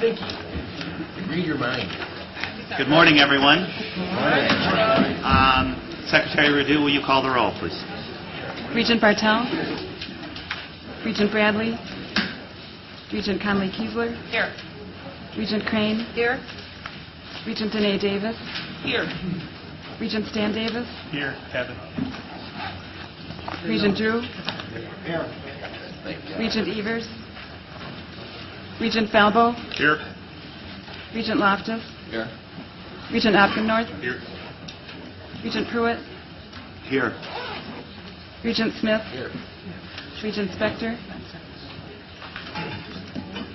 thinking. Read your mind. Good morning, everyone. Good morning. Secretary Radu, will you call the roll, please? Regent Bartel. Regent Bradley. Regent Conley-Kiesler. Here. Regent Crane. Here. Regent Danae Davis. Here. Regent Stan Davis. Here, Kevin. Regent Drew. Regent Evers. Regent Falbo. Here. Regent Loftus. Here. Regent Opgennorth. Here. Regent Pruitt. Here. Regent Smith. Here. Regent Spector.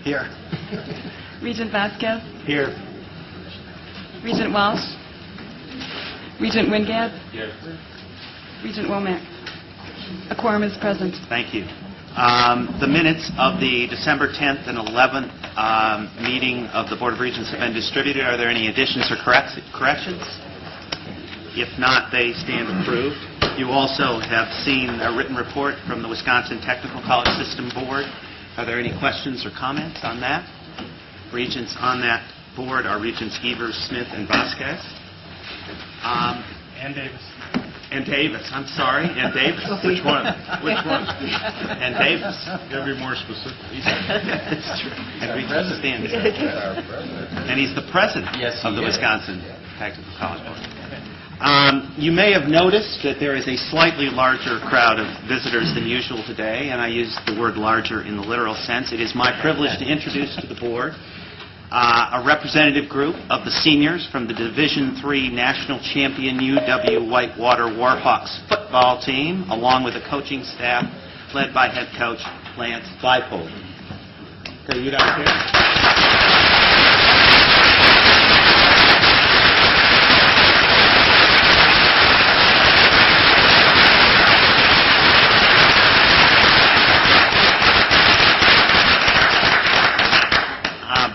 Here. Regent Vasquez. Here. Regent Walsh. Regent Wingate. Here. Regent Womack. A quorum is present. Thank you. The minutes of the December 10th and 11th meeting of the Board of Regents have been distributed. Are there any additions or corrections? If not, they stand approved. You also have seen a written report from the Wisconsin Technical College System Board. Are there any questions or comments on that? Regents on that board are Regents Evers, Smith, and Vasquez. And Davis. And Davis, I'm sorry, and Davis. Which one? Which one? And Davis. You gotta be more specific. That's true. And Regent Stan. Our president. And he's the president Yes, of the he is. Wisconsin Technical College Board. You may have noticed that there is a slightly larger crowd of visitors than usual today, and I use the word larger in the literal sense. It is my privilege to introduce to the board a representative group of the seniors from the Division III National Champion UW Whitewater Warhawks football team, along with a coaching staff led by head coach Lance Leipold. Are you down here?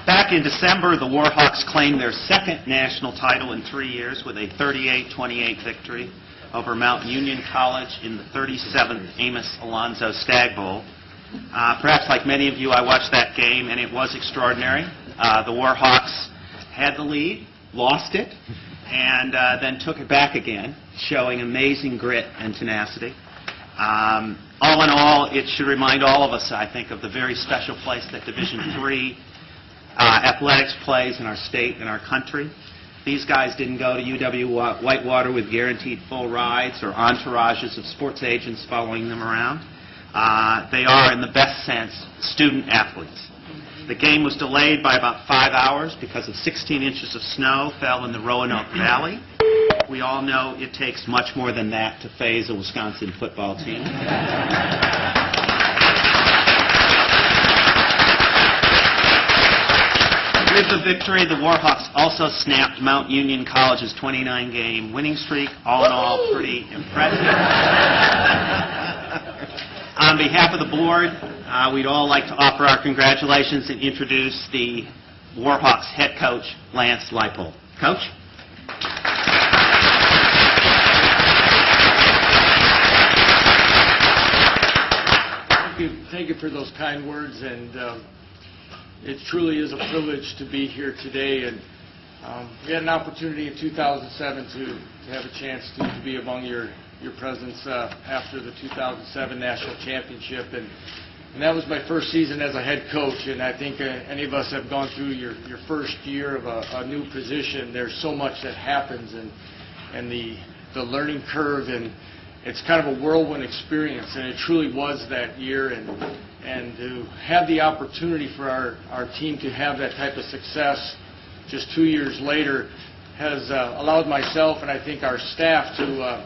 Back in December, the Warhawks claimed their second national title in 3 years with a 38-28 victory over Mount Union College in the 37th Amos Alonzo Stagg Bowl. Perhaps like many of you, I watched that game, and it was extraordinary. The Warhawks had the lead, lost it, and then took it back again, showing amazing grit and tenacity. All in all, it should remind all of us, I think, of the very special place that Division III athletics plays in our state and our country. These guys didn't go to UW Whitewater with guaranteed full rides or entourages of sports agents following them around. They are, in the best sense, student athletes. The game was delayed by about 5 hours because of 16 inches of snow fell in the Roanoke Valley. We all know it takes much more than that to phase a Wisconsin football team. With the victory, the Warhawks also snapped Mount Union College's 29-game winning streak. All in all, pretty impressive. On behalf of the board, we'd all like to offer our congratulations and introduce the Warhawks head coach, Lance Leipold. Coach? Thank you for those kind words, and it truly is a privilege to be here today. And we had an opportunity in 2007 to have a chance to be among your presence after the 2007 National Championship, and that was my first season as a head coach. And I think any of us have gone through your first year of a new position. There's so much that happens, and the learning curve, and it's kind of a whirlwind experience, and it truly was that year. And to have the opportunity for our team to have that type of success just 2 years later has allowed myself and I think our staff to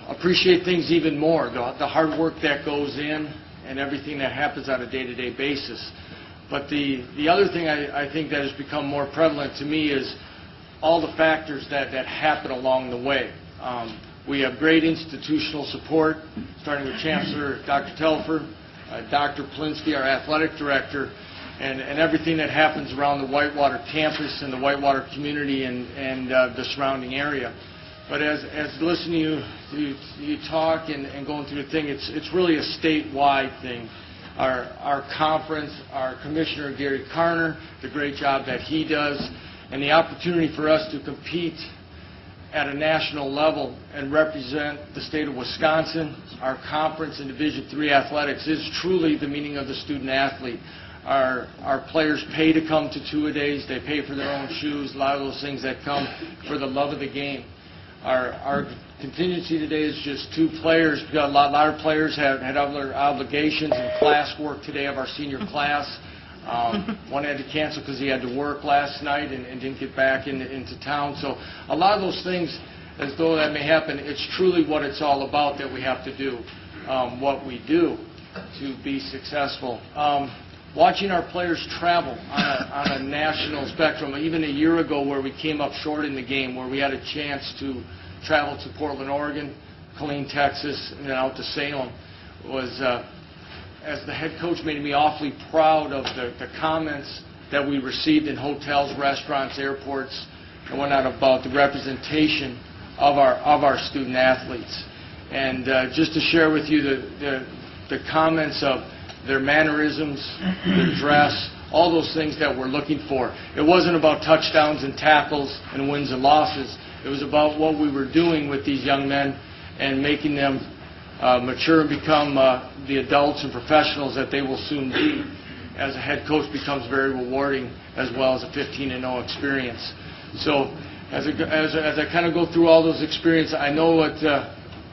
appreciate things even more, the hard work that goes in and everything that happens on a day-to-day basis. But the other thing I think that has become more prevalent to me is all the factors that happen along the way. We have great institutional support, starting with Chancellor Dr. Telfer, Dr. Plinsky, our athletic director, and everything that happens around the Whitewater campus and the Whitewater community and the surrounding area. But as listening to you talk and going through the thing, it's really a statewide thing. our conference, our Commissioner Gary Carner, the great job that he does, and the opportunity for us to compete at a national level and represent the state of Wisconsin. Our conference in Division III athletics is truly the meaning of the student athlete. Our players pay to come to two-a-days. They pay for their own shoes, a lot of those things that come for the love of the game. Our contingency today is just 2 players. We've got a lot of players had other obligations and classwork today of our senior class. One had to cancel because he had to work last night and didn't get back into town. So a lot of those things, as though that may happen, it's truly what it's all about that we have to do, what we do to be successful. Watching our players travel on a national spectrum, even a year ago where we came up short in the game, where we had a chance to travel to Portland, Oregon, Killeen, Texas, and then out to Salem, was, as the head coach, made me awfully proud of the comments that we received in hotels, restaurants, airports, and whatnot about the representation of our student athletes. And just to share with you the comments of their mannerisms, their dress, all those things that we're looking for. It wasn't about touchdowns and tackles and wins and losses. It was about what we were doing with these young men and making them mature and become the adults and professionals that they will soon be, as a head coach becomes very rewarding, as well as a 15-0 experience. So as I kind of go through all those experiences, I know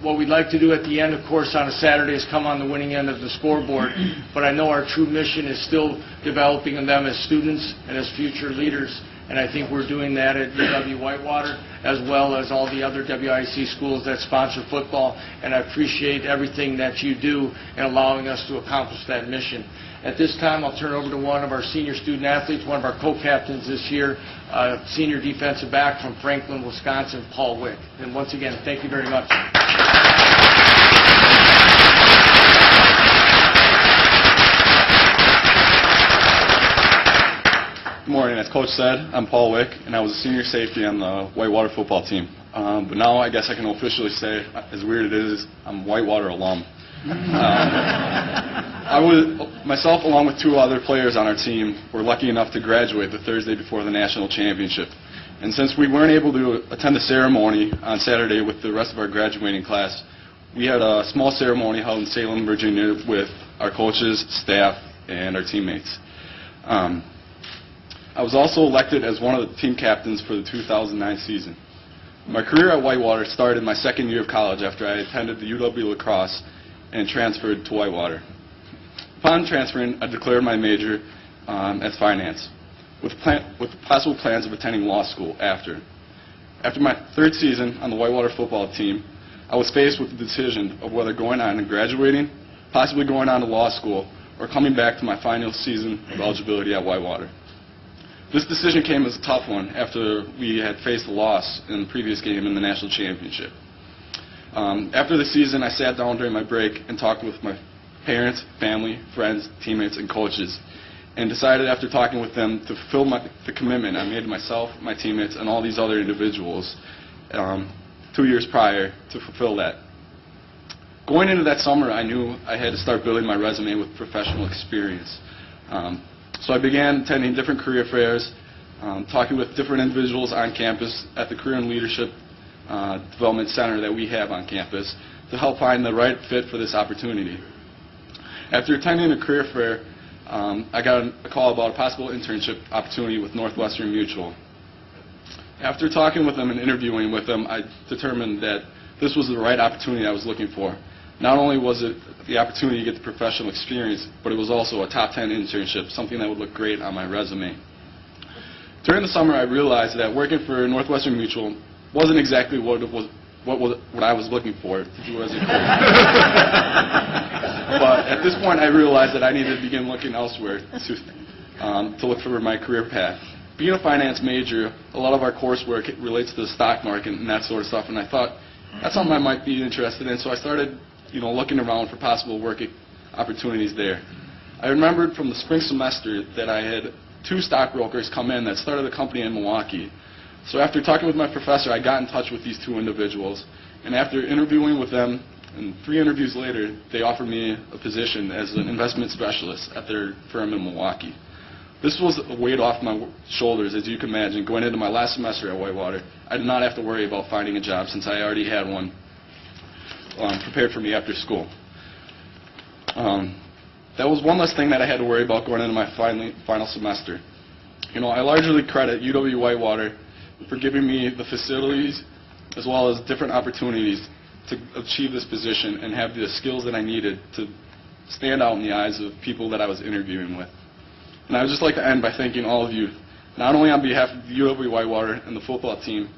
what we'd like to do at the end, of course, on a Saturday is come on the winning end of the scoreboard, but I know our true mission is still developing them as students and as future leaders, and I think we're doing that at UW-Whitewater, as well as all the other WIC schools that sponsor football, and I appreciate everything that you do in allowing us to accomplish that mission. At this time, I'll turn it over to one of our senior student athletes, one of our co-captains this year, senior defensive back from Franklin, Wisconsin, Paul Wick. And once again, thank you very much. Good morning. As Coach said, I'm Paul Wick, and I was a senior safety on the Whitewater football team. But now I guess I can officially say, as weird it is, I'm a Whitewater alum. I was, myself along with 2 other players on our team, were lucky enough to graduate the Thursday before the national championship. And since we weren't able to attend the ceremony on Saturday with the rest of our graduating class, we had a small ceremony held in Salem, Virginia with our coaches, staff, and our teammates. I was also elected as one of the team captains for the 2009 season. My career at Whitewater started my 2nd year of college after I attended the UW lacrosse and transferred to Whitewater. Upon transferring, I declared my major as finance, with possible plans of attending law school after. After my 3rd season on the Whitewater football team, I was faced with the decision of whether going on and graduating, possibly going on to law school, or coming back to my final season of eligibility at Whitewater. This decision came as a tough one after we had faced a loss in the previous game in the national championship. After the season, I sat down during my break and talked with my parents, family, friends, teammates, and coaches, and decided after talking with them to fulfill the commitment I made to myself, my teammates, and all these other individuals 2 years prior to fulfill that. Going into that summer, I knew I had to start building my resume with professional experience. So I began attending different career fairs, talking with different individuals on campus at the Career and Leadership Development Center that we have on campus to help find the right fit for this opportunity. After attending a career fair, I got a call about a possible internship opportunity with Northwestern Mutual. After talking with them and interviewing with them, I determined that this was the right opportunity I was looking for. Not only was it the opportunity to get the professional experience, but it was also a top 10 internship, something that would look great on my resume. During the summer, I realized that working for Northwestern Mutual wasn't exactly what I was looking for to do as a career. But at this point, I realized that I needed to begin looking elsewhere to look for my career path. Being a finance major, a lot of our coursework relates to the stock market and that sort of stuff, and I thought that's something I might be interested in, so I started looking around for possible work opportunities there. I remembered from the spring semester that I had 2 stockbrokers come in that started a company in Milwaukee. So after talking with my professor, I got in touch with these 2 individuals, and after interviewing with them And 3 interviews later, they offered me a position as an investment specialist at their firm in Milwaukee. This was a weight off my shoulders, as you can imagine. Going into my last semester at Whitewater, I did not have to worry about finding a job since I already had one prepared for me after school. That was one less thing that I had to worry about going into my final semester. You know, I largely credit UW-Whitewater for giving me the facilities as well as different opportunities to achieve this position and have the skills that I needed to stand out in the eyes of people that I was interviewing with. And I would just like to end by thanking all of you, not only on behalf of UW-Whitewater and the football team,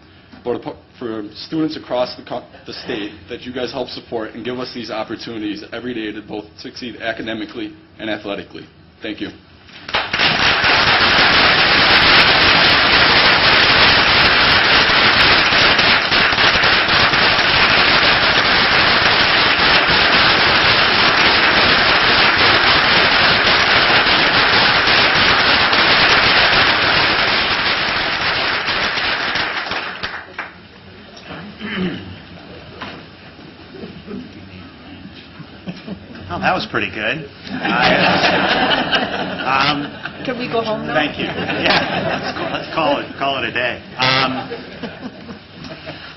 but for students across the state that you guys help support and give us these opportunities every day to both succeed academically and athletically. Thank you. Oh, that was pretty good. Can we go home now? Thank you. Yeah, let's call it a day.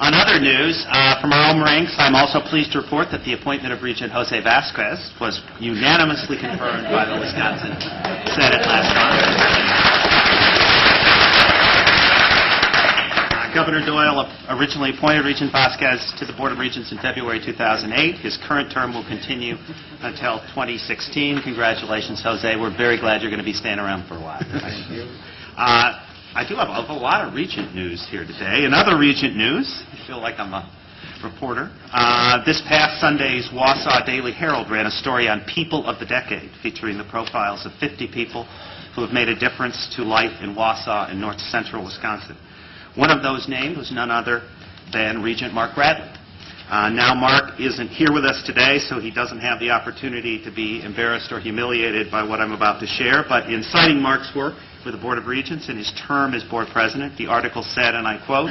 On other news, from our own ranks, I'm also pleased to report that the appointment of Regent Jose Vasquez was unanimously confirmed by the Wisconsin Senate last month. Governor Doyle originally appointed Regent Vasquez to the Board of Regents in February 2008. His current term will continue until 2016. Congratulations, Jose. We're very glad you're going to be staying around for a while. Thank you. I do have a lot of Regent news here today. In other Regent news, I feel like I'm a reporter. This past Sunday's Wausau Daily Herald ran a story on People of the Decade, featuring the profiles of 50 people who have made a difference to life in Wausau and north central Wisconsin. One of those named was none other than Regent Mark Bradley. Now Mark isn't here with us today, so he doesn't have the opportunity to be embarrassed or humiliated by what I'm about to share, but in citing Mark's work for the Board of Regents in his term as board president, the article said, and I quote,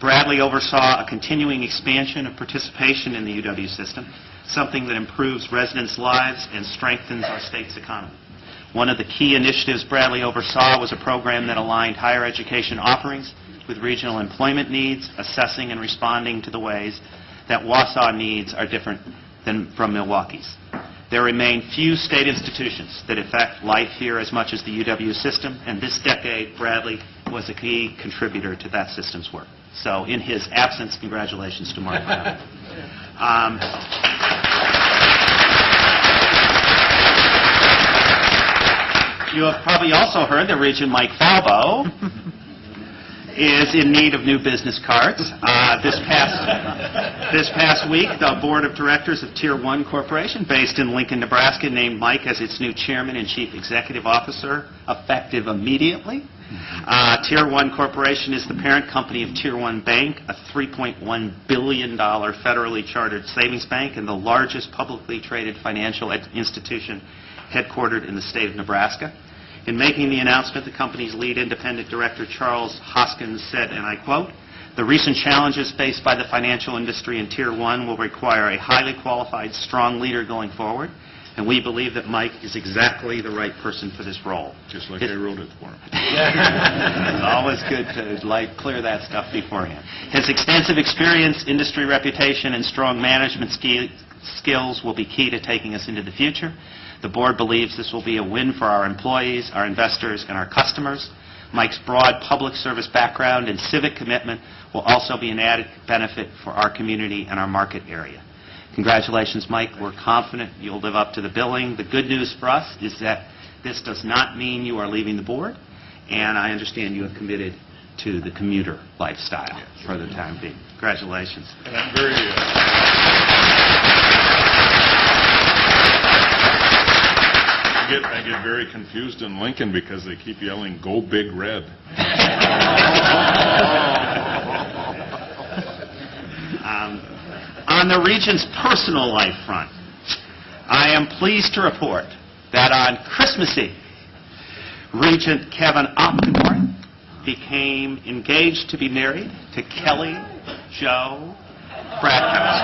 "Bradley oversaw a continuing expansion of participation in the UW system, something that improves residents' lives and strengthens our state's economy. One of the key initiatives Bradley oversaw was a program that aligned higher education offerings with regional employment needs, assessing and responding to the ways that Wausau needs are different than from Milwaukee's. There remain few state institutions that affect life here as much as the UW system, and this decade, Bradley was a key contributor to that system's work." So in his absence, congratulations to Mark Bradley. You have probably also heard that Regent Mike Falbo is in need of new business cards. This past week, the Board of Directors of Tier 1 Corporation, based in Lincoln, Nebraska, named Mike as its new Chairman and Chief Executive Officer, effective immediately. Tier 1 Corporation is the parent company of Tier 1 Bank, a $3.1 billion federally chartered savings bank and the largest publicly traded financial institution headquartered in the state of Nebraska. In making the announcement, the company's lead independent director, Charles Hoskins, said, and I quote, "The recent challenges faced by the financial industry in Tier 1 will require a highly qualified, strong leader going forward, and we believe that Mike is exactly the right person for this role." Just like I wrote it for him. It's always good to clear that stuff beforehand. His extensive experience, industry reputation, and strong management skills will be key to taking us into the future. The board believes this will be a win for our employees, our investors, and our customers. Mike's broad public service background and civic commitment will also be an added benefit for our community and our market area. Congratulations, Mike. We're confident you'll live up to the billing. The good news for us is that this does not mean you are leaving the board, and I understand you have committed to the commuter lifestyle for the time being. Congratulations. And I'm very... I get very confused in Lincoln because they keep yelling, "Go Big Red." On the Regent's personal life front, I am pleased to report that on Christmas Eve, Regent Kevin became engaged to be married to Kelly Jo frat house.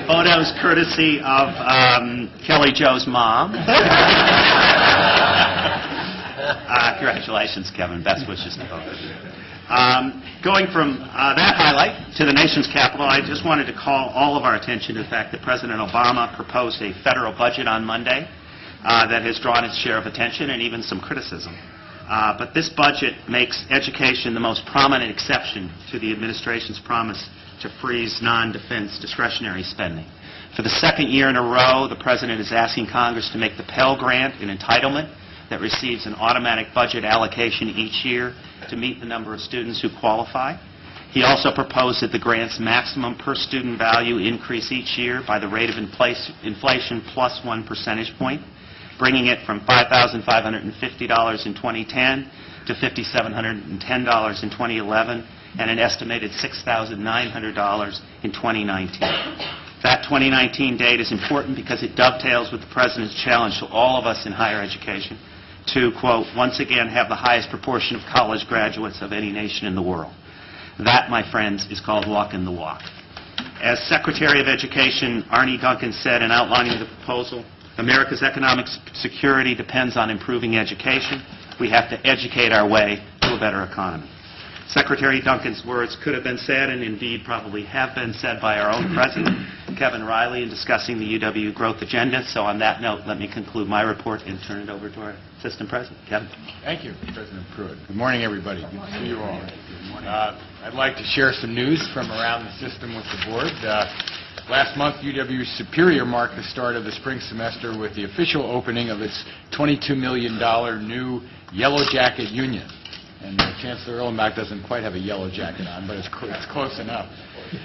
Photos courtesy of Kelly Jo's mom. Congratulations, Kevin. Best wishes to both of you. Going from that highlight to the nation's capital, I just wanted to call all of our attention to the fact that President Obama proposed a federal budget on Monday that has drawn its share of attention and even some criticism. But this budget makes education the most prominent exception to the administration's promise to freeze non-defense discretionary spending. For the second year in a row, the President is asking Congress to make the Pell Grant an entitlement that receives an automatic budget allocation each year to meet the number of students who qualify. He also proposed that the grant's maximum per-student value increase each year by the rate of inflation plus 1 percentage point, bringing it from $5,550 in 2010 to $5,710 in 2011, and an estimated $6,900 in 2019. That 2019 date is important because it dovetails with the President's challenge to all of us in higher education to, quote, once again have the highest proportion of college graduates of any nation in the world. That, my friends, is called walking the walk. As Secretary of Education Arne Duncan said in outlining the proposal, America's economic security depends on improving education. We have to educate our way to a better economy. Secretary Duncan's words could have been said, and indeed probably have been said, by our own President, Kevin Riley, in discussing the UW growth agenda. So on that note, let me conclude my report and turn it over to our Assistant President. Kevin. Thank you, President Pruitt. Good morning, everybody. Good to see you all. I'd like to share some news from around the system with the board. Last month, UW Superior marked the start of the spring semester with the official opening of its $22 million new Yellow Jacket Union. And Chancellor Erlenbach doesn't quite have a yellow jacket on, but it's close enough.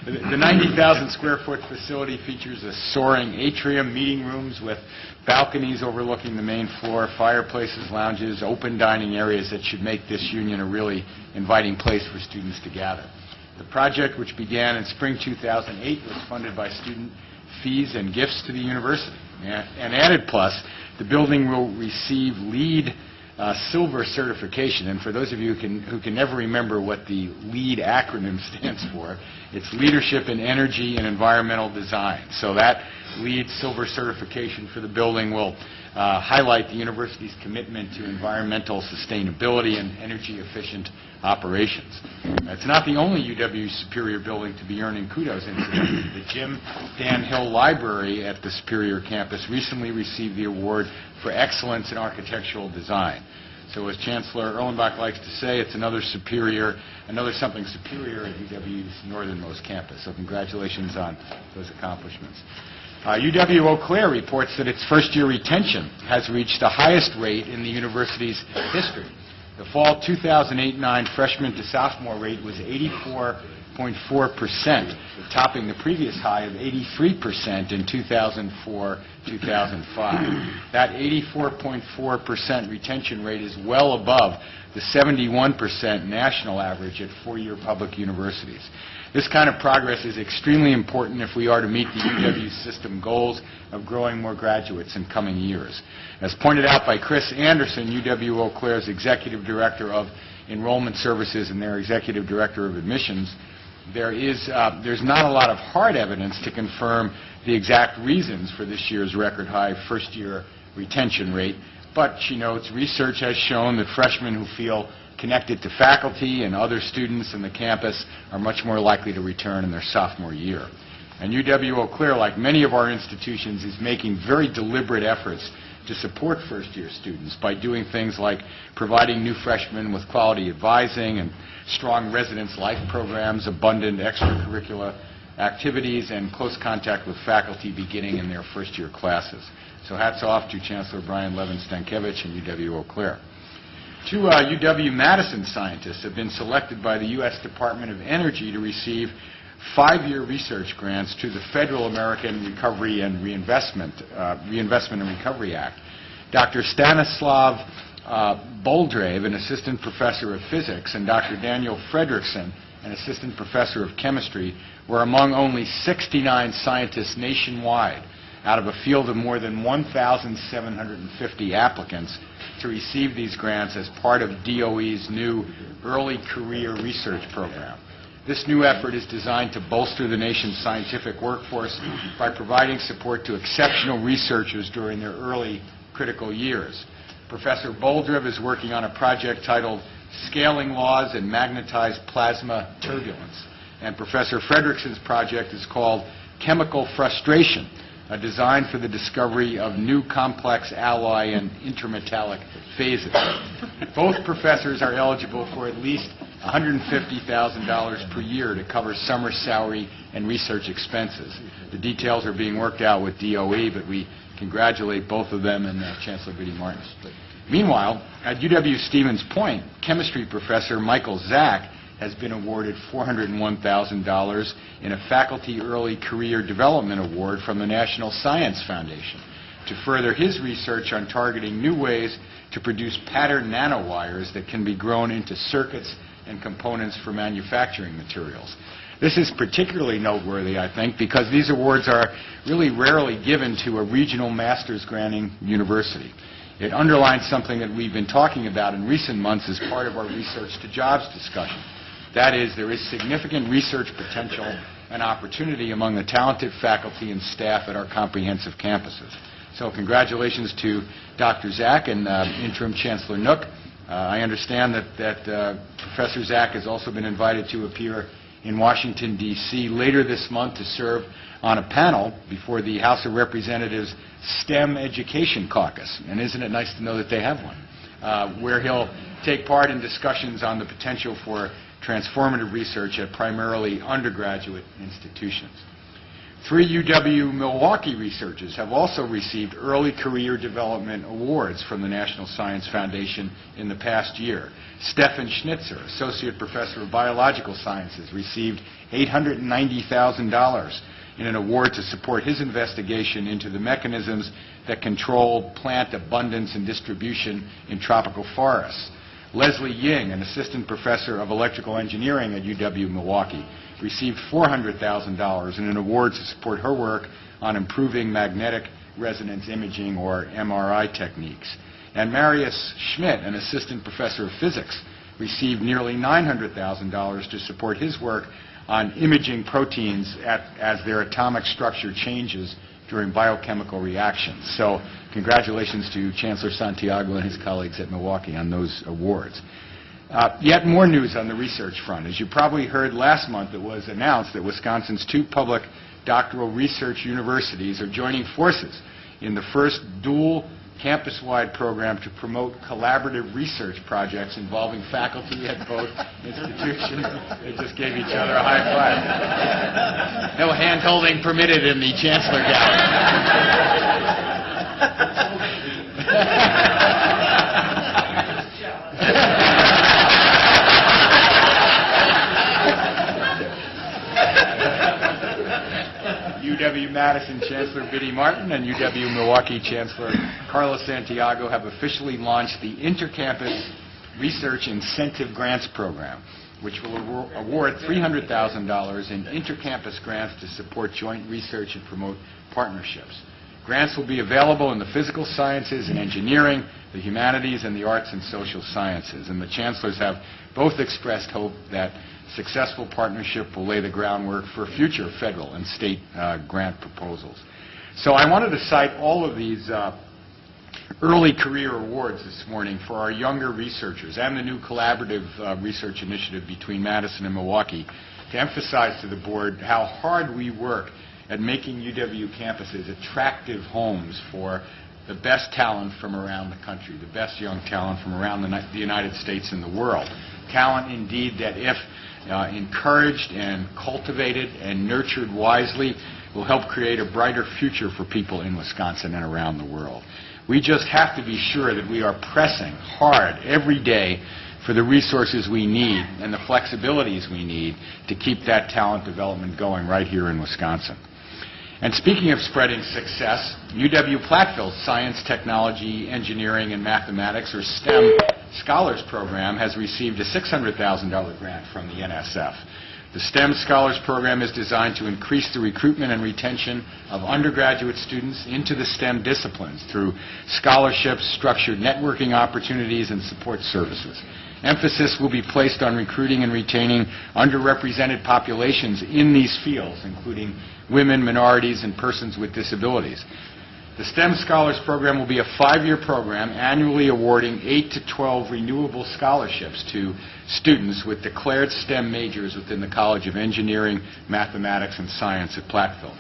The 90,000 square foot facility features a soaring atrium, meeting rooms with balconies overlooking the main floor, fireplaces, lounges, open dining areas that should make this union a really inviting place for students to gather. The project, which began in spring 2008, was funded by student fees and gifts to the university. An added plus, the building will receive LEED silver certification, and for those of you who can never remember what the LEED acronym stands for, it's Leadership in Energy and Environmental Design. So that LEED silver certification for the building will highlight the university's commitment to environmental sustainability and energy-efficient operations. It's not the only UW Superior building to be earning kudos. Incidentally, the Jim Dan Hill Library at the Superior campus recently received the award for excellence in architectural design. So as Chancellor Erlenbach likes to say, it's another something superior at UW's northernmost campus. So congratulations on those accomplishments. UW Eau Claire reports that its first-year retention has reached the highest rate in the university's history. The fall 2008-9 freshman to sophomore rate was 84.4%, topping the previous high of 83% in 2004-2005. That 84.4% retention rate is well above the 71% national average at four-year public universities. This kind of progress is extremely important if we are to meet the UW system goals of growing more graduates in coming years. As pointed out by Chris Anderson, UW Eau Claire's Executive Director of Enrollment Services and their Executive Director of Admissions, there's not a lot of hard evidence to confirm the exact reasons for this year's record high first-year retention rate, but she notes research has shown that freshmen who feel connected to faculty and other students in the campus are much more likely to return in their sophomore year. And UW Eau Claire, like many of our institutions, is making very deliberate efforts to support first-year students by doing things like providing new freshmen with quality advising and strong residence life programs, abundant extracurricular activities, and close contact with faculty beginning in their first-year classes. So hats off to Chancellor Brian Levin-Stankiewicz and UW Eau Claire. Two UW-Madison scientists have been selected by the U.S. Department of Energy to receive 5-year research grants to the Federal American Recovery and Reinvestment and Recovery Act. Dr. Stanislav Boldrave, an assistant professor of physics, and Dr. Daniel Fredrickson, and assistant professor of chemistry were among only 69 scientists nationwide out of a field of more than 1,750 applicants to receive these grants as part of DOE's new Early Career Research Program. This new effort is designed to bolster the nation's scientific workforce by providing support to exceptional researchers during their early critical years. Professor Boldrev is working on a project titled Scaling Laws and Magnetized Plasma Turbulence, and Professor Fredrickson's project is called Chemical Frustration, a design for the discovery of new complex alloy and intermetallic phases. Both professors are eligible for at least $150,000 per year to cover summer salary and research expenses. The details are being worked out with DOE, but we congratulate both of them and Chancellor Biddy Martin. Meanwhile, at UW-Stevens Point, chemistry professor Michael Zach has been awarded $401,000 in a Faculty Early Career Development Award from the National Science Foundation to further his research on targeting new ways to produce patterned nanowires that can be grown into circuits and components for manufacturing materials. This is particularly noteworthy, I think, because these awards are really rarely given to a regional master's granting university. It underlines something that we've been talking about in recent months as part of our research to jobs discussion. That is, there is significant research potential and opportunity among the talented faculty and staff at our comprehensive campuses. So congratulations to Dr. Zach and Interim Chancellor Nook. I understand that Professor Zach has also been invited to appear in Washington, D.C. later this month to serve on a panel before the House of Representatives STEM Education Caucus. And isn't it nice to know that they have one, where he'll take part in discussions on the potential for transformative research at primarily undergraduate institutions. 3 UW-Milwaukee researchers have also received Early Career Development Awards from the National Science Foundation in the past year. Stefan Schnitzer, Associate Professor of Biological Sciences, received $890,000 in an award to support his investigation into the mechanisms that control plant abundance and distribution in tropical forests. Leslie Ying, an Assistant Professor of Electrical Engineering at UW-Milwaukee, received $400,000 in an award to support her work on improving magnetic resonance imaging, or MRI, techniques. And Marius Schmidt, an Assistant Professor of Physics, received nearly $900,000 to support his work on imaging proteins as their atomic structure changes during biochemical reactions. So congratulations to Chancellor Santiago and his colleagues at Milwaukee on those awards. Yet more news on the research front. As you probably heard last month, it was announced that Wisconsin's 2 public doctoral research universities are joining forces in the first dual campus-wide program to promote collaborative research projects involving faculty at both institutions. They just gave each other a high five. No hand-holding permitted in the Chancellor Gallery. UW-Madison Chancellor Biddy Martin and UW-Milwaukee Chancellor Carlos Santiago have officially launched the Intercampus Research Incentive Grants Program, which will award $300,000 in intercampus grants to support joint research and promote partnerships. Grants will be available in the physical sciences and engineering, the humanities, and the arts and social sciences. And the chancellors have both expressed hope that successful partnership will lay the groundwork for future federal and state grant proposals. So I wanted to cite all of these early career awards this morning for our younger researchers and the new collaborative research initiative between Madison and Milwaukee to emphasize to the board how hard we work at making UW campuses attractive homes for the best talent from around the country, the best young talent from around the United States and the world. Talent, indeed, that if encouraged and cultivated and nurtured wisely will help create a brighter future for people in Wisconsin and around the world. We just have to be sure that we are pressing hard every day for the resources we need and the flexibilities we need to keep that talent development going right here in Wisconsin. And speaking of spreading success, UW-Platteville's Science, Technology, Engineering, and Mathematics, or STEM, Scholars Program has received a $600,000 grant from the NSF. The STEM Scholars Program is designed to increase the recruitment and retention of undergraduate students into the STEM disciplines through scholarships, structured networking opportunities, and support services. Emphasis will be placed on recruiting and retaining underrepresented populations in these fields, including women, minorities, and persons with disabilities. The STEM Scholars Program will be a 5-year program, annually awarding 8 to 12 renewable scholarships to students with declared STEM majors within the College of Engineering, Mathematics, and Science at Platteville.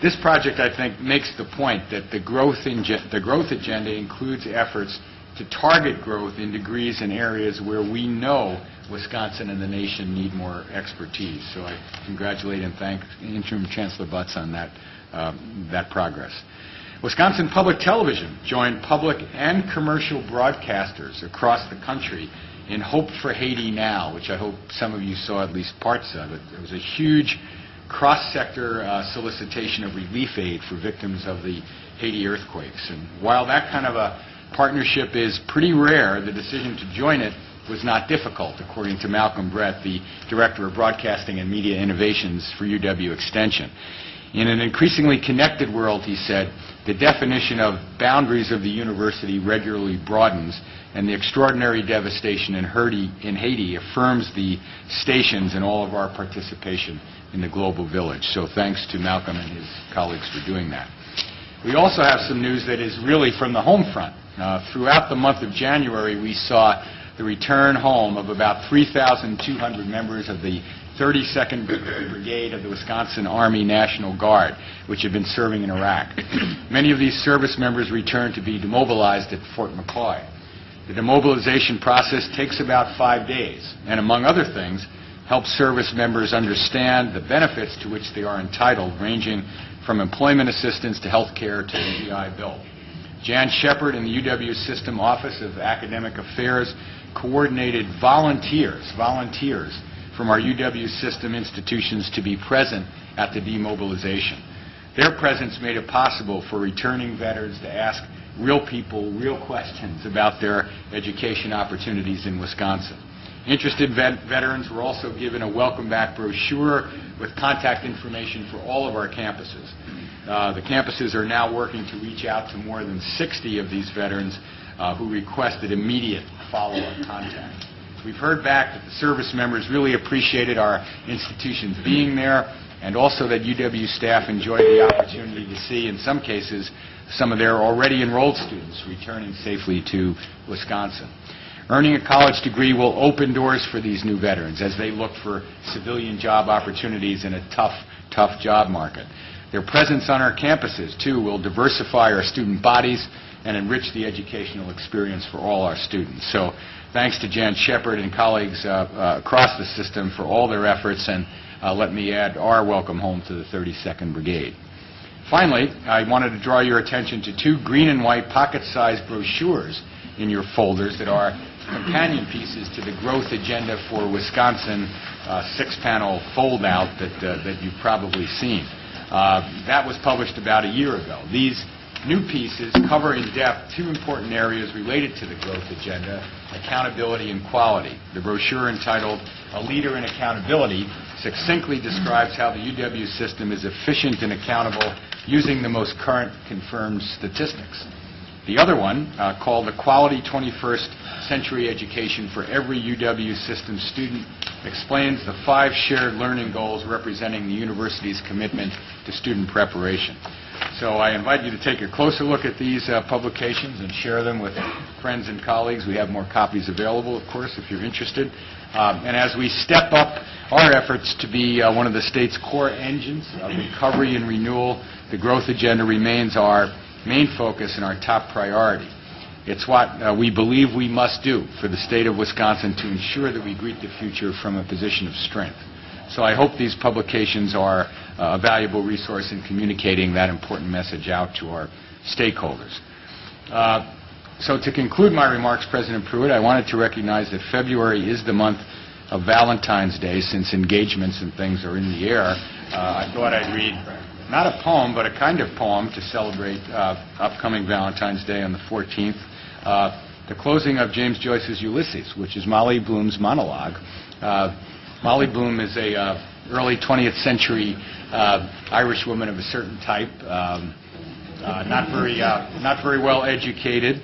This project, I think, makes the point that the growth agenda includes efforts to target growth in degrees in areas where we know Wisconsin and the nation need more expertise. So I congratulate and thank Interim Chancellor Butts on that progress. Wisconsin Public Television joined public and commercial broadcasters across the country in Hope for Haiti Now, which I hope some of you saw at least parts of it. It was a huge cross-sector solicitation of relief aid for victims of the Haiti earthquakes. And while that kind of a partnership is pretty rare, the decision to join it was not difficult, according to Malcolm Brett, the Director of Broadcasting and Media Innovations for UW Extension. In an increasingly connected world, he said, the definition of boundaries of the university regularly broadens, and the extraordinary devastation in Haiti affirms the stations and all of our participation in the global village. So thanks to Malcolm and his colleagues for doing that. We also have some news that is really from the home front. Throughout the month of January, we saw the return home of about 3,200 members of the 32nd Brigade of the Wisconsin Army National Guard, which had been serving in Iraq. Many of these service members returned to be demobilized at Fort McCoy. The demobilization process takes about 5 days, and among other things, helps service members understand the benefits to which they are entitled, ranging from employment assistance to health care to the GI Bill. Jan Shepard in the UW System Office of Academic Affairs coordinated volunteers from our UW system institutions to be present at the demobilization. Their presence made it possible for returning veterans to ask real people real questions about their education opportunities in Wisconsin. Interested veterans were also given a welcome back brochure with contact information for all of our campuses. The campuses are now working to reach out to more than 60 of these veterans who requested immediate follow-up contact. We've heard back that the service members really appreciated our institutions being there, and also that UW staff enjoyed the opportunity to see, in some cases, some of their already enrolled students returning safely to Wisconsin. Earning a college degree will open doors for these new veterans as they look for civilian job opportunities in a tough job market. Their presence on our campuses, too, will diversify our student bodies and enrich the educational experience for all our students. So thanks to Jan Shepard and colleagues across the system for all their efforts, and let me add our welcome home to the 32nd Brigade. Finally, I wanted to draw your attention to 2 green and white pocket-sized brochures in your folders that are companion pieces to the growth agenda for Wisconsin 6-panel fold-out that you've probably seen. That was published about a year ago. These new pieces cover in depth 2 important areas related to the growth agenda: accountability and quality. The brochure, entitled A Leader in Accountability, succinctly describes how the UW system is efficient and accountable using the most current confirmed statistics. The other one, called A Quality 21st Century Education for Every UW System Student, explains the 5 shared learning goals representing the university's commitment to student preparation. So I invite you to take a closer look at these publications and share them with friends and colleagues. We have more copies available, of course, if you're interested. And as we step up our efforts to be one of the state's core engines of recovery and renewal, the growth agenda remains our main focus and our top priority. It's what we believe we must do for the state of Wisconsin to ensure that we greet the future from a position of strength. So I hope these publications are a valuable resource in communicating that important message out to our stakeholders. So to conclude my remarks, President Pruitt, I wanted to recognize that February is the month of Valentine's Day. Since engagements and things are in the air, I thought I'd read not a poem, but a kind of poem to celebrate upcoming Valentine's Day on the 14th. the closing of James Joyce's Ulysses, which is Molly Bloom's monologue. Molly Bloom is a early 20th century Irish woman of a certain type, not very well educated,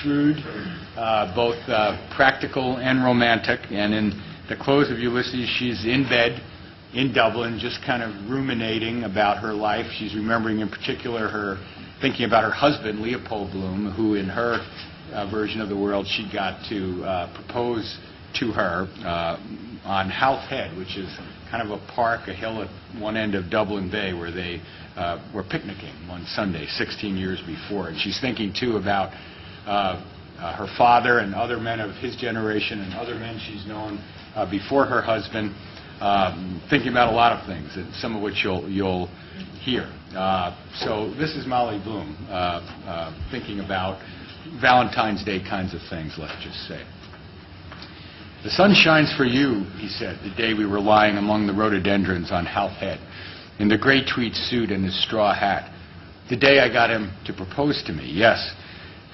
shrewd, both practical and romantic. And in the close of Ulysses, she's in bed in Dublin, just kind of ruminating about her life. She's remembering in particular thinking about her husband, Leopold Bloom, who in her version of the world she got to propose to her on Howth Head, which is kind of a park, a hill at one end of Dublin Bay where they were picnicking one Sunday 16 years before. And she's thinking, too, about her father and other men of his generation and other men she's known before her husband, thinking about a lot of things, some of which you'll hear. So this is Molly Bloom thinking about Valentine's Day kinds of things, let's just say. "The sun shines for you," he said, the day we were lying among the rhododendrons on Howth Head, in the gray tweed suit and his straw hat. The day I got him to propose to me, yes.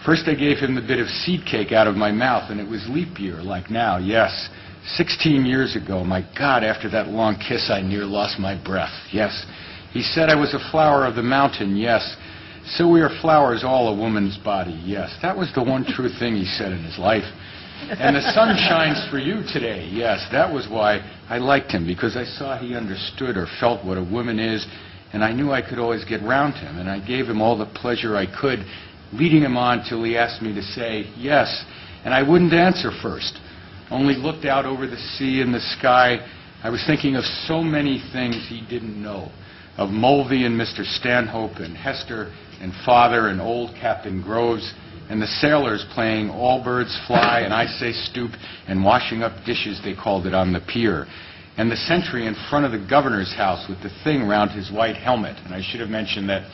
First I gave him the bit of seed cake out of my mouth, and it was leap year, like now, yes. 16 years ago, my God, after that long kiss I near lost my breath, yes. He said I was a flower of the mountain, yes. So we are flowers, all a woman's body, yes. That was the one true thing he said in his life. And the sun shines for you today, yes. That was why I liked him, because I saw he understood or felt what a woman is, and I knew I could always get round him, and I gave him all the pleasure I could, leading him on till he asked me to say yes, and I wouldn't answer first, only looked out over the sea and the sky. I was thinking of so many things he didn't know, of Mulvey and Mr. Stanhope and Hester and Father and old Captain Groves, and the sailors playing All Birds Fly and I Say Stoop and washing up dishes, they called it, on the pier, and the sentry in front of the governor's house with the thing round his white helmet. And I should have mentioned that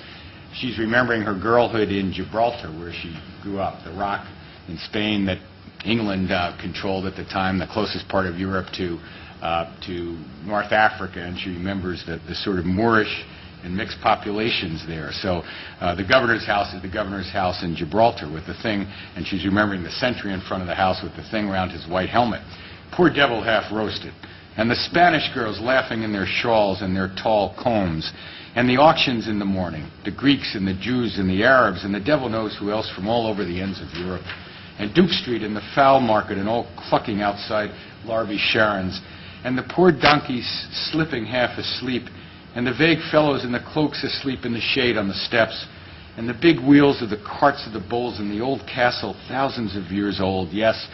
she's remembering her girlhood in Gibraltar, where she grew up, the rock in Spain that England controlled at the time, the closest part of Europe to North Africa, and she remembers the sort of Moorish and mixed populations there. So the governor's house is the governor's house in Gibraltar with the thing, and she's remembering the sentry in front of the house with the thing around his white helmet. Poor devil half roasted. And the Spanish girls laughing in their shawls and their tall combs. And the auctions in the morning, the Greeks and the Jews and the Arabs and the devil knows who else from all over the ends of Europe. And Duke Street and the fowl market and all clucking outside Larby Sharon's. And the poor donkeys slipping half asleep, and the vague fellows in the cloaks asleep in the shade on the steps, and the big wheels of the carts of the bulls in the old castle, thousands of years old, yes,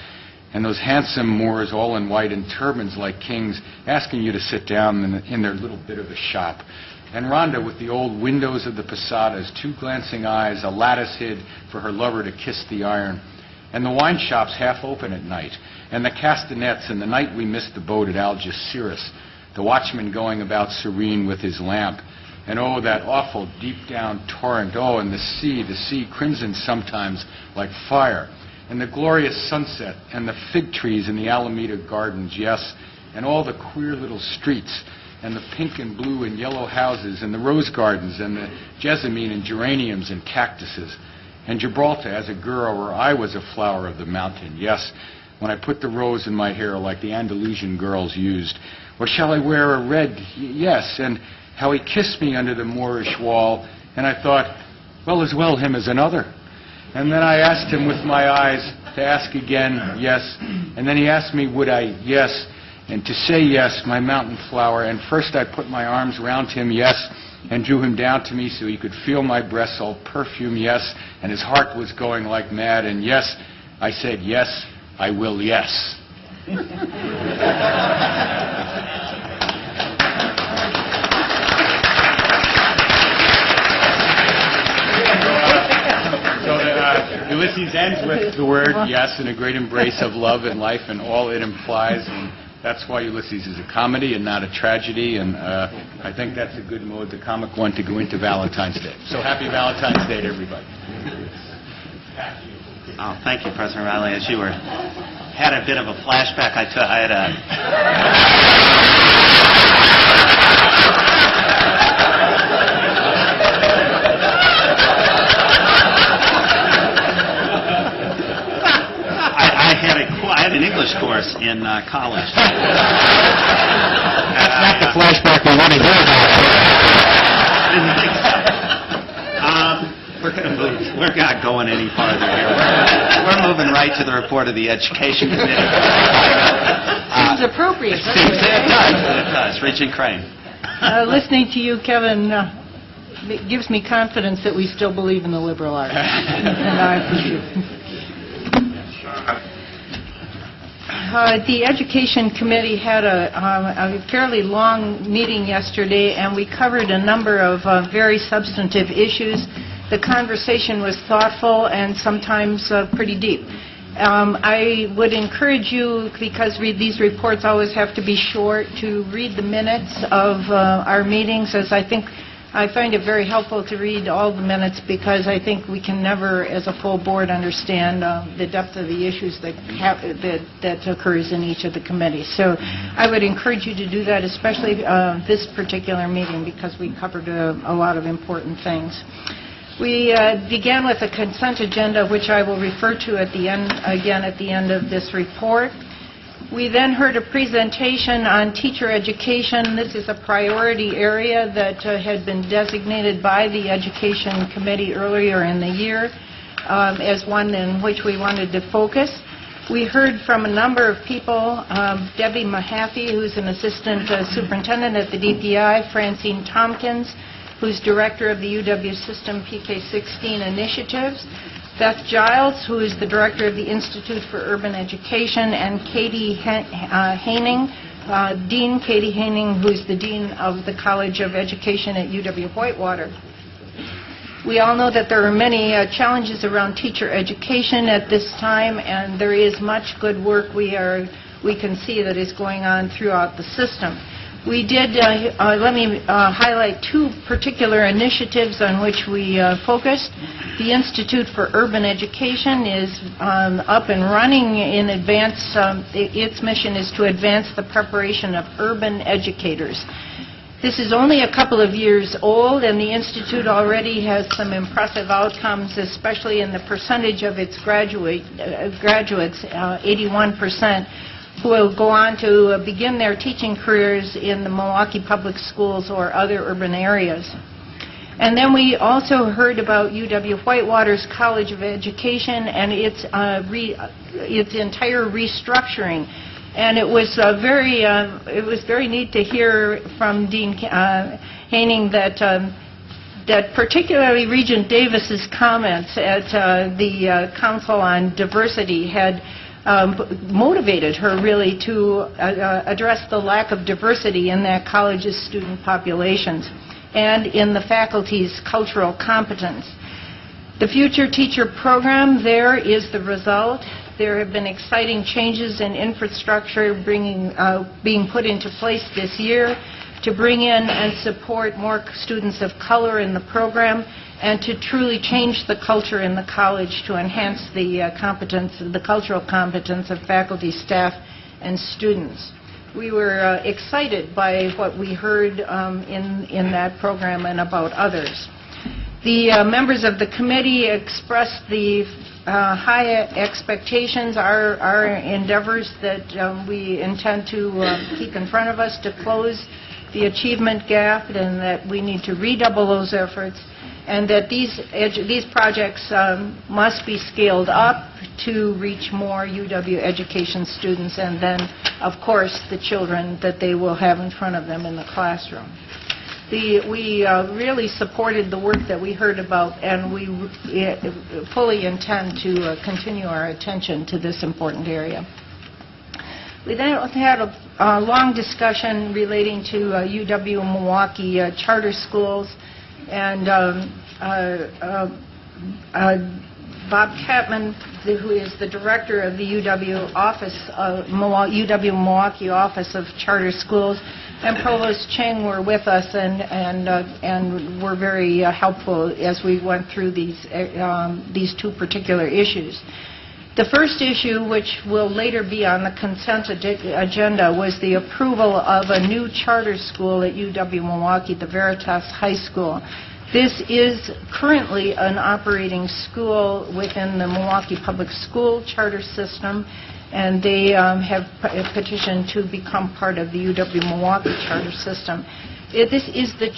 and those handsome Moors all in white and turbans like kings, asking you to sit down in their little bit of a shop. And Rhonda with the old windows of the posadas, two glancing eyes, a lattice hid for her lover to kiss the iron, and the wine shops half open at night, and the castanets, and the night we missed the boat at Algeciras, the watchman going about serene with his lamp, and oh, that awful deep-down torrent, oh, and the sea crimson sometimes like fire, and the glorious sunset, and the fig trees in the Alameda Gardens, yes, and all the queer little streets, and the pink and blue and yellow houses, and the rose gardens, and the jessamine and geraniums and cactuses, and Gibraltar as a girl where I was a flower of the mountain, yes, when I put the rose in my hair like the Andalusian girls used. Or shall I wear a red? Yes, and how he kissed me under the Moorish wall, and I thought, well, as well him as another. And then I asked him with my eyes to ask again, yes, and then he asked me would I, yes, and to say yes, my mountain flower, and first I put my arms round him, yes, and drew him down to me so he could feel my breasts all perfume, yes, and his heart was going like mad, and yes, I said, yes, I will, yes. Ulysses ends with the word yes and a great embrace of love and life and all it implies, and that's why Ulysses is a comedy and not a tragedy, and I think that's a good mode, the comic one, to go into Valentine's Day. So happy Valentine's Day to everybody. Oh, thank you, President Riley. As you had a bit of a flashback, I had in college. Not the flashback we want to hear about. Didn't think so. We're not going any farther here. We're moving right to the report of the Education Committee. Seems appropriate. It does. Regent Crane. Listening to you, Kevin, it gives me confidence that we still believe in the liberal arts, and I appreciate it. The Education Committee had a fairly long meeting yesterday, and we covered a number of very substantive issues. The conversation was thoughtful and sometimes pretty deep. I would encourage you, because these reports always have to be short, to read the minutes of our meetings, as I find it very helpful to read all the minutes, because I think we can never, as a full board, understand the depth of the issues that occurs in each of the committees. So I would encourage you to do that, especially this particular meeting, because we covered a lot of important things. We began with a consent agenda, which I will refer to at the end of this report. We then heard a presentation on teacher education. This is a priority area that had been designated by the Education Committee earlier in the year as one in which we wanted to focus. We heard from a number of people, Debbie Mahaffey, who's an assistant superintendent at the DPI, Francine Tompkins, who's director of the UW System PK16 Initiatives, Beth Giles, who is the director of the Institute for Urban Education, and Katie Haining, Dean Katie Haining, who is the Dean of the College of Education at UW-Whitewater. We all know that there are many challenges around teacher education at this time, and there is much good work we can see that is going on throughout the system. We did, let me highlight two particular initiatives on which we focused. The Institute for Urban Education is up and running in advance. Its mission is to advance the preparation of urban educators. This is only a couple of years old, and the Institute already has some impressive outcomes, especially in the percentage of its graduates, 81%, who will go on to begin their teaching careers in the Milwaukee Public Schools or other urban areas. And then we also heard about UW-Whitewater's College of Education and its entire restructuring. And it was very neat to hear from Dean Haining that particularly Regent Davis's comments at the Council on Diversity had motivated her really to address the lack of diversity in that college's student populations and in the faculty's cultural competence. The Future Teacher program there is the result. There have been exciting changes in infrastructure being put into place this year to bring in and support more students of color in the program, and to truly change the culture in the college to enhance the cultural competence of faculty, staff, and students. We were excited by what we heard in that program and about others. The members of the committee expressed the high expectations, our endeavors that we intend to keep in front of us to close the achievement gap, and that we need to redouble those efforts, and that these projects must be scaled up to reach more UW education students, and then, of course, the children that they will have in front of them in the classroom. We really supported the work that we heard about, and we fully intend to continue our attention to this important area. We then had a long discussion relating to UW-Milwaukee charter schools, and Bob Catman, who is the director of the UW-Milwaukee Office of Charter Schools, and Provost Cheng were with us and were very helpful as we went through these two particular issues. The first issue, which will later be on the consent agenda, was the approval of a new charter school at UW-Milwaukee, the Veritas High School. This is currently an operating school within the Milwaukee Public School charter system, and they have petitioned to become part of the UW-Milwaukee charter system. This is the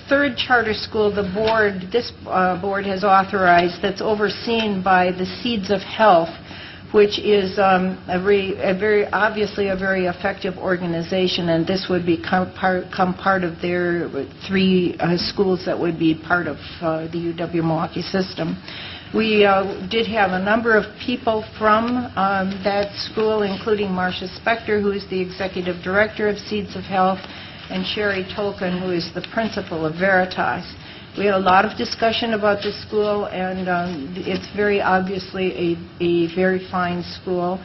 third charter school this board has authorized that's overseen by the Seeds of Health, which is obviously a very effective organization, and this would become part of their 3 schools that would be part of the UW-Milwaukee system. We did have a number of people from that school, including Marcia Spector, who is the executive director of Seeds of Health, and Sherry Tolkien, who is the principal of Veritas. We had a lot of discussion about this school, and it's very obviously a very fine school.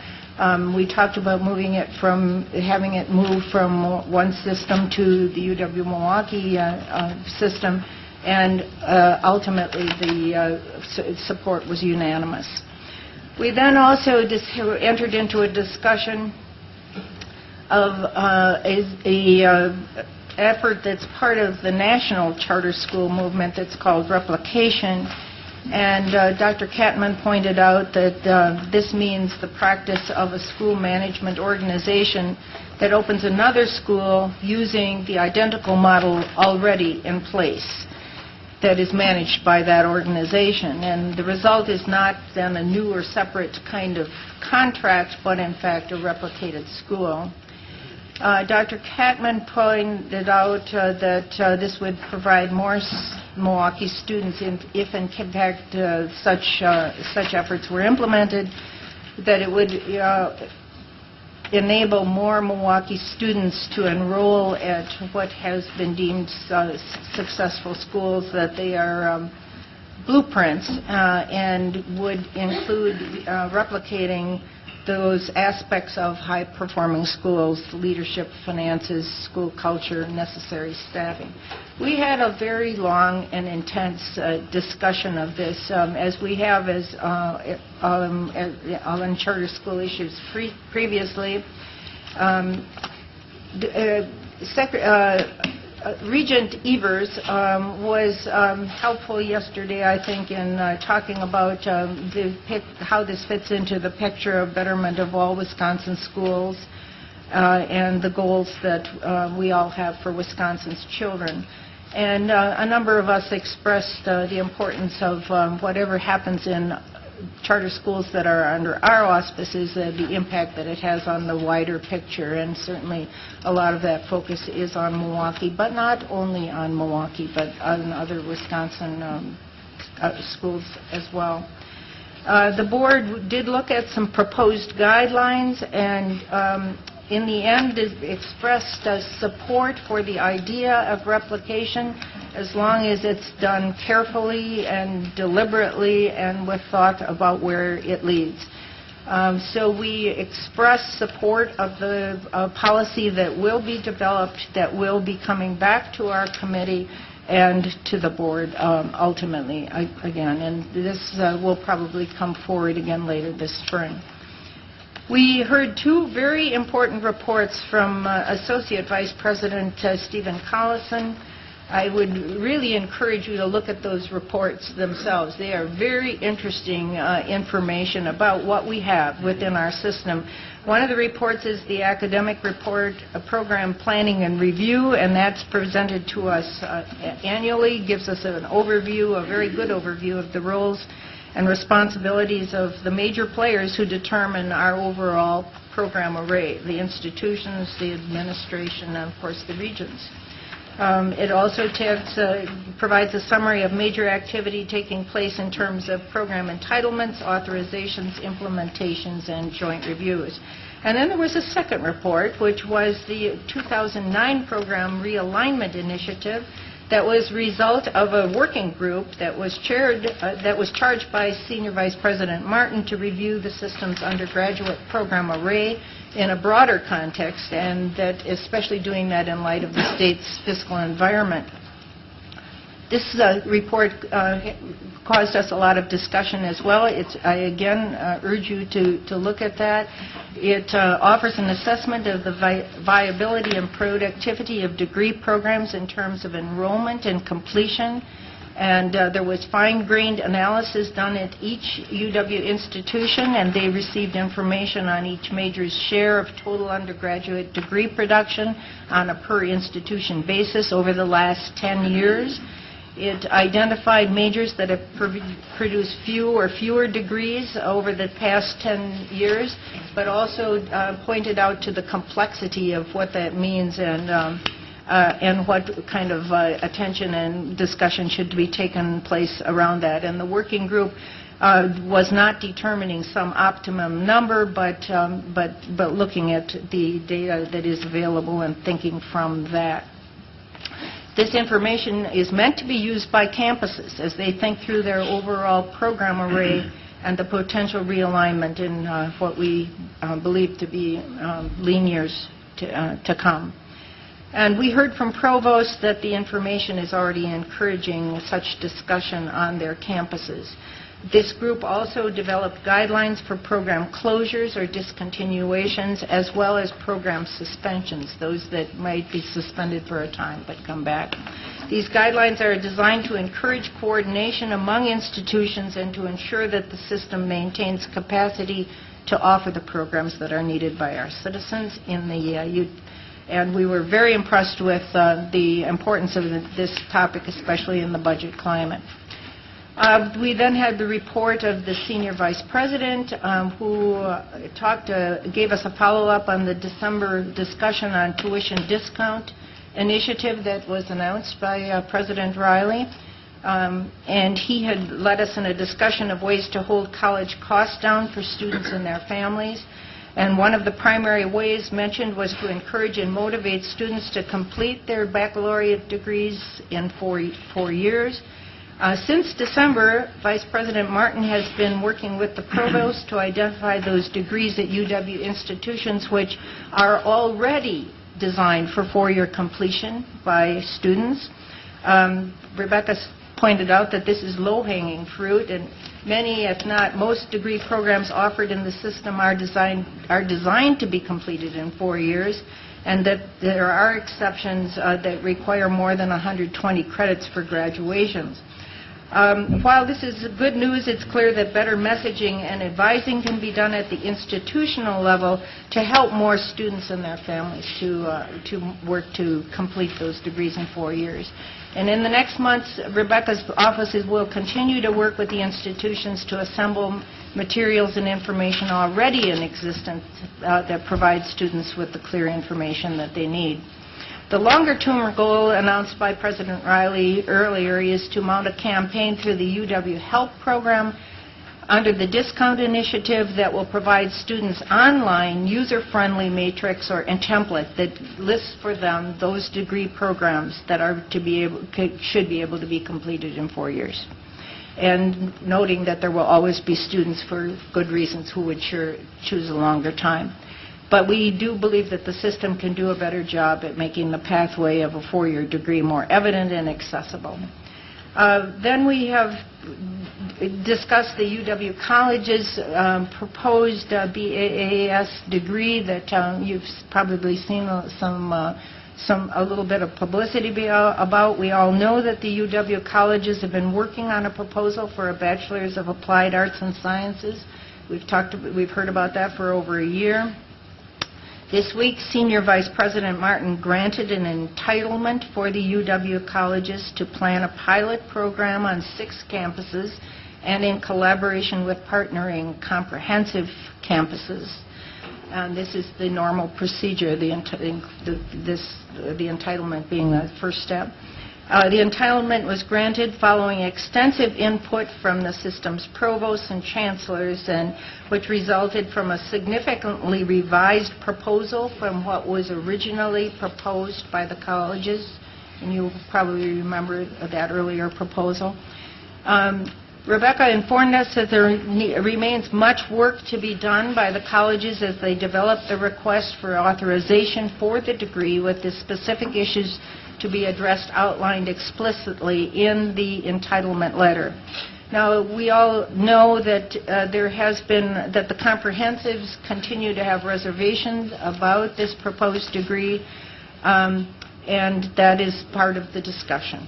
We talked about having it move from one system to the UW-Milwaukee system, and ultimately the support was unanimous. We then also entered into a discussion of an effort that's part of the national charter school movement that's called replication. And Dr. Catman pointed out that this means the practice of a school management organization that opens another school using the identical model already in place that is managed by that organization. And the result is not then a new or separate kind of contract, but in fact a replicated school. Dr. Catman pointed out that this would provide more Milwaukee students, if in fact such efforts were implemented, that it would enable more Milwaukee students to enroll at what has been deemed successful schools, that they are blueprints, and would include replicating those aspects of high-performing schools: leadership, finances, school culture, necessary staffing. We had a very long and intense discussion of this, as we have on charter school issues previously. Regent Evers was helpful yesterday, I think, in talking about how this fits into the picture of betterment of all Wisconsin schools and the goals that we all have for Wisconsin's children. And a number of us expressed the importance of whatever happens in charter schools that are under our auspices, the impact that it has on the wider picture, and certainly a lot of that focus is on Milwaukee, but not only on Milwaukee, but on other Wisconsin schools as well. The board did look at some proposed guidelines, and in the end expressed support for the idea of replication, as long as it's done carefully and deliberately and with thought about where it leads. So we express support of the policy that will be developed, that will be coming back to our committee and to the board ultimately again. And this will probably come forward again later this spring. We heard 2 very important reports from Associate Vice President Stephen Collison. I would really encourage you to look at those reports themselves. They are very interesting information about what we have within our system. One of the reports is the academic report, Program Planning and Review, and that's presented to us annually, gives us an overview, a very good overview of the roles and responsibilities of the major players who determine our overall program array, the institutions, the administration, and of course the regions. It also provides a summary of major activity taking place in terms of program entitlements, authorizations, implementations, and joint reviews. And then there was a second report, which was the 2009 Program Realignment Initiative, that was a result of a working group that was charged by Senior Vice President Martin to review the system's undergraduate program array in a broader context, and that especially doing that in light of the state's fiscal environment. This report caused us a lot of discussion as well. I again urge you to look at that. It offers an assessment of the viability and productivity of degree programs in terms of enrollment and completion, And there was fine-grained analysis done at each UW institution, and they received information on each major's share of total undergraduate degree production on a per-institution basis over the last 10 years. It identified majors that have produced fewer degrees over the past 10 years, but also pointed out to the complexity of what that means and what kind of attention and discussion should be taken place around that. And the working group was not determining some optimum number, but looking at the data that is available and thinking from that. This information is meant to be used by campuses as they think through their overall program array and the potential realignment in what we believe to be lean years to come. And we heard from provosts that the information is already encouraging such discussion on their campuses. This group also developed guidelines for program closures or discontinuations, as well as program suspensions, those that might be suspended for a time but come back. These guidelines are designed to encourage coordination among institutions and to ensure that the system maintains capacity to offer the programs that are needed by our citizens in the youth. And we were very impressed with the importance of this topic, especially in the budget climate. We then had the report of the Senior Vice President who gave us a follow-up on the December discussion on tuition discount initiative that was announced by President Riley. And he had led us in a discussion of ways to hold college costs down for students and their families. And one of the primary ways mentioned was to encourage and motivate students to complete their baccalaureate degrees in 4 years. Since December, Vice President Martin has been working with the provost to identify those degrees at UW institutions which are already designed for 4-year completion by students. Rebecca pointed out that this is low-hanging fruit, and many, if not most, degree programs offered in the system are designed to be completed in 4 years, and that there are exceptions that require more than 120 credits for graduations. While this is good news, it's clear that better messaging and advising can be done at the institutional level to help more students and their families to work to complete those degrees in 4 years. And in the next months, Rebecca's offices will continue to work with the institutions to assemble materials and information already in existence that provide students with the clear information that they need. The longer-term goal announced by President Riley earlier is to mount a campaign through the UW Help program under the discount initiative that will provide students online user-friendly matrix or a template that lists for them those degree programs that are should be able to be completed in 4 years. And noting that there will always be students for good reasons who would choose a longer time. But we do believe that the system can do a better job at making the pathway of a 4-year degree more evident and accessible. Then we have discussed the UW College's proposed BAAS degree that you've probably seen a little bit of publicity about. We all know that the UW colleges have been working on a proposal for a Bachelor's of Applied Arts and Sciences. We've heard about that for over a year. This week, Senior Vice President Martin granted an entitlement for the UW colleges to plan a pilot program on 6 campuses and in collaboration with partnering comprehensive campuses. And this is the normal procedure, the entitlement being the first step. The entitlement was granted following extensive input from the system's provosts and chancellors, and which resulted from a significantly revised proposal from what was originally proposed by the colleges. And you probably remember that earlier proposal. Rebecca informed us that there remains much work to be done by the colleges as they develop the request for authorization for the degree, with the specific issues to be addressed outlined explicitly in the entitlement letter. Now, we all know that that the comprehensives continue to have reservations about this proposed degree, and that is part of the discussion.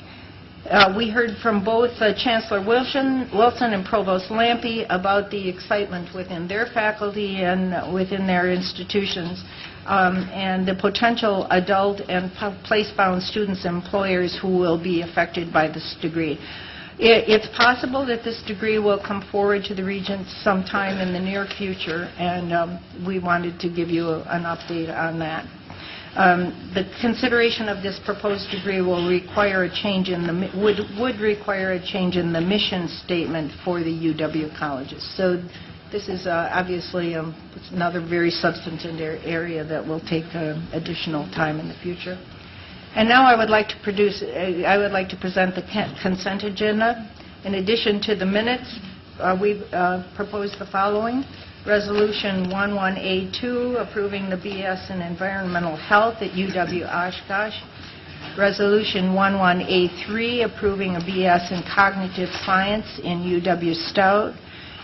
We heard from both Chancellor Wilson and Provost Lampe about the excitement within their faculty and within their institutions, and the potential adult and place-bound students and employers who will be affected by this degree. It's possible that this degree will come forward to the Regents sometime in the near future, and we wanted to give you an update on that. The consideration of this proposed degree will require a change in the would require a change in the mission statement for the UW colleges. So this is obviously it's another very substantive area that will take additional time in the future. And now I would like to present the consent agenda. In addition to the minutes, we've proposed the following. Resolution 11A2, approving the BS in Environmental Health at UW Oshkosh. Resolution 11A3, approving a BS in Cognitive Science in UW Stout.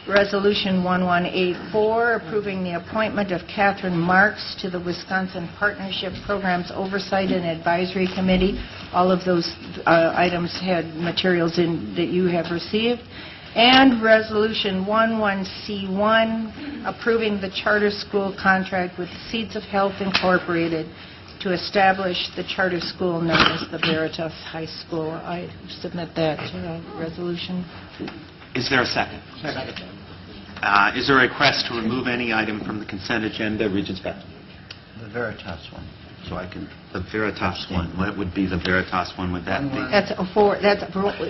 Resolution 11A4, approving the appointment of Catherine Marks to the Wisconsin Partnership Programs Oversight and Advisory Committee. All of those items had materials that you have received. And Resolution 11C1, approving the charter school contract with Seeds of Health Incorporated to establish the charter school known as the Veritas High School. I submit that resolution. Is there a second? Second. Is there a request to remove any item from the consent agenda? Regents Beck. The Veritas one, so I can... The Veritas one. What would be the Veritas one? Would that be? That's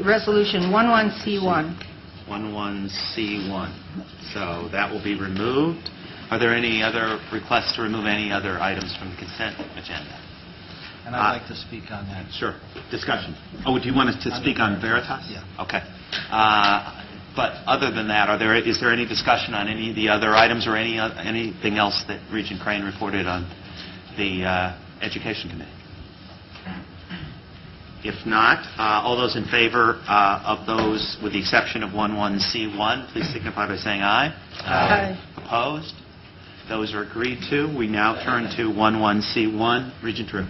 Resolution 11C1. 11C1. So that will be removed. Are there any other requests to remove any other items from the consent agenda? And I'd like to speak on that. Sure. Discussion. Oh, do you want us to speak on Veritas? Yeah. Okay. But other than that, is there any discussion on any of the other items or anything else that Regent Crane reported on the Education Committee? If not, all those in favor of those, with the exception of 11C1, please signify by saying aye. Aye. Opposed? Those are agreed to. We now turn to 11C1. Regent Drew.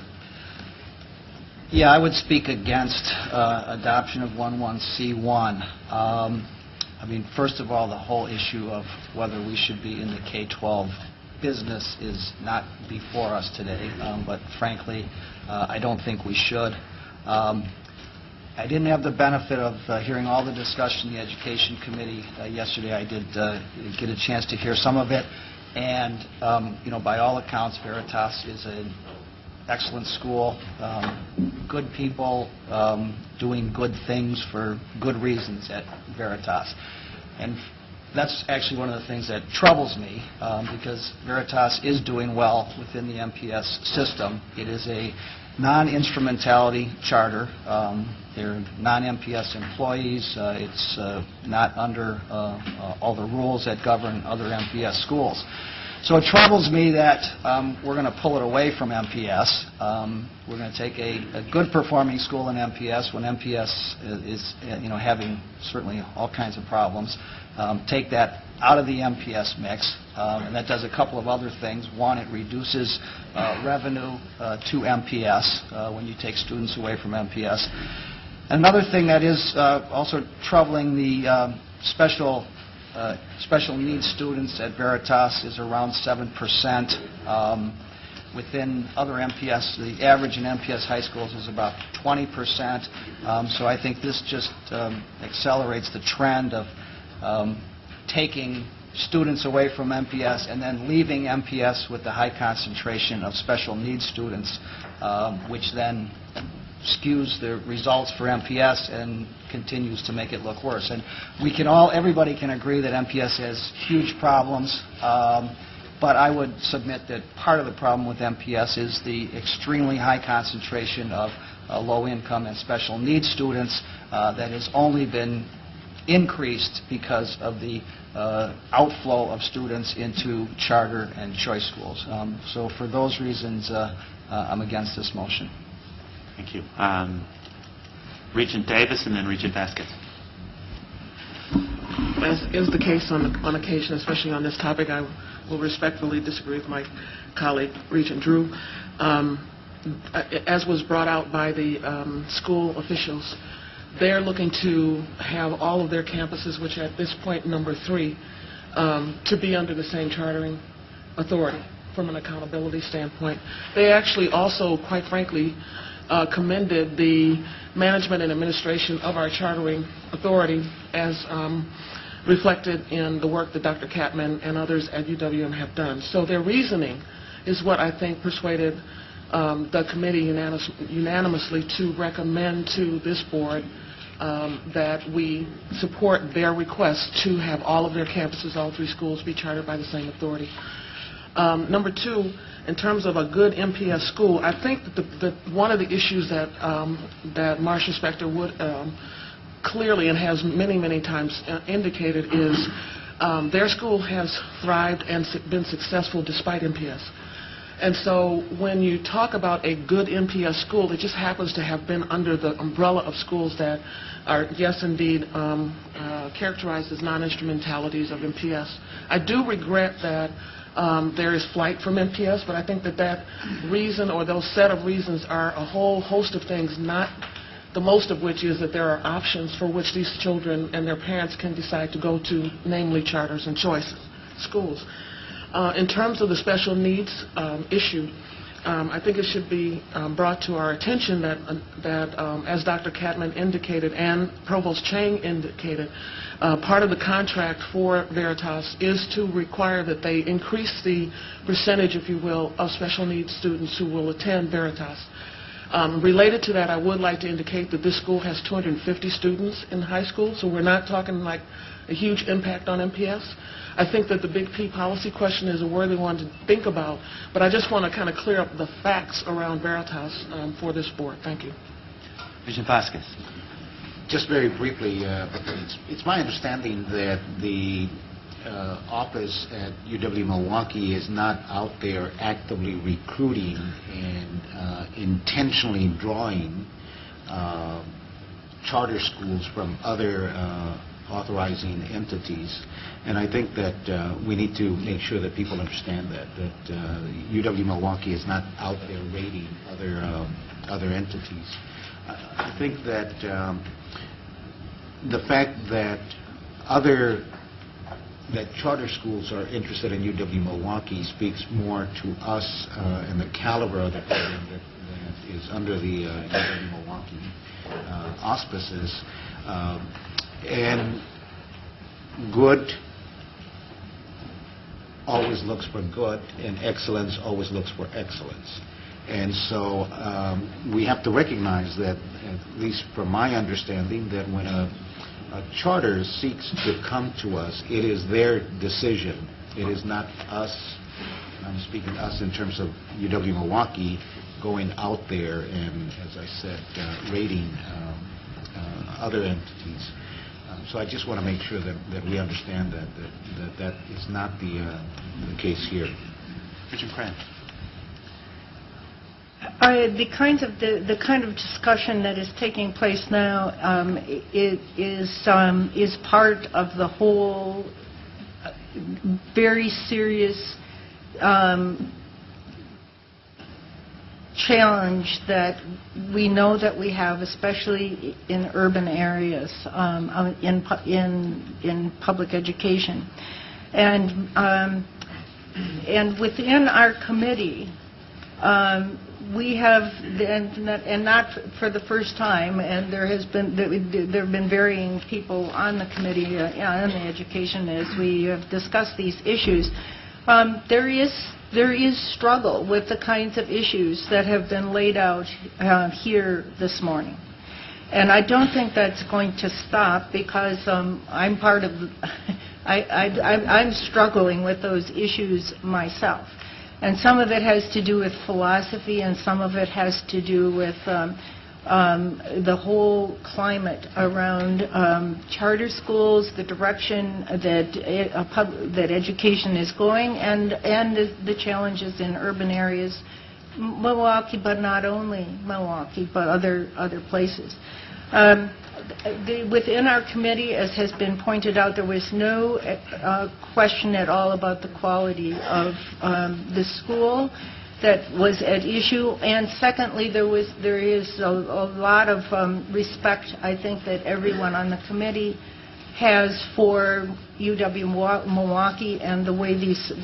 Yeah, I would speak against adoption of 11C1. I mean, first of all, the whole issue of whether we should be in the K-12 business is not before us today, but frankly, I don't think we should. I didn't have the benefit of hearing all the discussion in the Education Committee yesterday. I did get a chance to hear some of it, and you know, by all accounts, Veritas is an excellent school, good people doing good things for good reasons at Veritas. And that's actually one of the things that troubles me, because Veritas is doing well within the MPS system. It is a non-instrumentality charter. They're non-MPS employees. It's not under all the rules that govern other MPS schools. So it troubles me that we're going to pull it away from MPS. We're going to take a good performing school in MPS when MPS is having certainly all kinds of problems. Take that out of the MPS mix, and that does a couple of other things. One, it reduces revenue to MPS when you take students away from MPS. Another thing that is also troubling the special needs students at Veritas is around 7%. Within other MPS, the average in MPS high schools is about 20%. So I think this just accelerates the trend of taking students away from MPS and then leaving MPS with the high concentration of special needs students, which then skews the results for MPS and continues to make it look worse. And everybody can agree that MPS has huge problems, but I would submit that part of the problem with MPS is the extremely high concentration of low-income and special needs students that has only been increased because of the outflow of students into charter and choice schools. So for those reasons, I'm against this motion. Thank you. Regent Davis and then Regent Vasquez. As is the case on occasion, especially on this topic, I will respectfully disagree with my colleague, Regent Drew. As was brought out by the school officials, they're looking to have all of their campuses, which at this point number 3, to be under the same chartering authority from an accountability standpoint. They actually also, quite frankly, commended the management and administration of our chartering authority as reflected in the work that Dr. Catman and others at UWM have done. So their reasoning is what I think persuaded the committee unanimously to recommend to this board that we support their request to have all of their campuses, all 3 schools, be chartered by the same authority. Number 2, in terms of a good MPS school, I think that one of the issues that Marcia Spector would clearly and has many, many times indicated is their school has thrived and been successful despite MPS. And so when you talk about a good MPS school, it just happens to have been under the umbrella of schools that are, yes, indeed, characterized as non-instrumentalities of MPS. I do regret that there is flight from MPS, but I think that reason or those set of reasons are a whole host of things, not the most of which is that there are options for which these children and their parents can decide to go to, namely charters and choice schools. In terms of the special needs issue, I think it should be brought to our attention that as Dr. Catman indicated and Provost Chang indicated, part of the contract for Veritas is to require that they increase the percentage, if you will, of special needs students who will attend Veritas. Related to that, I would like to indicate that this school has 250 students in high school, so we're not talking like a huge impact on MPS. I think that the big P policy question is a worthy one to think about, but I just want to kind of clear up the facts around Veritas for this board. Thank you. Regent Vasquez. Just very briefly, it's my understanding that the office at UW-Milwaukee is not out there actively recruiting and intentionally drawing charter schools from other authorizing entities. And I think that we need to make sure that people understand that UW-Milwaukee is not out there raiding other entities. I think that the fact that charter schools are interested in UW-Milwaukee speaks more to us and the caliber of the program that is under the UW-Milwaukee auspices. And good always looks for good, and excellence always looks for excellence. And so we have to recognize that, at least from my understanding, that when a charter seeks to come to us, it is their decision. It is not us, I'm speaking us in terms of UW-Milwaukee, going out there and, as I said, raiding other entities. So I just want to make sure that we understand that is not the case here. Regent Cran. The kind of discussion that is taking place now is part of the whole very serious challenge that we know that we have, especially in urban areas, in public education, and within our committee, we have, and not for the first time, and there have been varying people on the committee on the education as we have discussed these issues. There is struggle with the kinds of issues that have been laid out here this morning. And I don't think that's going to stop because I'm part of, I'm struggling with those issues myself. And some of it has to do with philosophy, and some of it has to do with the whole climate around charter schools, the direction that education is going, and the challenges in urban areas, Milwaukee, but not only Milwaukee, but other places. Within our committee, as has been pointed out, there was no question at all about the quality of the school. that was at issue. And secondly, there is a lot of respect, I think, that everyone on the committee has for UW-Milwaukee and the way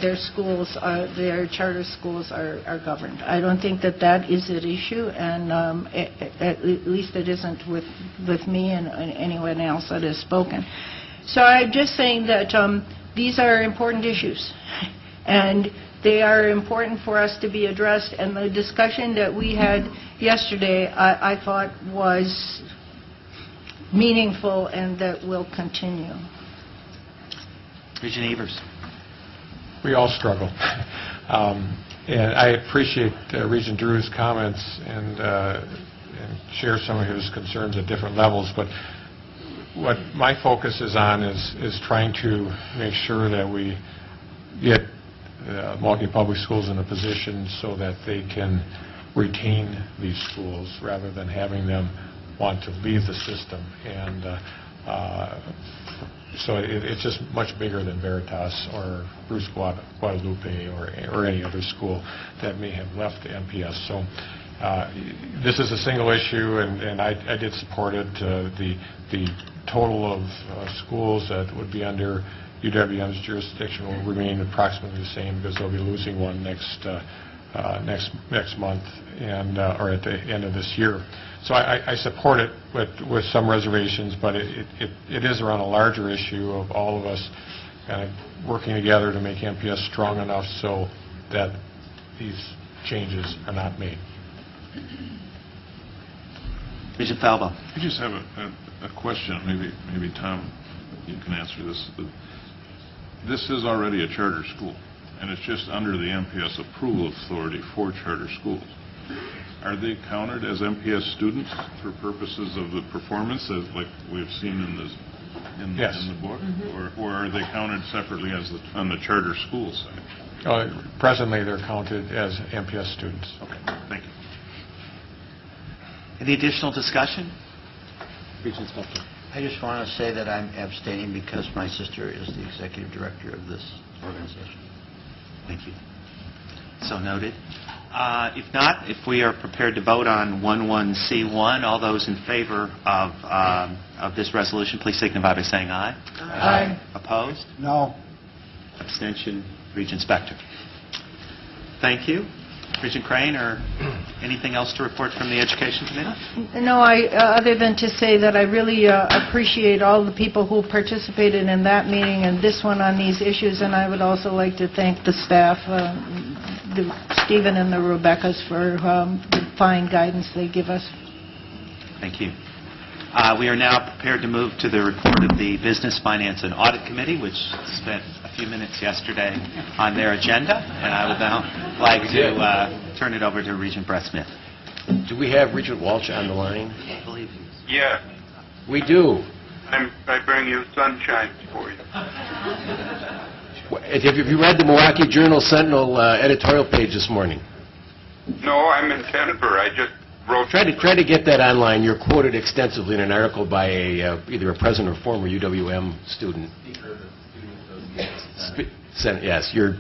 their schools, their charter schools are governed. I don't think that is at issue, and at least it isn't with me and anyone else that has spoken. So I'm just saying that these are important issues, and they are important for us to be addressed, and the discussion that we had yesterday I thought was meaningful and that will continue. Regent Evers. We all struggle. And I appreciate Regent Drew's comments and share some of his concerns at different levels, but what my focus is on is trying to make sure that we get Milwaukee Public Schools in a position so that they can retain these schools rather than having them want to leave the system. And so it's just much bigger than Veritas or Bruce Guadalupe or any other school that may have left MPS. So this is a single issue, and I did support it. The total of schools that would be under UWM's jurisdiction will remain approximately the same because they'll be losing one next month and or at the end of this year. So I support it with some reservations, but it is around a larger issue of all of us kind of working together to make MPS strong enough so that these changes are not made. Regent Falbo. I just have a question. Maybe Tom, you can answer this. This is already a charter school, and it's just under the MPS approval authority for charter schools. Are they counted as MPS students for purposes of the performance, as like we've seen in the book, or are they counted separately as on the charter school side? Presently, they're counted as MPS students. Okay, thank you. Any additional discussion? Regent Spector. I just want to say that I'm abstaining because my sister is the executive director of this organization. Thank you. So noted. If not, if we are prepared to vote on 11C1, all those in favor of this resolution, please signify by saying aye. Aye. Opposed? No. Abstention? Regent Spector. Thank you. Regent Crane, or anything else to report from the Education Committee? No, other than to say that I really appreciate all the people who participated in that meeting and this one on these issues, and I would also like to thank the staff, Stephen and the Rebeccas, for the fine guidance they give us. Thank you. We are now prepared to move to the report of the Business, Finance, and Audit Committee, which spent a few minutes yesterday on their agenda, and I would now like to turn it over to Regent Brett Smith. Do we have Regent Walsh on the line? I believe he is. Yes. We do. I bring you sunshine for you. Have you read the Milwaukee Journal-Sentinel editorial page this morning? No, I'm in Denver. I just wrote... Try to get that online. You're quoted extensively in an article by either a present or former UWM student. Yes, you're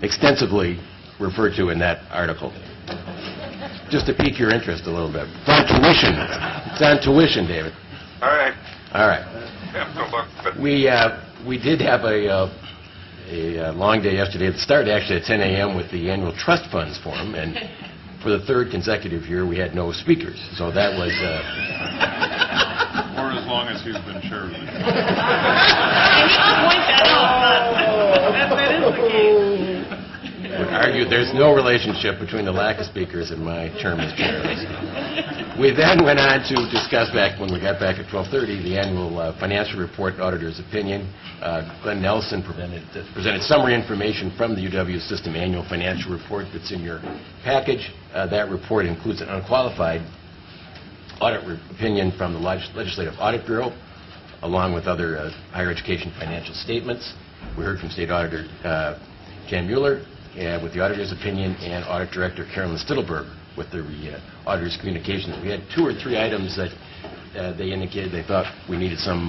extensively referred to in that article. Just to pique your interest a little bit. It's on tuition. It's on tuition, David. All right. All right. Have to look, but... We did have a long day yesterday. It started actually at 10 a.m. with the annual trust funds forum, and for the third consecutive year we had no speakers. So that was... Or as long as he's been chair of the Point that out. That is the case. would argue there's no relationship between the lack of speakers and my term as chair. We then went on to discuss, back when we got back at 12:30, the annual financial report and auditor's opinion. Glenn Nelson presented summary information from the UW System annual financial report that's in your package. That report includes an unqualified audit opinion from the Legislative Audit Bureau, along with other higher education financial statements. We heard from State Auditor Jan Mueller with the auditor's opinion, and Audit Director Carolyn Stittelberg with the auditor's communications. We had 2 or 3 items that they indicated they thought we needed some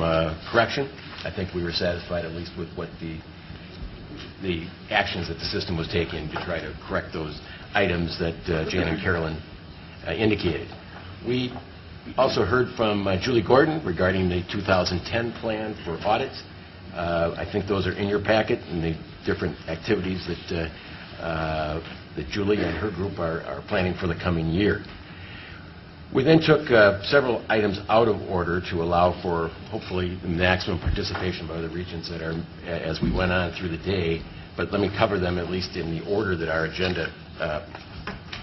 correction. I think we were satisfied at least with what the actions that the system was taking to try to correct those items that Jan and Carolyn indicated. We also heard from Julie Gordon regarding the 2010 plan for audits. I think those are in your packet and the different activities that Julie and her group are planning for the coming year. We then took several items out of order to allow for hopefully the maximum participation by the Regents that are as we went on through the day. But let me cover them at least in the order that our agenda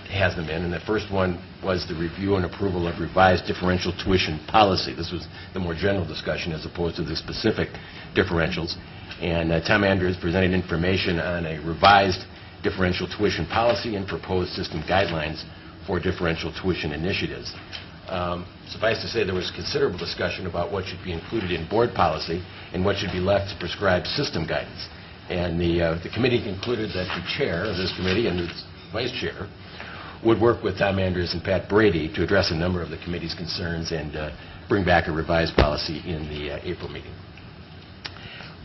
has them in. And the first one was the review and approval of revised differential tuition policy. This was the more general discussion as opposed to the specific differentials. And Tom Andrews presented information on a revised differential tuition policy and proposed system guidelines for differential tuition initiatives. Suffice to say, there was considerable discussion about what should be included in board policy and what should be left to prescribe system guidance. And the committee concluded that the chair of this committee and its vice chair would work with Tom Andrews and Pat Brady to address a number of the committee's concerns and bring back a revised policy in the April meeting.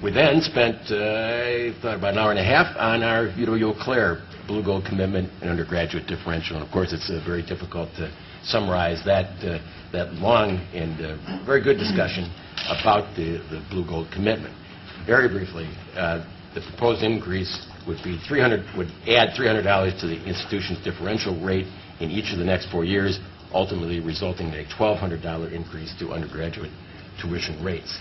We then spent, I thought, about an hour and a half on our UW-Eau Claire Blue Gold Commitment and Undergraduate Differential. And of course, it's very difficult to summarize that long and very good discussion about the Blue Gold Commitment. Very briefly, the proposed increase would add $300 to the institution's differential rate in each of the next 4 years, ultimately resulting in a $1,200 increase to undergraduate tuition rates.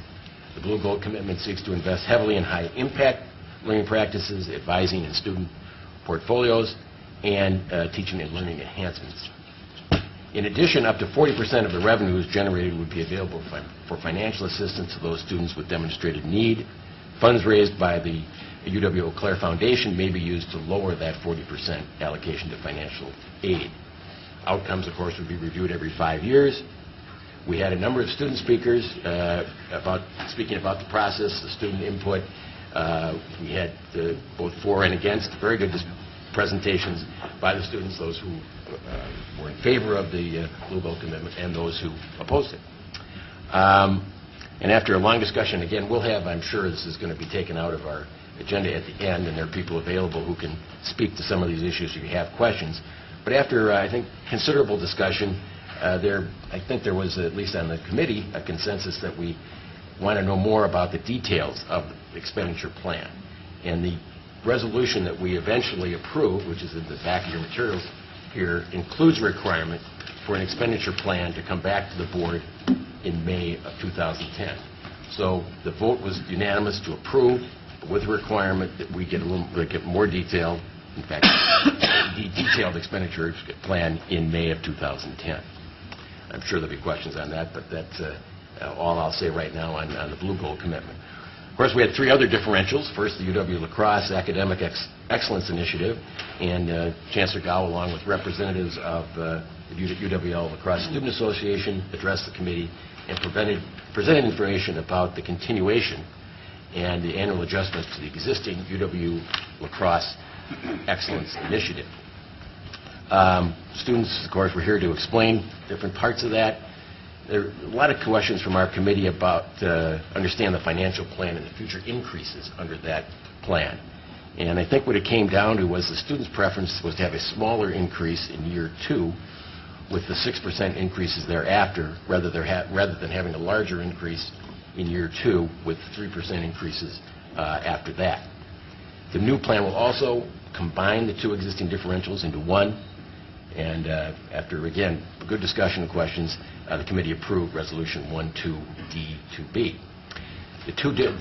The Blue Gold Commitment seeks to invest heavily in high-impact learning practices, advising and student portfolios, and teaching and learning enhancements. In addition, up to 40% of the revenues generated would be available for financial assistance to those students with demonstrated need. Funds raised by the UW-Eau Claire Foundation may be used to lower that 40% allocation to financial aid. Outcomes, of course, would be reviewed every 5 years. We had a number of student speakers speaking about the process, the student input. We had both for and against, very good presentations by the students, those who were in favor of the Blue Gold Commitment and those who opposed it. And after a long discussion, again, we'll have, I'm sure this is going to be taken out of our agenda at the end, and there are people available who can speak to some of these issues if you have questions. But after, I think, considerable discussion, I think there was, at least on the committee, a consensus that we want to know more about the details of the expenditure plan. And the resolution that we eventually approved, which is in the back of your materials here, includes a requirement for an expenditure plan to come back to the board in May of 2010. So the vote was unanimous to approve, but with the requirement that we get more detail, in fact, the detailed expenditure plan in May of 2010. I'm sure there'll be questions on that, but that's all I'll say right now on the Blue Gold Commitment. Of course, we had 3 other differentials. First, the UW-La Crosse Academic Excellence Initiative, and Chancellor Gao, along with representatives of the UW-La Crosse Student Association, addressed the committee and presented information about the continuation and the annual adjustments to the existing UW-La Crosse Excellence Initiative. Students, of course, were here to explain different parts of that. There are a lot of questions from our committee about understand the financial plan and the future increases under that plan. And I think what it came down to was the students' preference was to have a smaller increase in year 2 with the 6% increases thereafter, rather than having a larger increase in year 2 with 3% increases after that. The new plan will also combine the 2 existing differentials into one. And after, again, a good discussion and questions, the committee approved Resolution 12D2B. The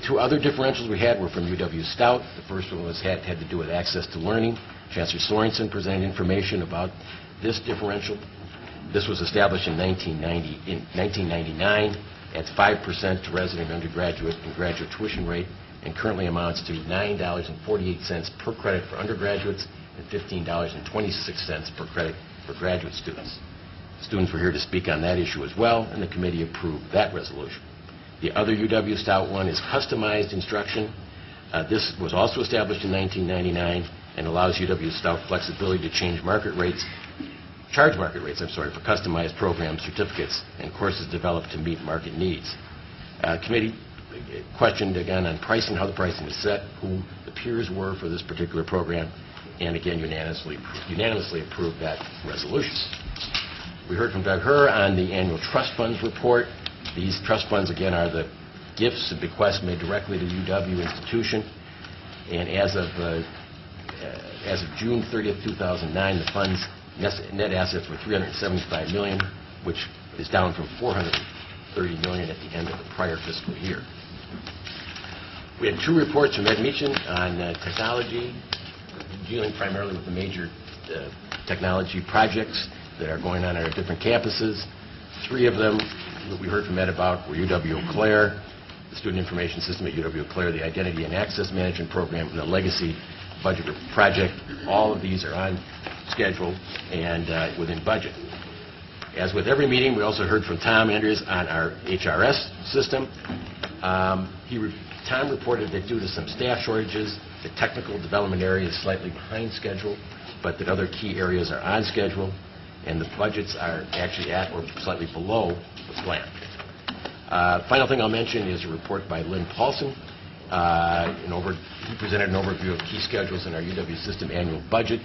2 other differentials we had were from UW Stout. The first one had to do with access to learning. Chancellor Sorensen presented information about this differential. This was established in 1999. Adds 5% to resident undergraduate and graduate tuition rate, and currently amounts to $9.48 per credit for undergraduates and $15.26 per credit for graduate students. Students were here to speak on that issue as well, and the committee approved that resolution. The other UW Stout one is customized instruction. This was also established in 1999 and allows UW Stout flexibility to charge market rates, for customized program certificates and courses developed to meet market needs. Committee questioned again on pricing, how the pricing is set, who the peers were for this particular program, and again unanimously approved that resolution. We heard from Doug Herr on the annual trust funds report. These trust funds, again, are the gifts and bequests made directly to the UW institution. And as of June 30th, 2009, the fund's net assets were $375 million, which is down from $430 million at the end of the prior fiscal year. We had 2 reports from Ed Meechan on technology, dealing primarily with the major technology projects that are going on at our different campuses. 3 of them that we heard from Ed about were UW-Eau Claire, the Student Information System at UW-Eau Claire, the Identity and Access Management Program, and the Legacy Budget Project. All of these are on schedule and within budget. As with every meeting, we also heard from Tom Andrews on our HRS system. Tom reported that due to some staff shortages, the technical development area is slightly behind schedule, but that other key areas are on schedule, and the budgets are actually at or slightly below the plan. Final thing I'll mention is a report by Lynn Paulson. He presented an overview of key schedules in our UW system annual budget.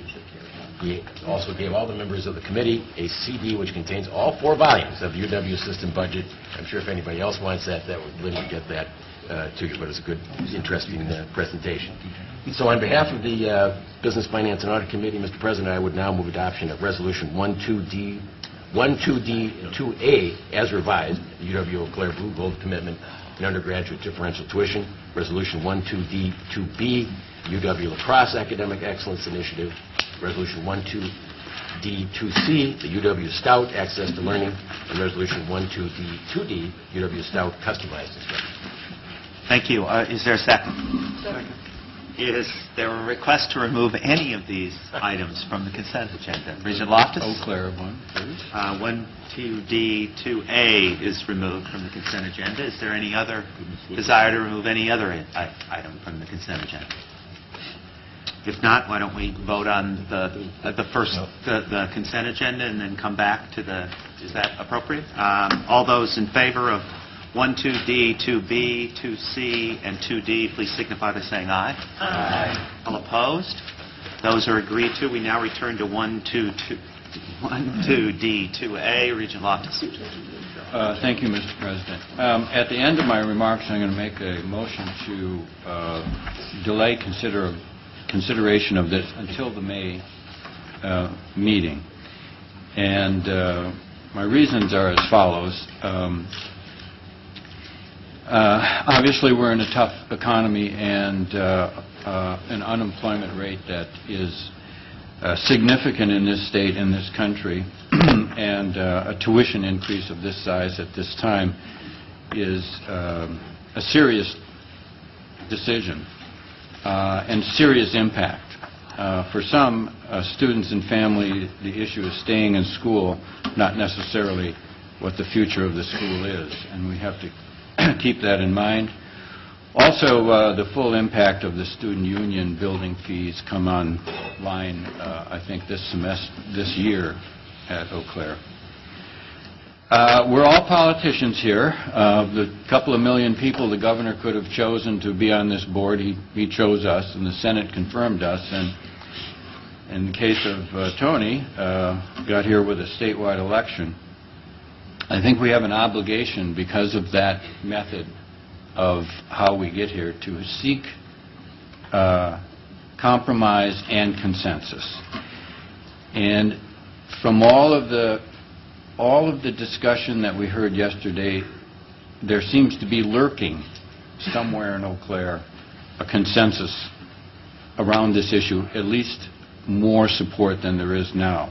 He also gave all the members of the committee a CD which contains all 4 volumes of the UW system budget. I'm sure if anybody else wants that, Lynn would get that to you, but it's a good, interesting presentation. So on behalf of the Business, Finance, and Audit Committee, Mr. President, I would now move adoption of Resolution 12D2A as revised, the UW-Eau Claire Blue Gold Commitment and Undergraduate Differential Tuition, Resolution 12D2B, UW La Crosse Academic Excellence Initiative, Resolution 12D2C, the UW Scout Access to Learning, and Resolution 12D2D, UW Scout Customized Instruction. Thank you. Is there a second? Second. Is there a request to remove any of these items from the consent agenda? Regent Loftus? Eau Claire 1, please. 12D2A is removed from the consent agenda. Is there any other desire to remove any other item from the consent agenda? If not, why don't we vote on the consent agenda and then come back to the, is that appropriate? All those in favor of 1, 2D, 2B, 2C, and 2D, please signify by saying aye. Aye. All opposed? Those are agreed to. We now return to 1, 2D, 2A. Regent Loftus. Thank you, Mr. President. At the end of my remarks, I'm going to make a motion to delay consideration of this until the May meeting. And my reasons are as follows. Obviously, we're in a tough economy and an unemployment rate that is significant in this state, in this country, and a tuition increase of this size at this time is a serious decision and serious impact. For some students and family, the issue is staying in school, not necessarily what the future of the school is, and we have to keep that in mind. Also, the full impact of the student union building fees come online, I think, this year at Eau Claire. We're all politicians here. The couple of million people the governor could have chosen to be on this board, he chose us, and the Senate confirmed us. And in the case of Tony, got here with a statewide election. I think we have an obligation, because of that method of how we get here, to seek compromise and consensus. And from all of the discussion that we heard yesterday, there seems to be lurking somewhere in Eau Claire a consensus around this issue, at least more support than there is now.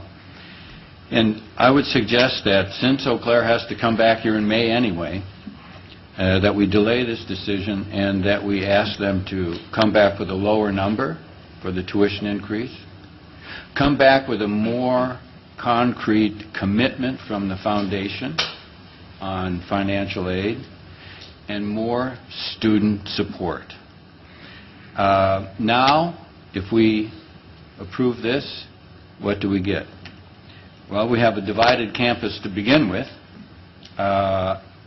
And I would suggest that since Eau Claire has to come back here in May anyway, that we delay this decision and that we ask them to come back with a lower number for the tuition increase, come back with a more concrete commitment from the foundation on financial aid, and more student support. Now, if we approve this, what do we get? Well, we have a divided campus to begin with.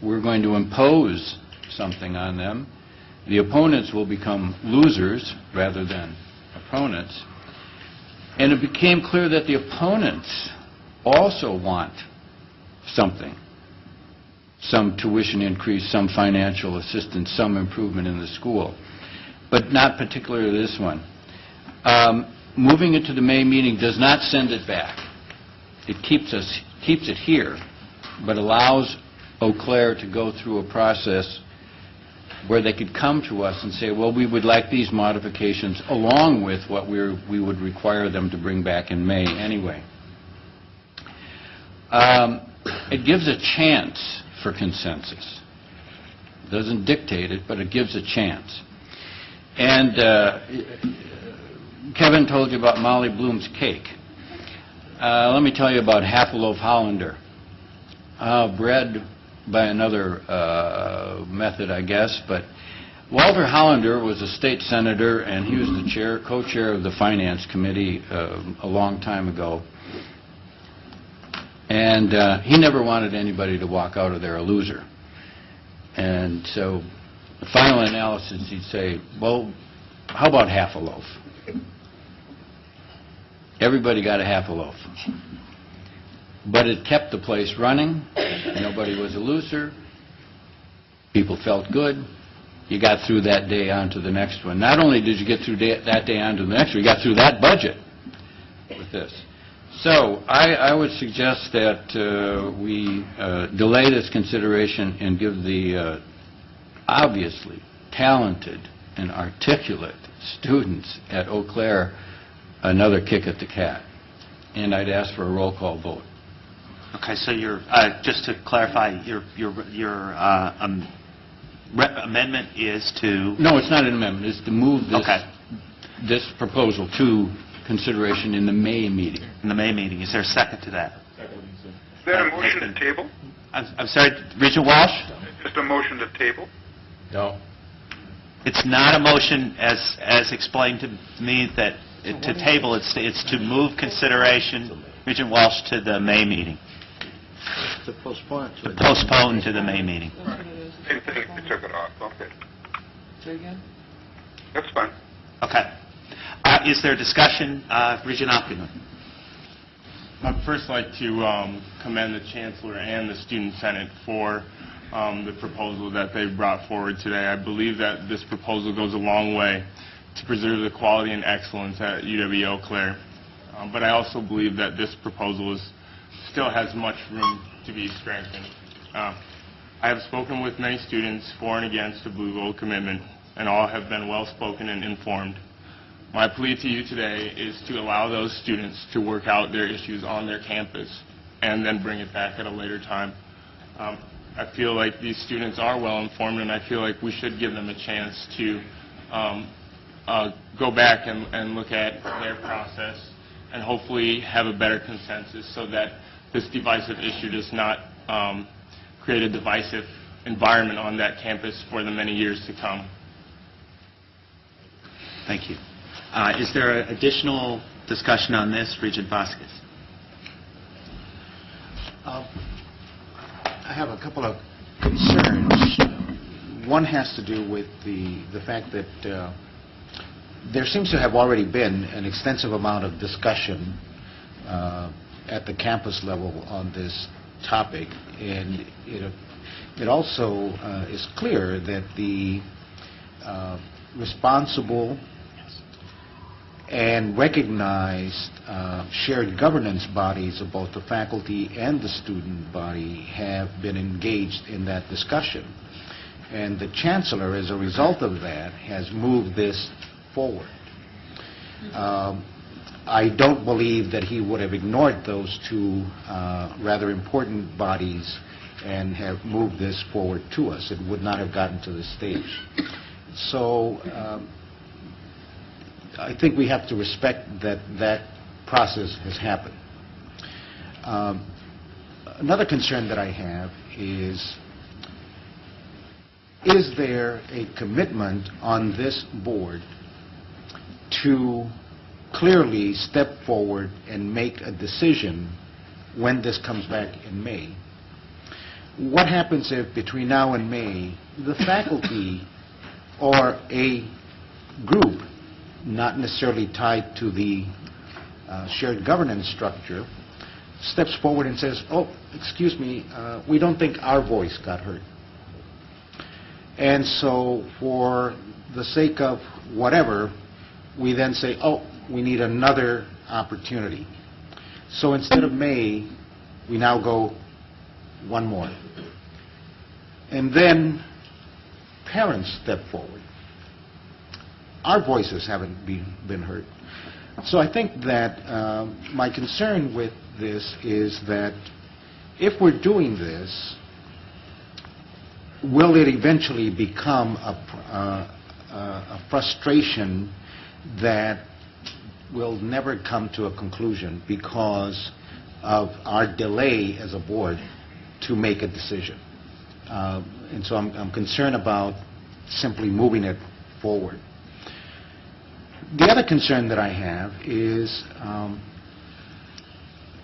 We're going to impose something on them. The opponents will become losers rather than opponents. And it became clear that the opponents also want something, some tuition increase, some financial assistance, some improvement in the school, but not particularly this one. Moving it to the May meeting does not send it back. It keeps it here, but allows Eau Claire to go through a process where they could come to us and say, well, we would like these modifications along with what we would require them to bring back in May anyway. It gives a chance for consensus. It doesn't dictate it, but it gives a chance. And Kevin told you about Molly Bloom's cake. Let me tell you about half a loaf Hollander. Bread by another method, I guess, but Walter Hollander was a state senator, and he was the co-chair of the Finance Committee a long time ago. And he never wanted anybody to walk out of there a loser. And so the final analysis, he'd say, well, how about half a loaf? Everybody got a half a loaf. But it kept the place running. Nobody was a loser. People felt good. You got through that day on to the next one. Not only did you get through that day on to the next one, you got through that budget with this. So I would suggest that we delay this consideration and give the obviously talented and articulate students at Eau Claire another kick at the cat. And I'd ask for a roll call vote. Okay, so you're, just to clarify, your amendment is to... No, it's not an amendment. It's to move this proposal to consideration in the May meeting. In the May meeting. Is there a second to that? Is that a motion to table? I'm sorry, Regent Walsh? Just a motion to table? No. It's not a motion as explained to me that to table. It's to move consideration, Regent Walsh, to the May meeting. To postpone it. To postpone to the May meeting. Same thing, we took it off, okay. Say again? That's fine. Okay. Is there discussion? Regent Oppenheimer. I'd first like to commend the Chancellor and the Student Senate for the proposal that they brought forward today. I believe that this proposal goes a long way to preserve the quality and excellence at UW-Eau Claire. But I also believe that this proposal still has much room to be strengthened. I have spoken with many students for and against the Blue Gold Commitment, and all have been well-spoken and informed. My plea to you today is to allow those students to work out their issues on their campus and then bring it back at a later time. I feel like these students are well-informed, and I feel like we should give them a chance to go back and look at their process and hopefully have a better consensus so that this divisive issue does not create a divisive environment on that campus for the many years to come. Thank you. Is there additional discussion on this? Regent Vasquez. I have a couple of concerns. One has to do with the fact that there seems to have already been an extensive amount of discussion at the campus level on this topic, and it also is clear that the responsible and recognized shared governance bodies of both the faculty and the student body have been engaged in that discussion. And the Chancellor, as a result of that, has moved this forward. I don't believe that he would have ignored those two rather important bodies and have moved this forward to us. It would not have gotten to this stage. So I think we have to respect that that process has happened. Another concern that I have is there a commitment on this board to clearly step forward and make a decision when this comes back in May? What happens if between now and May the faculty or a group not necessarily tied to the shared governance structure steps forward and says, oh, excuse me, we don't think our voice got heard. And so for the sake of whatever, we then say, oh, we need another opportunity. So instead of May, we now go one more. And then parents step forward. Our voices haven't been heard. So I think that my concern with this is that if we're doing this, will it eventually become a frustration that will never come to a conclusion because of our delay as a board to make a decision? And so I'm concerned about simply moving it forward. The other concern that I have is,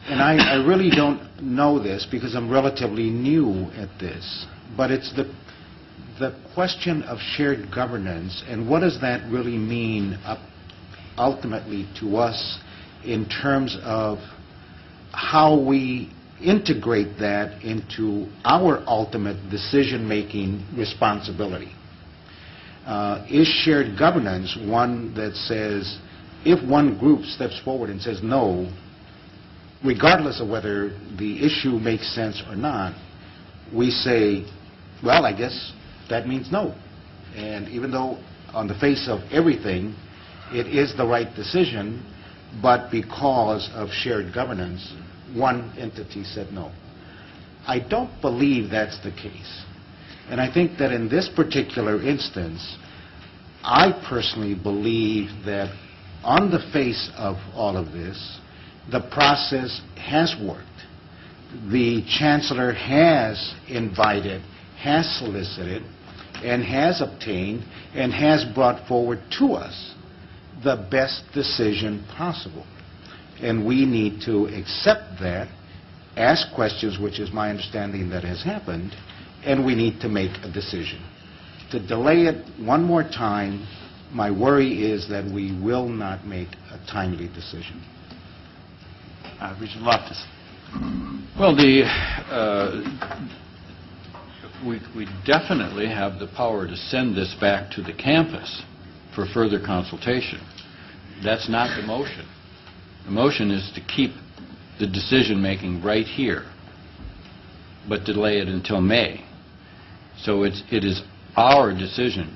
and I really don't know this because I'm relatively new at this, but it's the question of shared governance and what does that really mean ultimately to us in terms of how we integrate that into our ultimate decision-making responsibility. Is shared governance one that says, if one group steps forward and says no, regardless of whether the issue makes sense or not, we say, well, I guess that means no. And even though on the face of everything, it is the right decision, but because of shared governance, one entity said no. I don't believe that's the case. And I think that in this particular instance, I personally believe that on the face of all of this, the process has worked. The Chancellor has invited, has solicited, and has obtained, and has brought forward to us the best decision possible. And we need to accept that, ask questions, which is my understanding that has happened, and we need to make a decision. To delay it one more time, my worry is that we will not make a timely decision. Regent Loftus. Well, we definitely have the power to send this back to the campus for further consultation. That's not the motion. The motion is to keep the decision-making right here, but delay it until May. So it is our decision.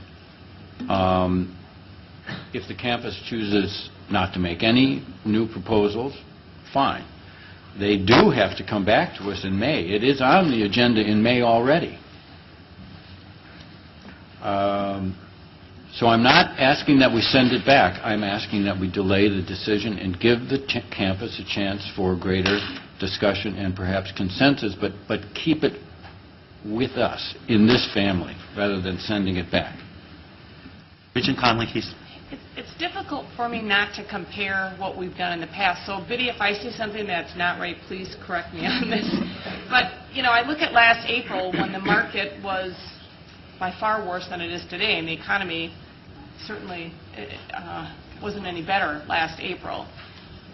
If the campus chooses not to make any new proposals, fine. They do have to come back to us in May. It is on the agenda in May already. So I'm not asking that we send it back. I'm asking that we delay the decision and give the campus a chance for greater discussion and perhaps consensus, but keep it with us in this family rather than sending it back. Regent Conley-Keys. It's difficult for me not to compare what we've done in the past. So, Biddy, if I see something that's not right, please correct me on this. But, you know, I look at last April when the market was by far worse than it is today, and the economy certainly wasn't any better last April.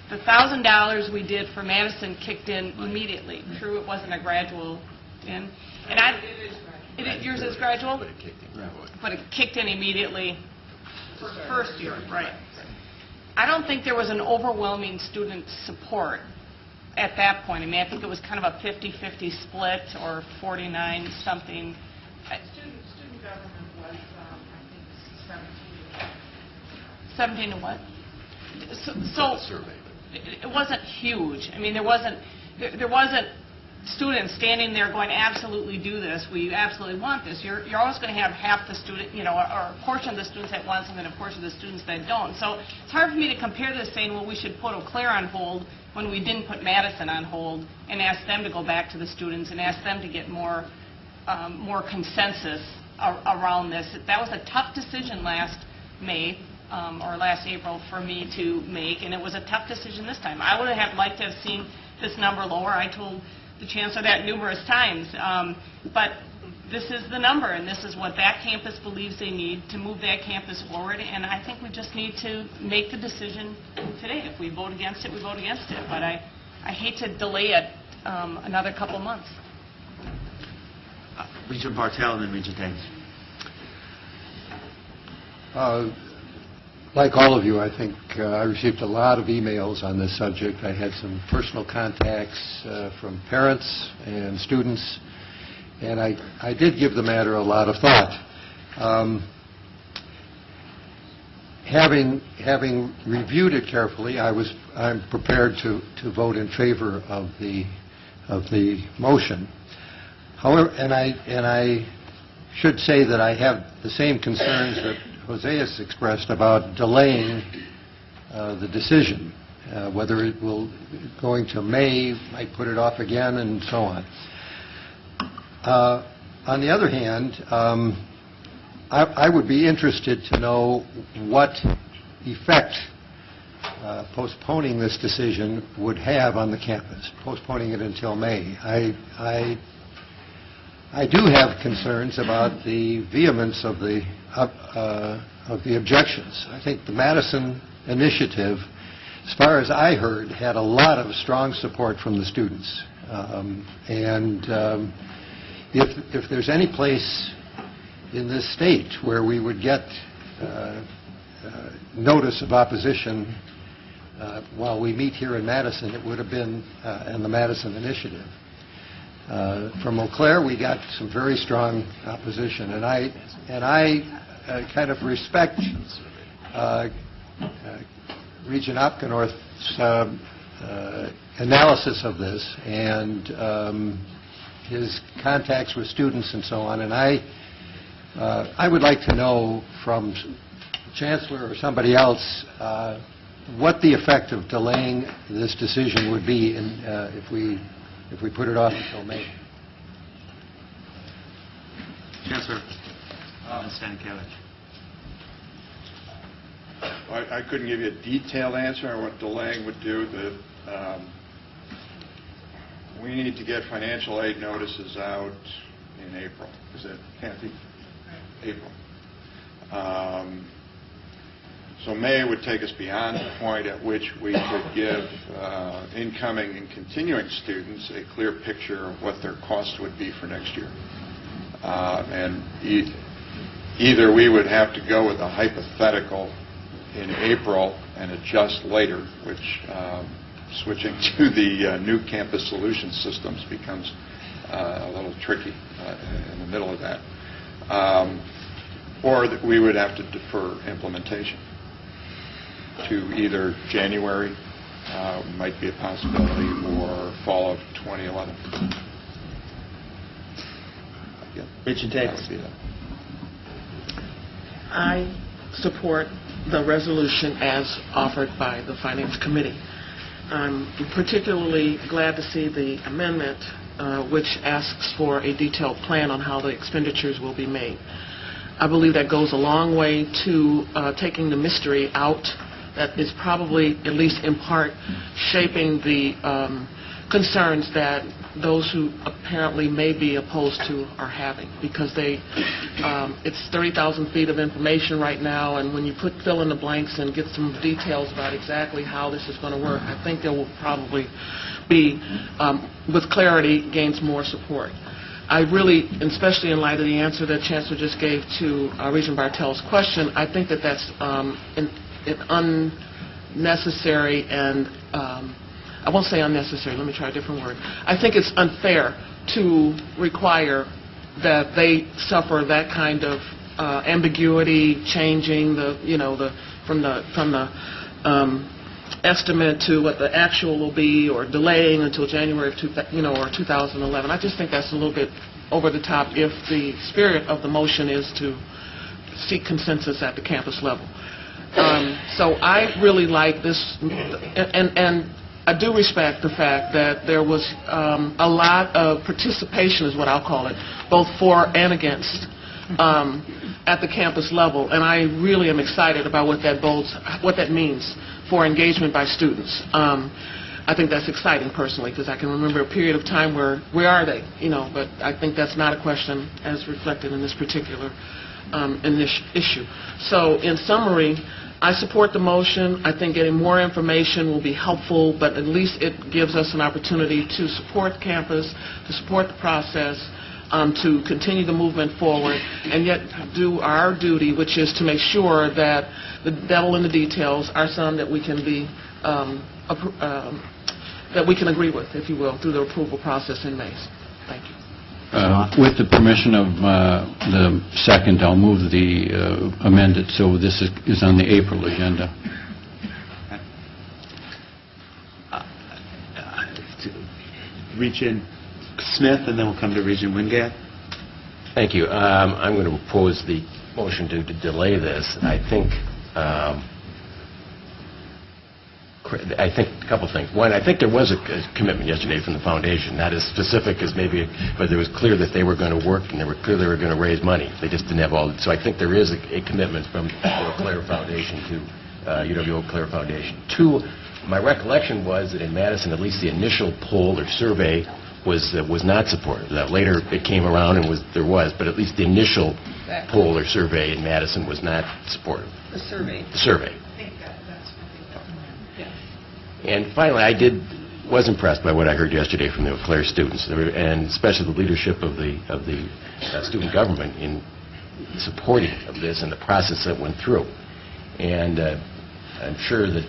The $1,000 we did for Madison kicked in immediately. True, it wasn't a gradual in. And yours is gradual? But it kicked in. But it kicked in immediately. First year, right. I don't think there was an overwhelming student support at that point. I mean, I think it was kind of a 50-50 split or 49-something. Student government was, I think, 17 to what? So it wasn't huge. I mean, there wasn't students standing there going, absolutely do this, we absolutely want this. You're always going to have half the student, you know, or a portion of the students that want something and a portion of the students that don't. So it's hard for me to compare this saying, well, we should put Eau Claire on hold when we didn't put Madison on hold and ask them to go back to the students and ask them to get more consensus around this. That was a tough decision last May or last April for me to make, and it was a tough decision this time. I would have liked to have seen this number lower. I told the Chancellor that numerous times. But this is the number, and this is what that campus believes they need to move that campus forward, and I think we just need to make the decision today. If we vote against it, we vote against it, but I hate to delay it another couple months. Regent Bartel and then Regent Davis. Like all of you, I think I received a lot of emails on this subject. I had some personal contacts from parents and students, and I did give the matter a lot of thought. Having reviewed it carefully, I'm prepared to vote in favor of the motion. However, and I should say that I have the same concerns that Jose has expressed about delaying the decision, whether it will going to May, might put it off again, and so on. On the other hand, I would be interested to know what effect postponing this decision would have on the campus, postponing it until May. I do have concerns about the vehemence of the objections. I think the Madison initiative, as far as I heard, had a lot of strong support from the students. If there's any place in this state where we would get notice of opposition while we meet here in Madison, it would have been in the Madison initiative. From Eau Claire, we got some very strong opposition, and I kind of respect Regent Opgenorth's analysis of this and his contacts with students and so on. And I would like to know from the Chancellor or somebody else what the effect of delaying this decision would be if we put it off until May. Chancellor Stanikevich. I couldn't give you a detailed answer on what delaying would do. We need to get financial aid notices out in April. Is that, Kathy? April. So May would take us beyond the point at which we could give incoming and continuing students a clear picture of what their cost would be for next year. And either we would have to go with a hypothetical in April and adjust later, which switching to the new campus solution systems becomes a little tricky in the middle of that. Or that we would have to defer implementation to either January, might be a possibility, or fall of 2011. Regent Davis. I support the resolution as offered by the Finance Committee. I'm particularly glad to see the amendment which asks for a detailed plan on how the expenditures will be made. I believe that goes a long way to taking the mystery out that is probably, at least in part, shaping the concerns that those who apparently may be opposed to are having, because it's 30,000 feet of information right now, and when you fill in the blanks and get some details about exactly how this is going to work, I think there will probably be, with clarity, gains more support. I really, especially in light of the answer that Chancellor just gave to Regent Bartel's question, I think that that's an unnecessary and I won't say unnecessary, let me try a different word. I think it's unfair to require that they suffer that kind of ambiguity, changing from the estimate to what the actual will be, or delaying until January of 2011. I just think that's a little bit over the top if the spirit of the motion is to seek consensus at the campus level. So I really like this, and I do respect the fact that there was a lot of participation, is what I'll call it, both for and against at the campus level, and I really am excited about what that means for engagement by students. I think that's exciting personally, because I can remember a period of time where are they, but I think that's not a question as reflected in this particular issue. So in summary, I support the motion. I think getting more information will be helpful, but at least it gives us an opportunity to support campus, to support the process, to continue the movement forward, and yet do our duty, which is to make sure that the devil in the details are some that we can be that we can agree with, if you will, through the approval process in May. Thank you. With the permission of the second, I'll move the amended, so this is on the April agenda. Regent Smith, and then we'll come to Regent Wingate. Thank you. I'm going to propose the motion to delay this. I think a couple things. One, I think there was a commitment yesterday from the foundation, not as specific as maybe, but it was clear that they were going to work and they were clear they were going to raise money. They just didn't have all. So I think there is a commitment from the Eau Claire Foundation to UW Eau Claire Foundation. Two, my recollection was that in Madison, at least the initial poll or survey was not supportive. That later it came around and there was, but at least the initial poll or survey in Madison was not supportive. The survey. The survey. And finally, I was impressed by what I heard yesterday from the Eau Claire students, and especially the leadership of the student government in supporting of this and the process that went through. And I'm sure that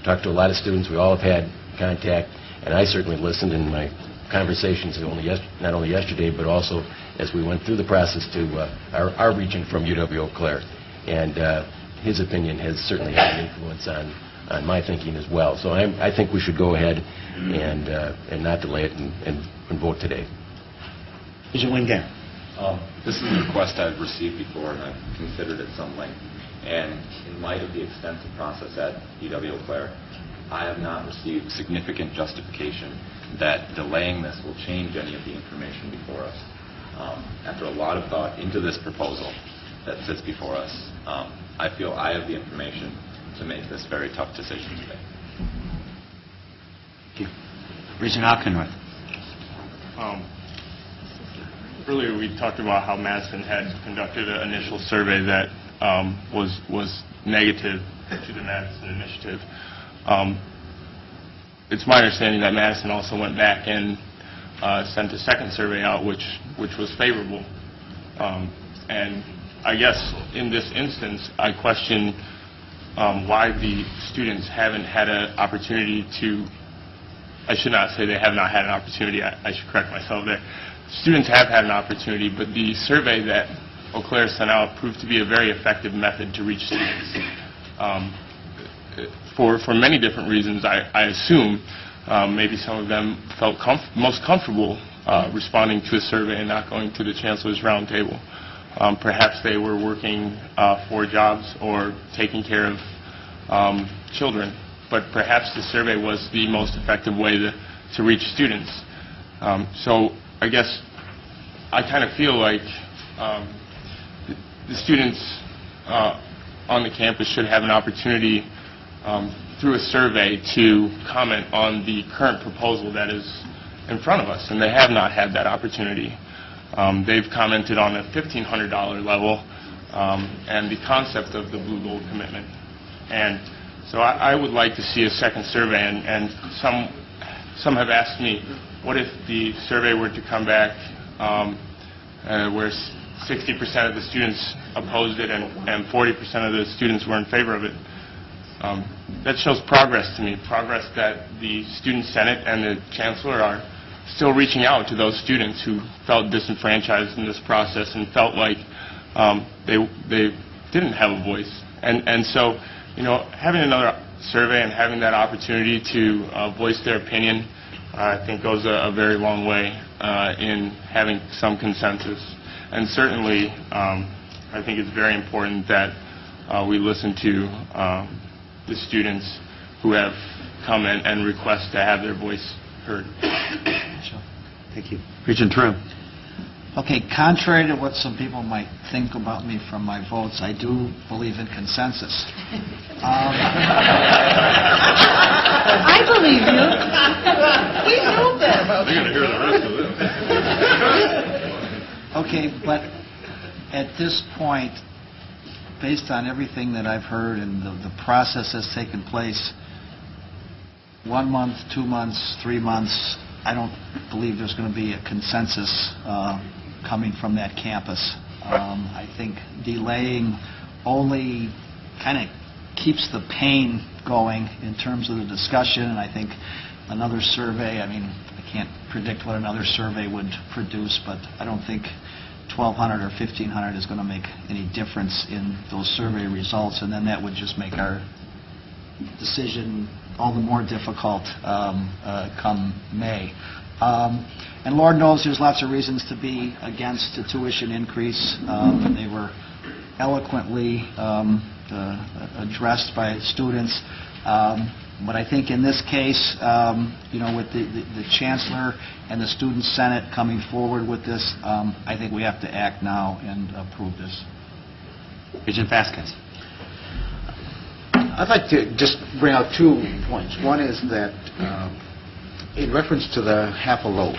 talked to a lot of students. We all have had contact, and I certainly listened in my conversations not only yesterday, but also as we went through the process to our region from UW Eau Claire. And his opinion has certainly had an influence on my thinking as well. So I think we should go ahead and not delay it and vote today. Regent Wingate. This is a request I've received before, and I've considered it some length. And in light of the extensive process at UW Eau Claire, I have not received significant justification that delaying this will change any of the information before us. After a lot of thought into this proposal that sits before us, I feel I have the information to make this very tough decision today. Thank you. Regent Hockenroth. Earlier we talked about how Madison had conducted an initial survey that was negative to the Madison initiative. It's my understanding that Madison also went back and sent a second survey out, which was favorable. And I guess in this instance, I question why the students haven't had an opportunity to, I should not say they have not had an opportunity, I should correct myself there. Students have had an opportunity, but the survey that Eau Claire sent out proved to be a very effective method to reach students. For many different reasons, I assume maybe some of them felt most comfortable responding to a survey and not going to the Chancellor's Roundtable. Perhaps they were working 4 jobs or taking care of children, but perhaps the survey was the most effective way to reach students. So I guess I kind of feel like the students on the campus should have an opportunity through a survey to comment on the current proposal that is in front of us, and they have not had that opportunity. They've commented on a $1,500 level and the concept of the Blue Gold commitment. And so I would like to see a second survey, and some have asked me, what if the survey were to come back where 60% of the students opposed it and 40% of the students were in favor of it? That shows progress to me, progress that the Student Senate and the Chancellor are still reaching out to those students who felt disenfranchised in this process and felt like they didn't have a voice. And so, having another survey and having that opportunity to voice their opinion, I think goes a very long way in having some consensus. And certainly, I think it's very important that we listen to the students who have come and request to have their voice heard. Thank you. Regent True. Okay, contrary to what some people might think about me from my votes, I do believe in consensus. I believe you. We know that about They're going to hear the rest of this. Okay, but at this point, based on everything that I've heard and the process that's taken place, 1 month, 2 months, 3 months, I don't believe there's going to be a consensus coming from that campus. I think delaying only kind of keeps the pain going in terms of the discussion, and I think another survey, I mean, I can't predict what another survey would produce, but I don't think 1,200 or 1,500 is going to make any difference in those survey results, and then that would just make our decision all the more difficult come May. And Lord knows there's lots of reasons to be against the tuition increase. They were eloquently addressed by students. But I think in this case, with the Chancellor and the Student Senate coming forward with this, I think we have to act now and approve this. Regent Vasquez. I'd like to just bring out 2 points. One is that in reference to the half a loaf,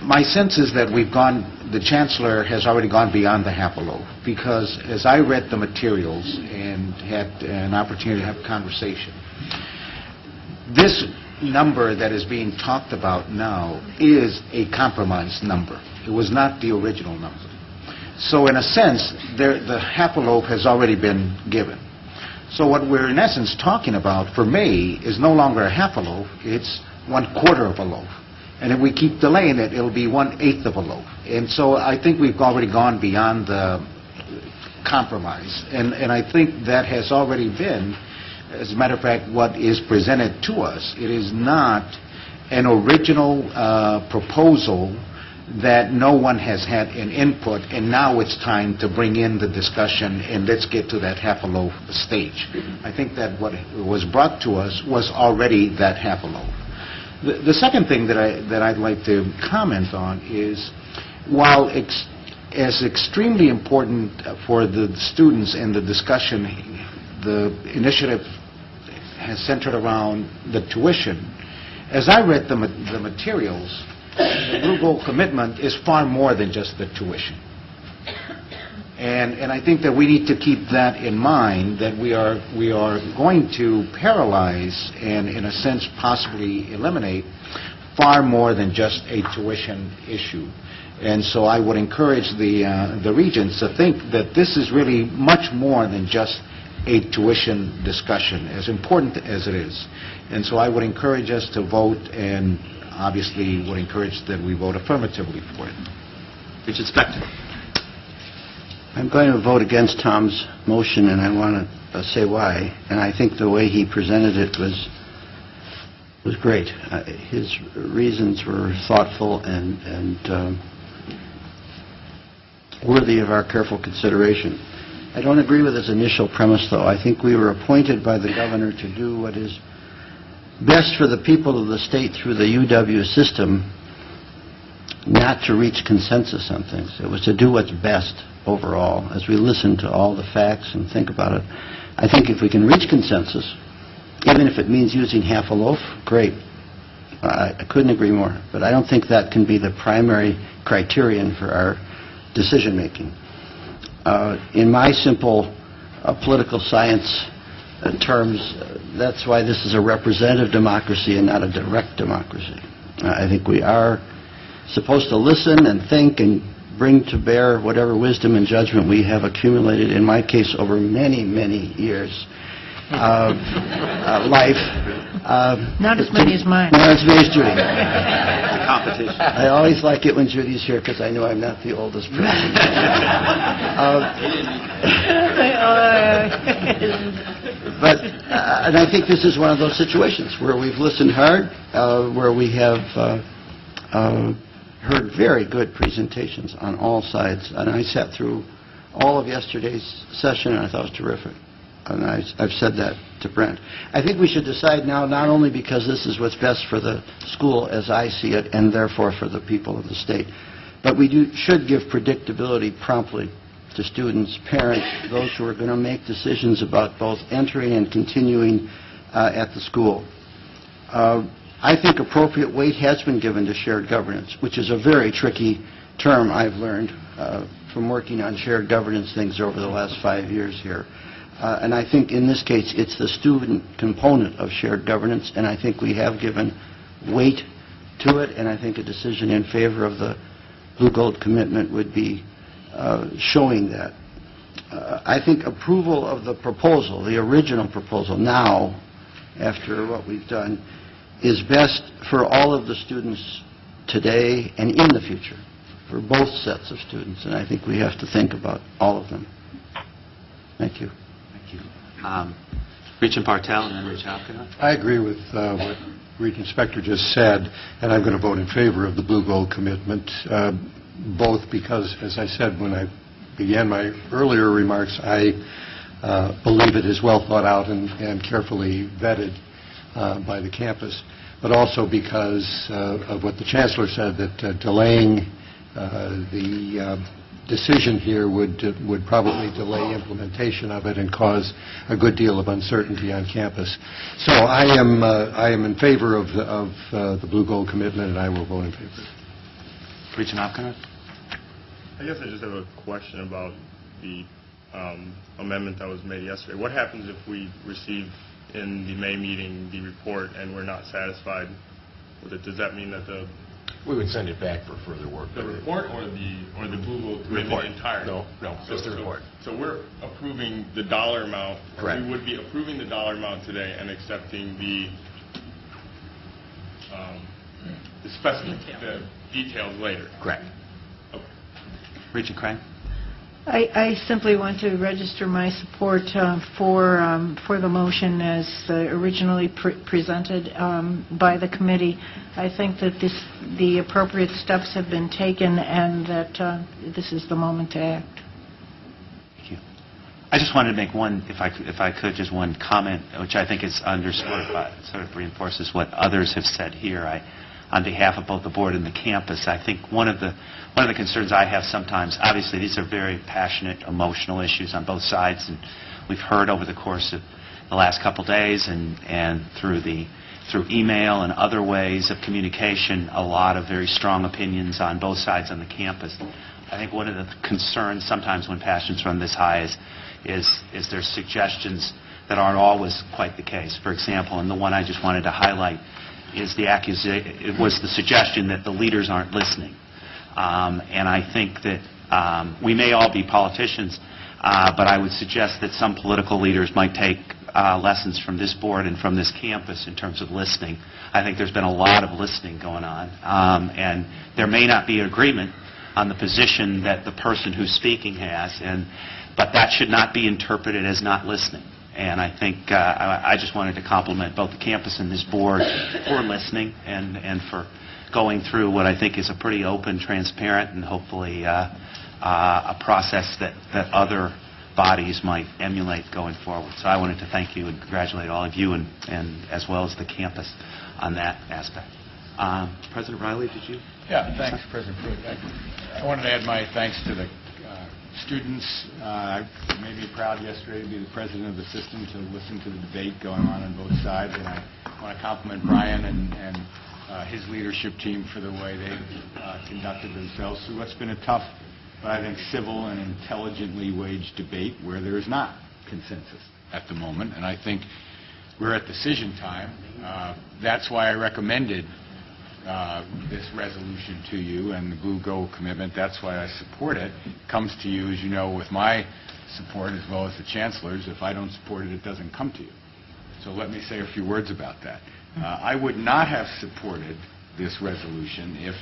my sense is that the Chancellor has already gone beyond the half a loaf, because as I read the materials and had an opportunity to have a conversation, this number that is being talked about now is a compromise number. It was not the original number. So in a sense, the half a loaf has already been given. So what we're in essence talking about for May is no longer a half a loaf, it's 1/4 of a loaf. And if we keep delaying it, it'll be 1/8 of a loaf. And so I think we've already gone beyond the compromise. And I think that has already been, as a matter of fact, what is presented to us. It is not an original proposal that no one has had an input, and now it's time to bring in the discussion and let's get to that half a loaf stage. I think that what was brought to us was already that half a loaf. The second thing that I'd like to comment on is, while as extremely important for the students in the discussion, the initiative has centered around the tuition. As I read the materials, the Blue Gold commitment is far more than just the tuition. And I think that we need to keep that in mind, that we are going to paralyze and, in a sense, possibly eliminate far more than just a tuition issue. And so I would encourage the Regents to think that this is really much more than just a tuition discussion, as important as it is. And so I would encourage us to vote, and obviously would encourage that we vote affirmatively for it. Regent Spector. I'm going to vote against Tom's motion, and I want to say why. And I think the way he presented it was great. His reasons were thoughtful and worthy of our careful consideration. I don't agree with his initial premise, though. I think we were appointed by the governor to do what is best for the people of the state through the UW system, not to reach consensus on things. It was to do what's best overall, as we listen to all the facts and think about it. I think if we can reach consensus, even if it means using half a loaf, great. I couldn't agree more. But I don't think that can be the primary criterion for our decision-making. In my simple political science terms, that's why this is a representative democracy and not a direct democracy. I think we are supposed to listen and think and bring to bear whatever wisdom and judgment we have accumulated, in my case, over many, many years of life. Not as many as mine. Not as many as Judy. The competition. I always like it when Judy's here because I know I'm not the oldest person. But and I think this is one of those situations where we've listened hard, where we have heard very good presentations on all sides. And I sat through all of yesterday's session, and I thought it was terrific. And I've said that to Brent. I think we should decide now, not only because this is what's best for the school as I see it, and therefore for the people of the state, But we should give predictability promptly to students, parents, those who are going to make decisions about both entering and continuing at the school. I think appropriate weight has been given to shared governance, which is a very tricky term I've learned from working on shared governance things over the last 5 years here. And I think in this case it's the student component of shared governance, and I think we have given weight to it, and I think a decision in favor of the Blue Gold commitment would be showing that. I think approval of the proposal, the original proposal now, after what we've done, is best for all of the students today and in the future, for both sets of students, and I think we have to think about all of them. Thank you. Thank you. Regent Bartel and then Regent Hopkins. I agree with what Regent Spector just said, and I'm going to vote in favor of the Blue Gold commitment, both because, as I said when I began my earlier remarks, I believe it is well thought out and carefully vetted by the campus, but also because of what the Chancellor said, that delaying the decision here would probably delay implementation of it and cause a good deal of uncertainty on campus. So I am in favor of the Blue Gold commitment, and I will vote in favor. Regent Hopkins. I guess I just have a question about the amendment that was made yesterday. What happens if we receive in the May meeting the report and we're not satisfied with it? Does that mean that the... We would send it back for further work. The report or the Blue Gold commitment entirely? No, just the report. So we're approving the dollar amount. Correct. We would be approving the dollar amount today and accepting the details later. Correct. Okay. Regent Crane. I simply want to register my support for the motion as originally presented by the committee. I think that the appropriate steps have been taken and that this is the moment to act. Thank you. I just wanted to make one, if I could, just one comment, which I think is underscored by, sort of reinforces what others have said here. On behalf of both the board and the campus, I think one of the concerns I have sometimes, obviously these are very passionate, emotional issues on both sides, and we've heard over the course of the last couple days and through email and other ways of communication, a lot of very strong opinions on both sides on the campus. I think one of the concerns sometimes when passions run this high is there's suggestions that aren't always quite the case. For example, and the one I just wanted to highlight is it was the suggestion that the leaders aren't listening. And I think that we may all be politicians, but I would suggest that some political leaders might take lessons from this board and from this campus in terms of listening. I think there's been a lot of listening going on, and there may not be agreement on the position that the person who's speaking has, but that should not be interpreted as not listening. And I think I just wanted to compliment both the campus and this board for listening and for going through what I think is a pretty open, transparent, and hopefully a process that other bodies might emulate going forward. So I wanted to thank you and congratulate all of you and as well as the campus on that aspect. President Riley, did you? Yeah, thanks, President Pruitt. I wanted to add my thanks to the students. I made me proud yesterday to be the president of the system, to listen to the debate going on both sides, and I want to compliment Brian and his leadership team for the way they conducted themselves through what's been a tough, but I think civil and intelligently waged debate where there is not consensus at the moment, and I think we're at decision time. That's why I recommended this resolution to you and the Blue Gold commitment. That's why I support it. It comes to you, as you know, with my support as well as the Chancellor's. If I don't support it, it doesn't come to you. So let me say a few words about that. I would not have supported this resolution if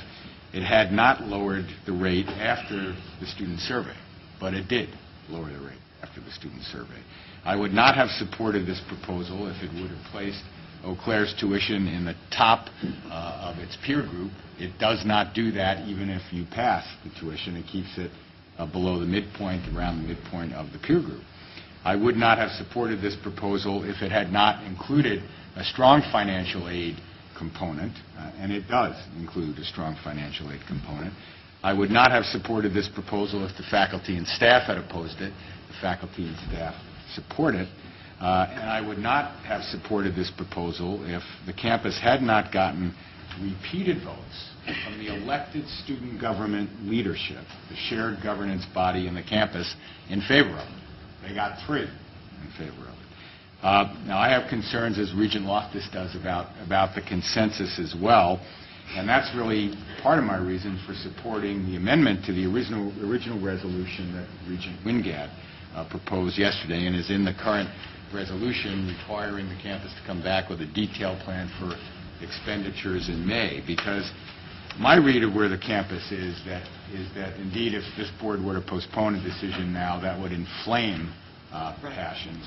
it had not lowered the rate after the student survey, but it did lower the rate after the student survey. I would not have supported this proposal if it would have placed Eau Claire's tuition in the top of its peer group. It does not do that even if you pass the tuition. It keeps it below the midpoint, around the midpoint of the peer group. I would not have supported this proposal if it had not included a strong financial aid component, and it does include a strong financial aid component. I would not have supported this proposal if the faculty and staff had opposed it. The faculty and staff support it. And I would not have supported this proposal if the campus had not gotten repeated votes from the elected student government leadership, the shared governance body in the campus, in favor of it. They got 3 in favor of it. Now, I have concerns, as Regent Loftus does, about the consensus as well, and that's really part of my reason for supporting the amendment to the original resolution that Regent Wingate proposed yesterday, and is in the current resolution requiring the campus to come back with a detailed plan for expenditures in May. Because my read of where the campus is that indeed, if this board were to postpone a decision now, that would inflame passions.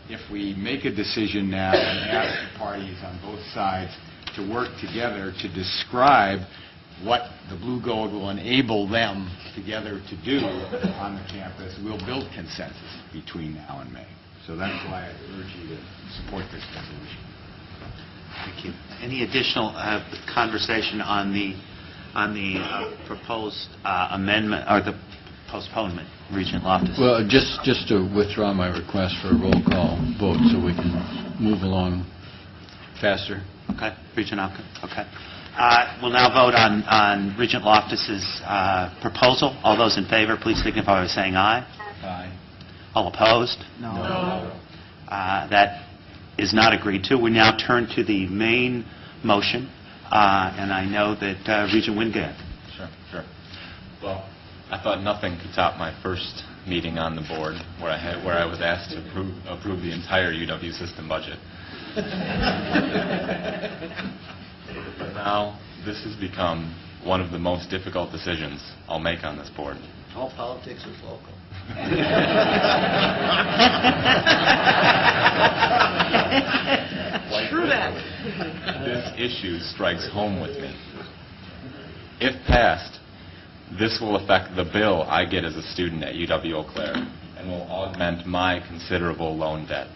If we make a decision now and ask the parties on both sides to work together to describe what the Blue Gold will enable them together to do on the campus, we'll build consensus between now and May. So that's why I urge you to support this resolution. Thank you. Any additional conversation on the proposed amendment or the postponement, Regent Loftus? Well, just to withdraw my request for a roll call vote so we can move along faster. Okay, Regent Alkin. Okay. We'll now vote on Regent Loftus's proposal. All those in favor, please signify by saying aye. Aye. All opposed? No. That is not agreed to. We now turn to the main motion, and I know that Regent Wingate. Sure. Well, I thought nothing could top my first meeting on the board where I was asked to approve the entire UW system budget. But now, this has become one of the most difficult decisions I'll make on this board. All politics is local. True that. This issue strikes home with me. If passed, this will affect the bill I get as a student at UW Eau Claire and will augment my considerable loan debt.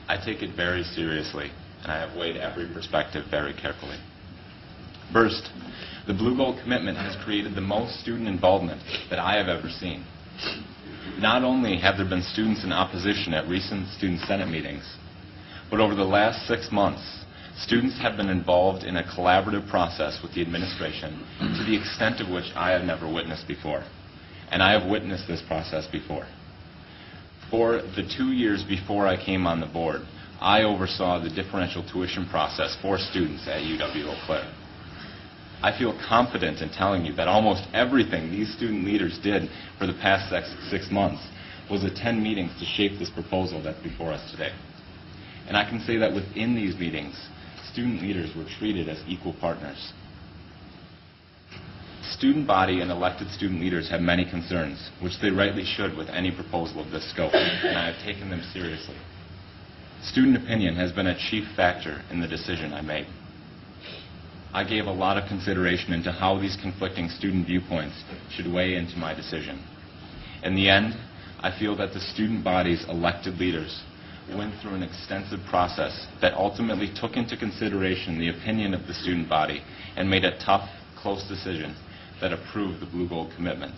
I take it very seriously, and I have weighed every perspective very carefully. First, the Blue Gold commitment has created the most student involvement that I have ever seen. Not only have there been students in opposition at recent Student Senate meetings, but over the last 6 months, students have been involved in a collaborative process with the administration to the extent of which I have never witnessed before. And I have witnessed this process before. For the 2 years before I came on the board, I oversaw the differential tuition process for students at UW Eau Claire. I feel confident in telling you that almost everything these student leaders did for the past 6 months was attend meetings to shape this proposal that's before us today. And I can say that within these meetings, student leaders were treated as equal partners. Student body and elected student leaders have many concerns, which they rightly should with any proposal of this scope, and I have taken them seriously. Student opinion has been a chief factor in the decision I made. I gave a lot of consideration into how these conflicting student viewpoints should weigh into my decision. In the end, I feel that the student body's elected leaders went through an extensive process that ultimately took into consideration the opinion of the student body and made a tough, close decision that approved the Blue Gold commitment.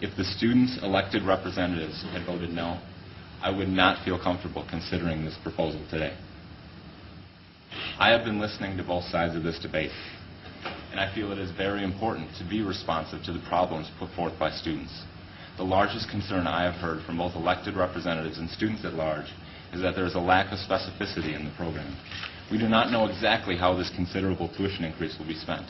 If the students' elected representatives had voted no, I would not feel comfortable considering this proposal today. I have been listening to both sides of this debate, and I feel it is very important to be responsive to the problems put forth by students. The largest concern I have heard from both elected representatives and students at large is that there is a lack of specificity in the program. We do not know exactly how this considerable tuition increase will be spent,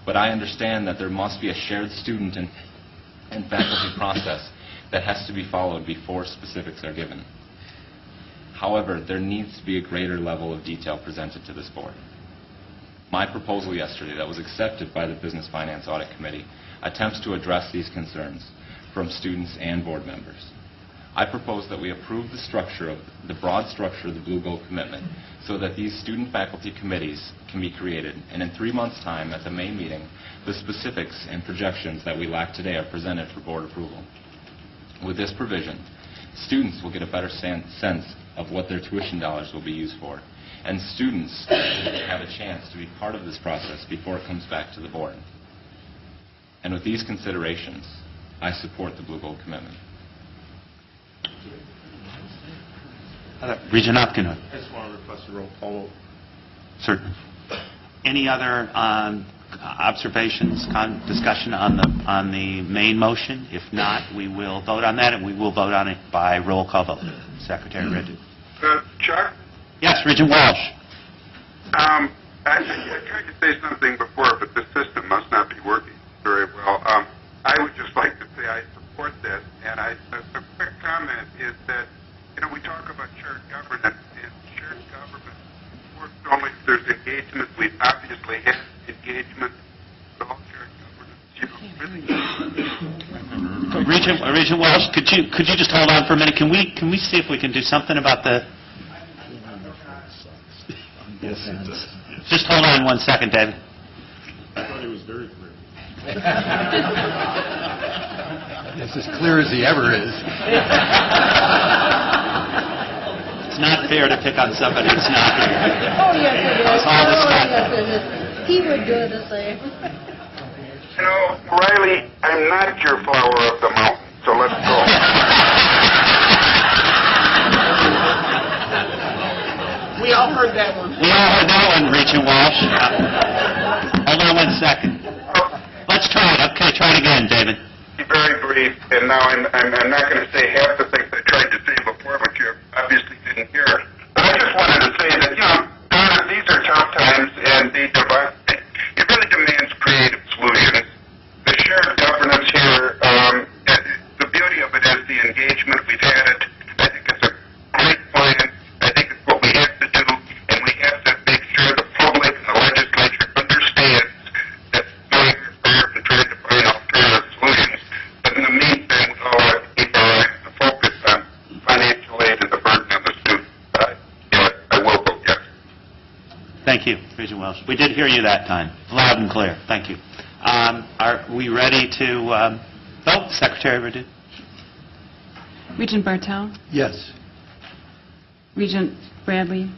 but I understand that there must be a shared student and faculty process that has to be followed before specifics are given. However, there needs to be a greater level of detail presented to this board. My proposal yesterday that was accepted by the Business Finance Audit Committee attempts to address these concerns from students and board members. I propose that we approve the broad structure of the Blue Gold commitment so that these student-faculty committees can be created, and in 3 months' time at the May meeting, the specifics and projections that we lack today are presented for board approval. With this provision, students will get a better sense of what their tuition dollars will be used for, and students will have a chance to be part of this process before it comes back to the board. And with these considerations, I support the Blue Gold Commitment. Regent Opgenhut. I just want to request a roll call vote. Certainly. Any other observations, discussion on the main motion? If not, we will vote on that, and we will vote on it by roll call vote. Secretary Riddick. Chuck? Yes, Regent Walsh. I tried to say something before, but the system must not be working very well. I would just like to say I support this, and a quick comment is that, we talk about shared governance, and shared government works only if there's engagement. We obviously have engagement with all shared governance. Regent Walsh, could you just hold on for a minute? Can we see if we can do something about the? Yes, it does. Just hold on 1 second, David. I thought it was very clear. It's as clear as he ever is. It's not fair to pick on somebody that's not here. Oh, yes, it is. All this time. Yes, it is. He would do the same. Riley, I'm not your flower of the mountain, so let's go. We all heard that one. We all heard that one, Regent Walsh. Hold on 1 second. Let's try it. Okay, try it again, David. Be very brief, and now I'm not going to say half the things I tried to say before, but you obviously didn't hear. But I just wanted to say that, Donna, these are tough times, and it really demands creative solutions. The shared governance here, the beauty of it is the engagement. We've had it. I think it's a great plan. I think it's what we have to do, and we have to make sure the public and the legislature understands that doing our part and trying to find alternative solutions. But in the meantime, we all have to keep our eyes focused on financial aid and the burden on the student. I will vote yes. Thank you, Regent Welsh. We did hear you that time, loud and clear. Thank you. Are we ready to vote, Secretary Riddick? Regent Bartel, Yes. Regent Bradley,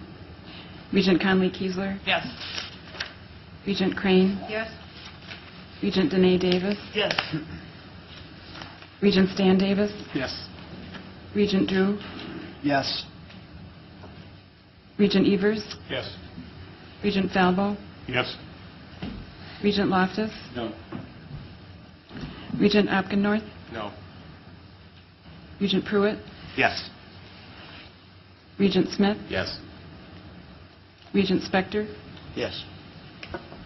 Regent Conley-Kiesler, Yes. Regent Crane, Yes. Regent Danae Davis, Yes. Regent Stan Davis, Yes. Regent Drew, Yes. Regent Evers, Yes. Regent Falbo, Yes. Regent Loftus, No. Regent Opgennorth, No. Regent Pruitt, Yes. Regent Smith, Yes. Regent Spector, Yes.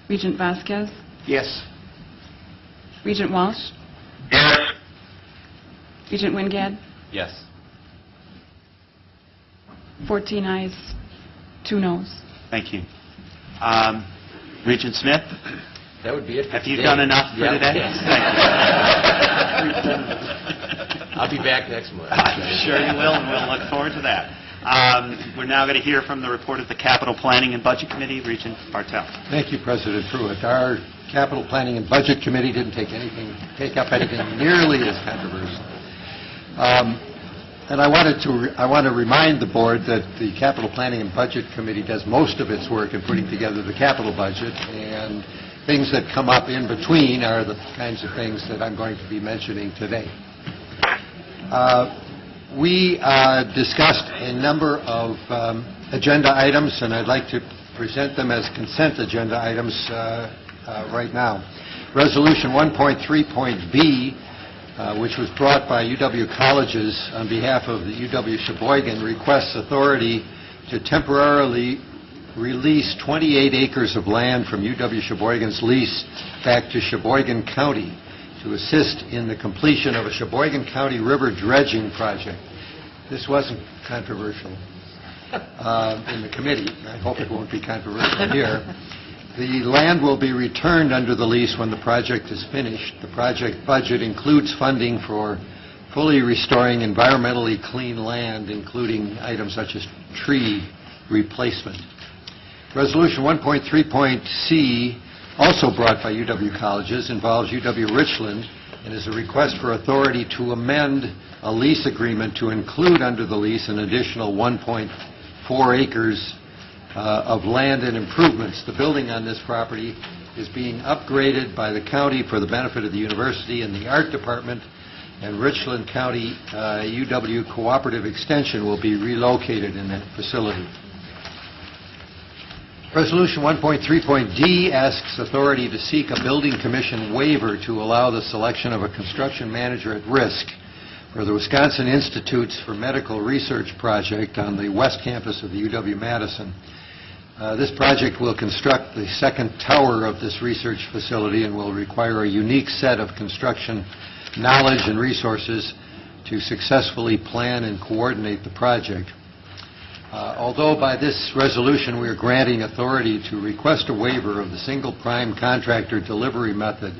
Regent Vasquez, Yes. Regent Walsh, Yes. Regent Wingad, Yes. 14 ayes, 2 noes. Thank you. Regent Smith? That would be it for Have you today. done enough for Yeah. today? Yes. I'll be back next month. I'm sure you will, and we'll look forward to that. We're now going to hear from the report of the Capital Planning and Budget Committee, Regent Bartel. Thank you, President Pruitt. Our Capital Planning and Budget Committee didn't take up anything nearly as controversial. And I want to remind the board that the Capital Planning and Budget Committee does most of its work in putting together the capital budget, and things that come up in between are the kinds of things that I'm going to be mentioning today. We discussed a number of agenda items, and I'd like to present them as consent agenda items right now. Resolution 1.3.B, which was brought by UW Colleges on behalf of the UW Sheboygan, requests authority to temporarily release 28 acres of land from UW Sheboygan's lease back to Sheboygan County to assist in the completion of a Sheboygan County river dredging project. This wasn't controversial in the committee. I hope it won't be controversial here. The land will be returned under the lease when the project is finished. The project budget includes funding for fully restoring environmentally clean land, including items such as tree replacement. Resolution 1.3.C, also brought by UW Colleges, involves UW Richland and is a request for authority to amend a lease agreement to include under the lease an additional 1.4 acres of land and improvements. The building on this property is being upgraded by the county for the benefit of the university and the art department, and Richland County UW Cooperative Extension will be relocated in that facility. Resolution 1.3.d asks authority to seek a building commission waiver to allow the selection of a construction manager at risk for the Wisconsin Institutes for Medical Research project on the west campus of the UW-Madison. This project will construct the second tower of this research facility and will require a unique set of construction knowledge and resources to successfully plan and coordinate the project. Although by this resolution we are granting authority to request a waiver of the single prime contractor delivery method,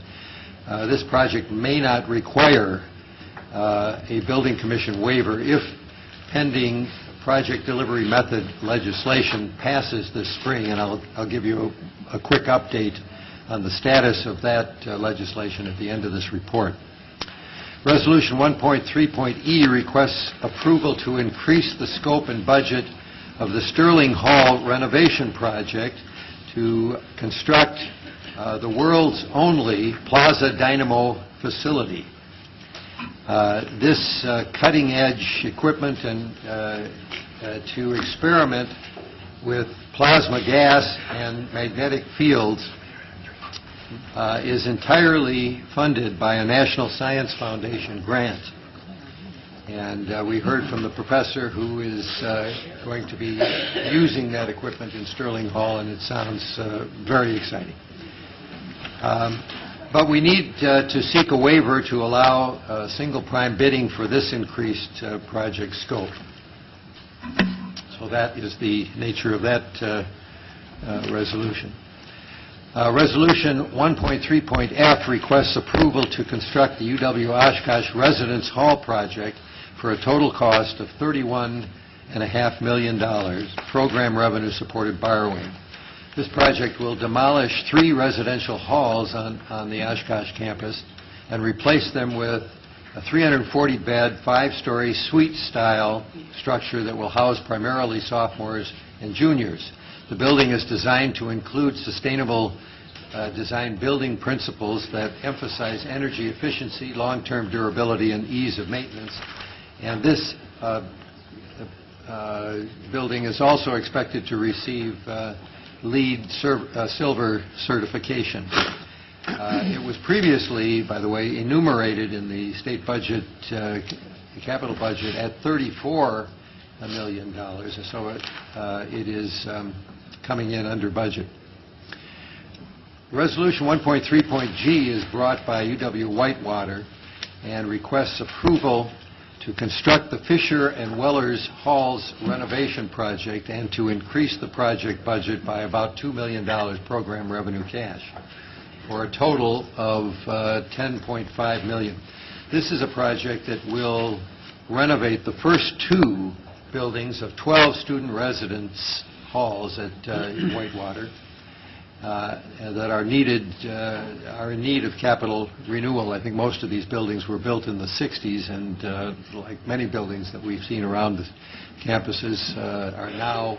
this project may not require a building commission waiver if pending project delivery method legislation passes this spring, and I'll give you a quick update on the status of that legislation at the end of this report. Resolution 1.3.e requests approval to increase the scope and budget of the Sterling Hall renovation project to construct the world's only Plaza Dynamo facility. This cutting-edge equipment and to experiment with plasma gas and magnetic fields is entirely funded by a National Science Foundation grant. And we heard from the professor who is going to be using that equipment in Sterling Hall, and it sounds very exciting. But we need to seek a waiver to allow single prime bidding for this increased project scope. So that is the nature of that resolution. Resolution 1.3.f requests approval to construct the UW-Oshkosh Residence Hall project for a total cost of $31.5 million, program revenue supported borrowing. This project will demolish 3 residential halls on the Oshkosh campus and replace them with a 340-bed, 5-story suite-style structure that will house primarily sophomores and juniors. The building is designed to include sustainable design building principles that emphasize energy efficiency, long-term durability, and ease of maintenance. And this building is also expected to receive LEED Silver certification. It was previously, by the way, enumerated in the state budget, capital budget, at $34 million, so it is coming in under budget. Resolution 1.3.g is brought by UW-Whitewater and requests approval to construct the Fisher and Wellers Halls renovation project and to increase the project budget by about $2 million program revenue cash, for a total of $10.5 million. This is a project that will renovate the first 2 buildings of 12 student residence halls at Whitewater that are in need of capital renewal. I think most of these buildings were built in the 60s, and like many buildings that we've seen around the campuses are now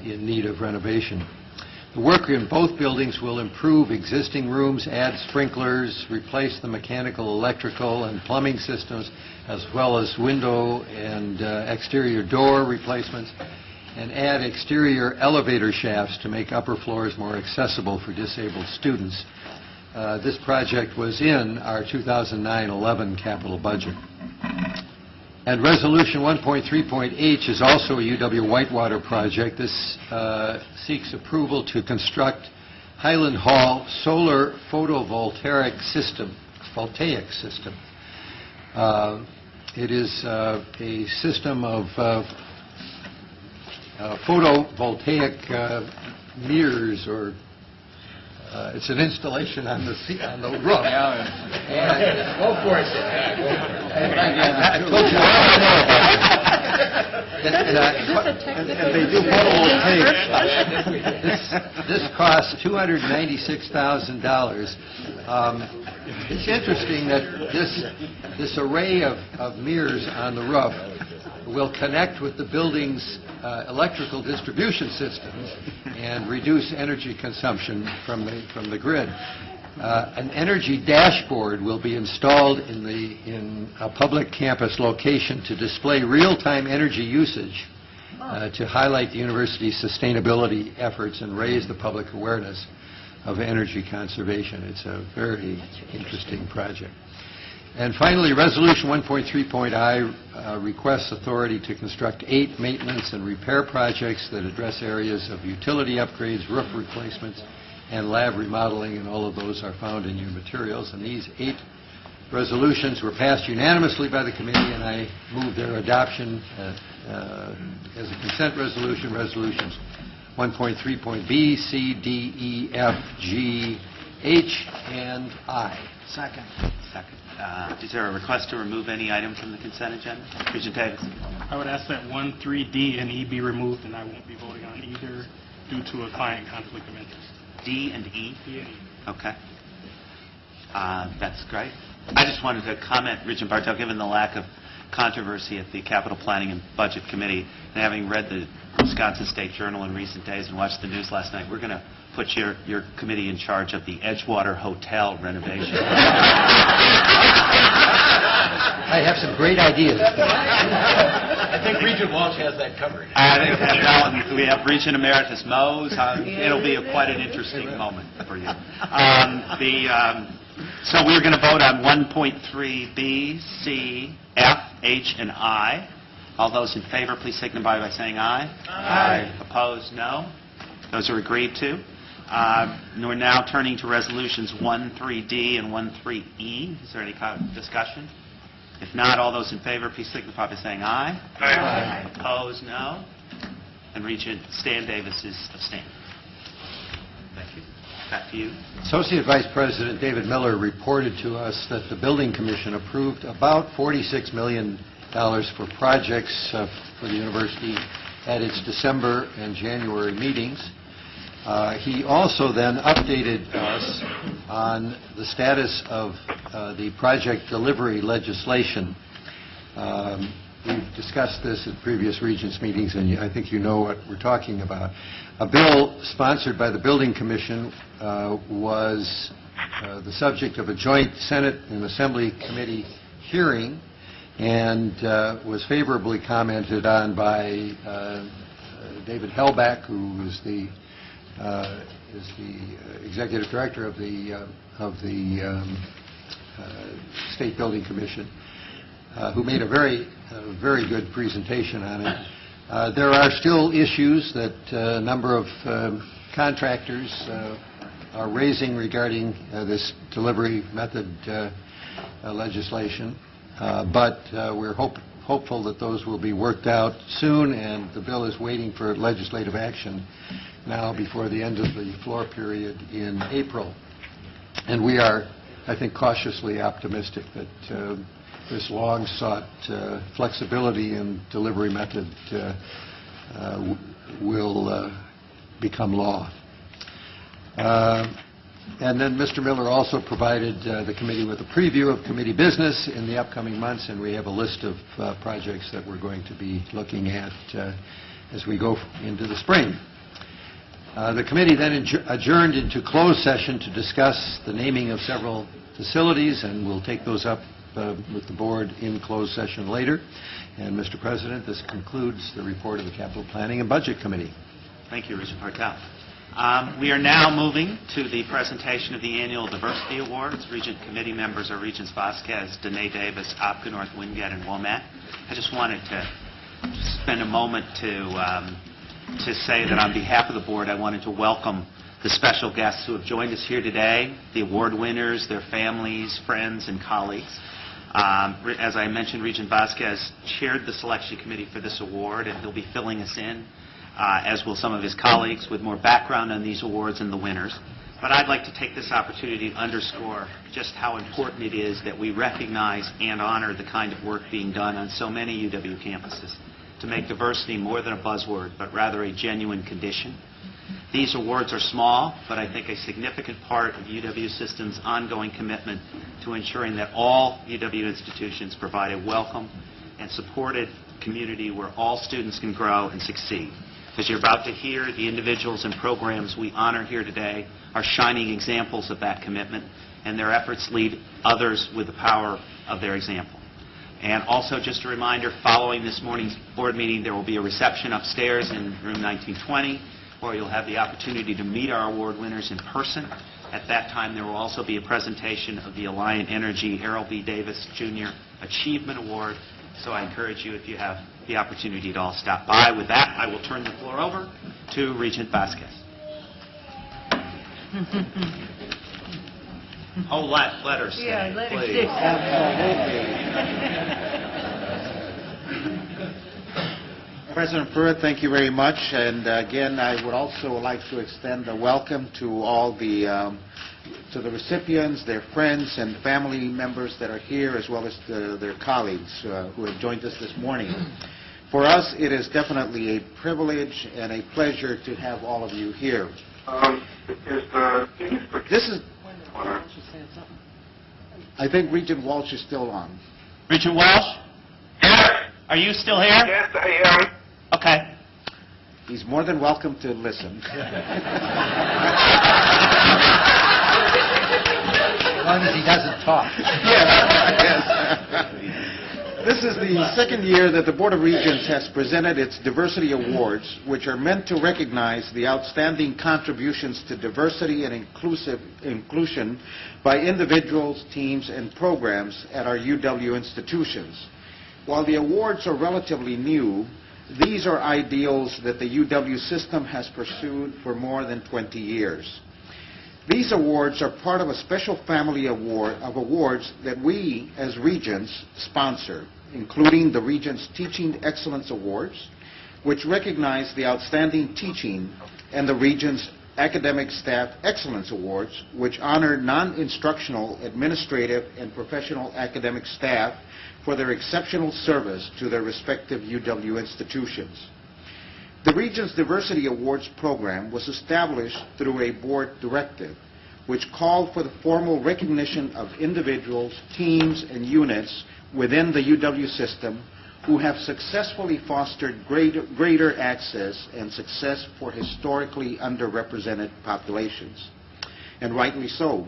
in need of renovation. The work in both buildings will improve existing rooms, add sprinklers, replace the mechanical, electrical, and plumbing systems, as well as window and exterior door replacements, and add exterior elevator shafts to make upper floors more accessible for disabled students. This project was in our 2009-11 capital budget. And Resolution 1.3.h is also a UW-Whitewater project. This seeks approval to construct Highland Hall solar photovoltaic system. It is a system of photovoltaic mirrors, or it's an installation on the roof. And Go for it. I told you and they do photovoltaics. This costs $296,000. It's interesting that this array of mirrors on the roof will connect with the building's electrical distribution systems and reduce energy consumption from the grid. An energy dashboard will be installed in a public campus location to display real-time energy usage to highlight the university's sustainability efforts and raise the public awareness of energy conservation. It's a very interesting project. And finally, Resolution 1.3.I requests authority to construct 8 maintenance and repair projects that address areas of utility upgrades, roof replacements, and lab remodeling, and all of those are found in your materials. And these 8 resolutions were passed unanimously by the committee, and I move their adoption as a consent resolution, resolutions 1.3.B, C, D, E, F, G, H, and I. Second. Is there a request to remove any item from the consent agenda? Regent Davis. I would ask that 1, 3, D, and E be removed, and I won't be voting on either due to a client conflict of interest. D and E? D and E. Okay. That's great. I just wanted to comment, Regent Bartel, given the lack of controversy at the Capital Planning and Budget Committee, and having read the Wisconsin State Journal in recent days and watched the news last night, we're going to put your committee in charge of the Edgewater Hotel renovation. I have some great ideas. I think Regent Walsh has that covered. We have Regent Emeritus Mose. It'll be quite an interesting moment for you. So we're going to vote on 1.3B, C, F, H, and I. All those in favor, please signify by saying aye. Aye. Opposed, no. Those are agreed to. We're now turning to resolutions 1.3D and 1.3E. Is there any kind of discussion? If not, all those in favor, please signify by saying aye. Aye. Opposed, no. And Regent Stan Davis is abstaining. Thank you. Back to you. Associate Vice President David Miller reported to us that the Building Commission approved about $46 million for projects for the university at its December and January meetings. He also then updated us on the status of the project delivery legislation. We've discussed this at previous Regents meetings, and I think you know what we're talking about. A bill sponsored by the Building Commission was the subject of a joint Senate and Assembly committee hearing, and was favorably commented on by David Hellback, who is the executive director of the State Building Commission, who made a very good presentation on it. There are still issues that a number of contractors are raising regarding this delivery method legislation, but we're hopeful that those will be worked out soon, and the bill is waiting for legislative action now before the end of the floor period in April. And we are, I think, cautiously optimistic that this long-sought flexibility in delivery method will become law. And then Mr. Miller also provided the committee with a preview of committee business in the upcoming months, and we have a list of projects that we're going to be looking at as we go into the spring. The committee then adjourned into closed session to discuss the naming of several facilities, and we'll take those up with the board in closed session later. And Mr. President, this concludes the report of the Capital Planning and Budget Committee. Thank you, Regent Bartel. We are now moving to the presentation of the Annual Diversity Awards. Regent committee members are Regents Vasquez, Danae Davis, Opgenorth, Wingate, and Womack. I just wanted to spend a moment to say that on behalf of the board, I wanted to welcome the special guests who have joined us here today, the award winners, their families, friends, and colleagues. As I mentioned, Regent Vasquez chaired the selection committee for this award, and he'll be filling us in, as will some of his colleagues, with more background on these awards and the winners. But I'd like to take this opportunity to underscore just how important it is that we recognize and honor the kind of work being done on so many UW campuses to make diversity more than a buzzword, but rather a genuine condition. These awards are small, but I think a significant part of UW System's ongoing commitment to ensuring that all UW institutions provide a welcome and supported community where all students can grow and succeed. As you're about to hear, the individuals and programs we honor here today are shining examples of that commitment, and their efforts lead others with the power of their example. And also, just a reminder, following this morning's board meeting, there will be a reception upstairs in room 1920, where you'll have the opportunity to meet our award winners in person. At that time, there will also be a presentation of the Alliant Energy Errol B. Davis Jr. Achievement Award. So I encourage you, if you have the opportunity, to all stop by. With that, I will turn the floor over to Regent Vasquez. Oh, let her stay, Yeah, let her please. stay. President Pruitt, thank you very much. And again, I would also like to extend a welcome to all the recipients, their friends and family members that are here, as well as their colleagues who have joined us this morning. For us, it is definitely a privilege and a pleasure to have all of you here. This is. I think Regent Walsh is still on. Regent Walsh? Yes. Are you still here? Yes, I am. Okay. He's more than welcome to listen. As long as he doesn't talk. Yes. This is the second year that the Board of Regents has presented its Diversity Awards, which are meant to recognize the outstanding contributions to diversity and inclusion by individuals, teams, and programs at our UW institutions. While the awards are relatively new, these are ideals that the UW system has pursued for more than 20 years. These awards are part of a special family of awards that we, as Regents, sponsor, including the Regents Teaching Excellence Awards, which recognize the outstanding teaching, and the Regents Academic Staff Excellence Awards, which honor non-instructional, administrative, and professional academic staff for their exceptional service to their respective UW institutions. The Regents Diversity Awards program was established through a board directive which called for the formal recognition of individuals, teams, and units within the UW system who have successfully fostered greater access and success for historically underrepresented populations. And rightly so.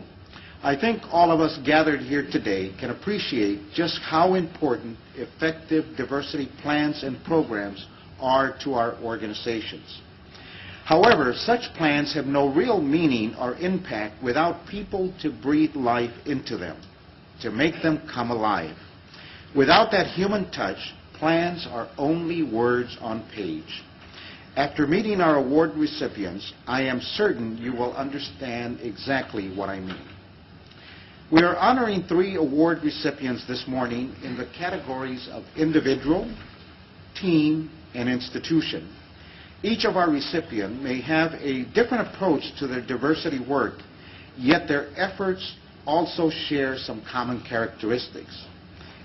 I think all of us gathered here today can appreciate just how important effective diversity plans and programs are to our organizations. However, such plans have no real meaning or impact without people to breathe life into them, to make them come alive. Without that human touch, plans are only words on page. After meeting our award recipients, I am certain you will understand exactly what I mean. We are honoring 3 award recipients this morning in the categories of individual, team, and institution. Each of our recipients may have a different approach to their diversity work, yet their efforts also share some common characteristics.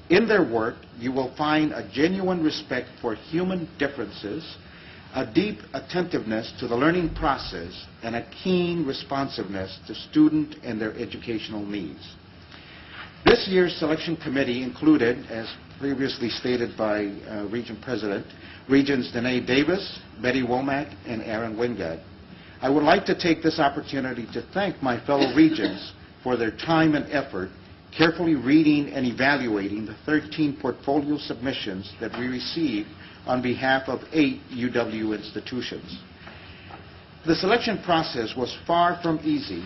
In their work, you will find a genuine respect for human differences, a deep attentiveness to the learning process, and a keen responsiveness to student and their educational needs. This year's selection committee included, as previously stated by Regent President, Regents Danae Davis, Betty Womack, and Aaron Wingate. I would like to take this opportunity to thank my fellow Regents for their time and effort carefully reading and evaluating the 13 portfolio submissions that we received on behalf of 8 UW institutions. The selection process was far from easy,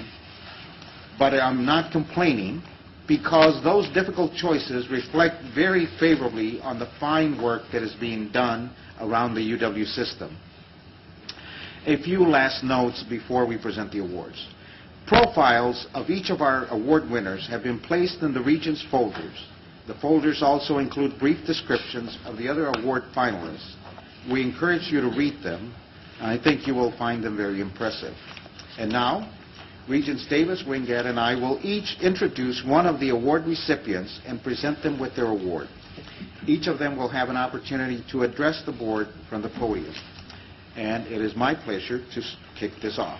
but I'm not complaining because those difficult choices reflect very favorably on the fine work that is being done around the UW system. A few last notes before we present the awards. Profiles of each of our award winners have been placed in the Regents folders. The folders also include brief descriptions of the other award finalists. We encourage you to read them, and I think you will find them very impressive. And now, Regents Davis, Wingate, and I will each introduce one of the award recipients and present them with their award. Each of them will have an opportunity to address the board from the podium. And it is my pleasure to kick this off.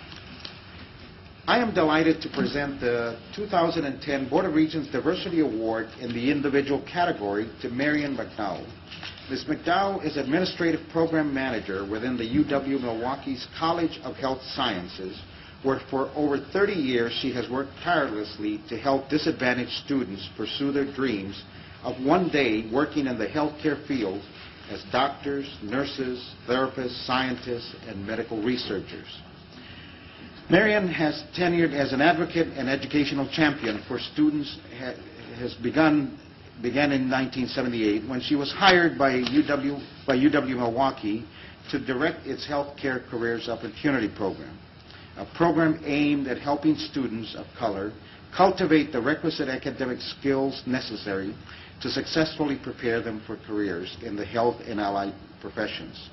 I am delighted to present the 2010 Board of Regents Diversity Award in the individual category to Marian McDowell. Ms. McDowell is Administrative Program Manager within the UW-Milwaukee's College of Health Sciences, where for over 30 years she has worked tirelessly to help disadvantaged students pursue their dreams of one day working in the healthcare field as doctors, nurses, therapists, scientists, and medical researchers. Marian has tenured as an advocate and educational champion for students began in 1978 when she was hired by UW-Milwaukee to direct its healthcare careers opportunity program, a program aimed at helping students of color cultivate the requisite academic skills necessary to successfully prepare them for careers in the health and allied professions.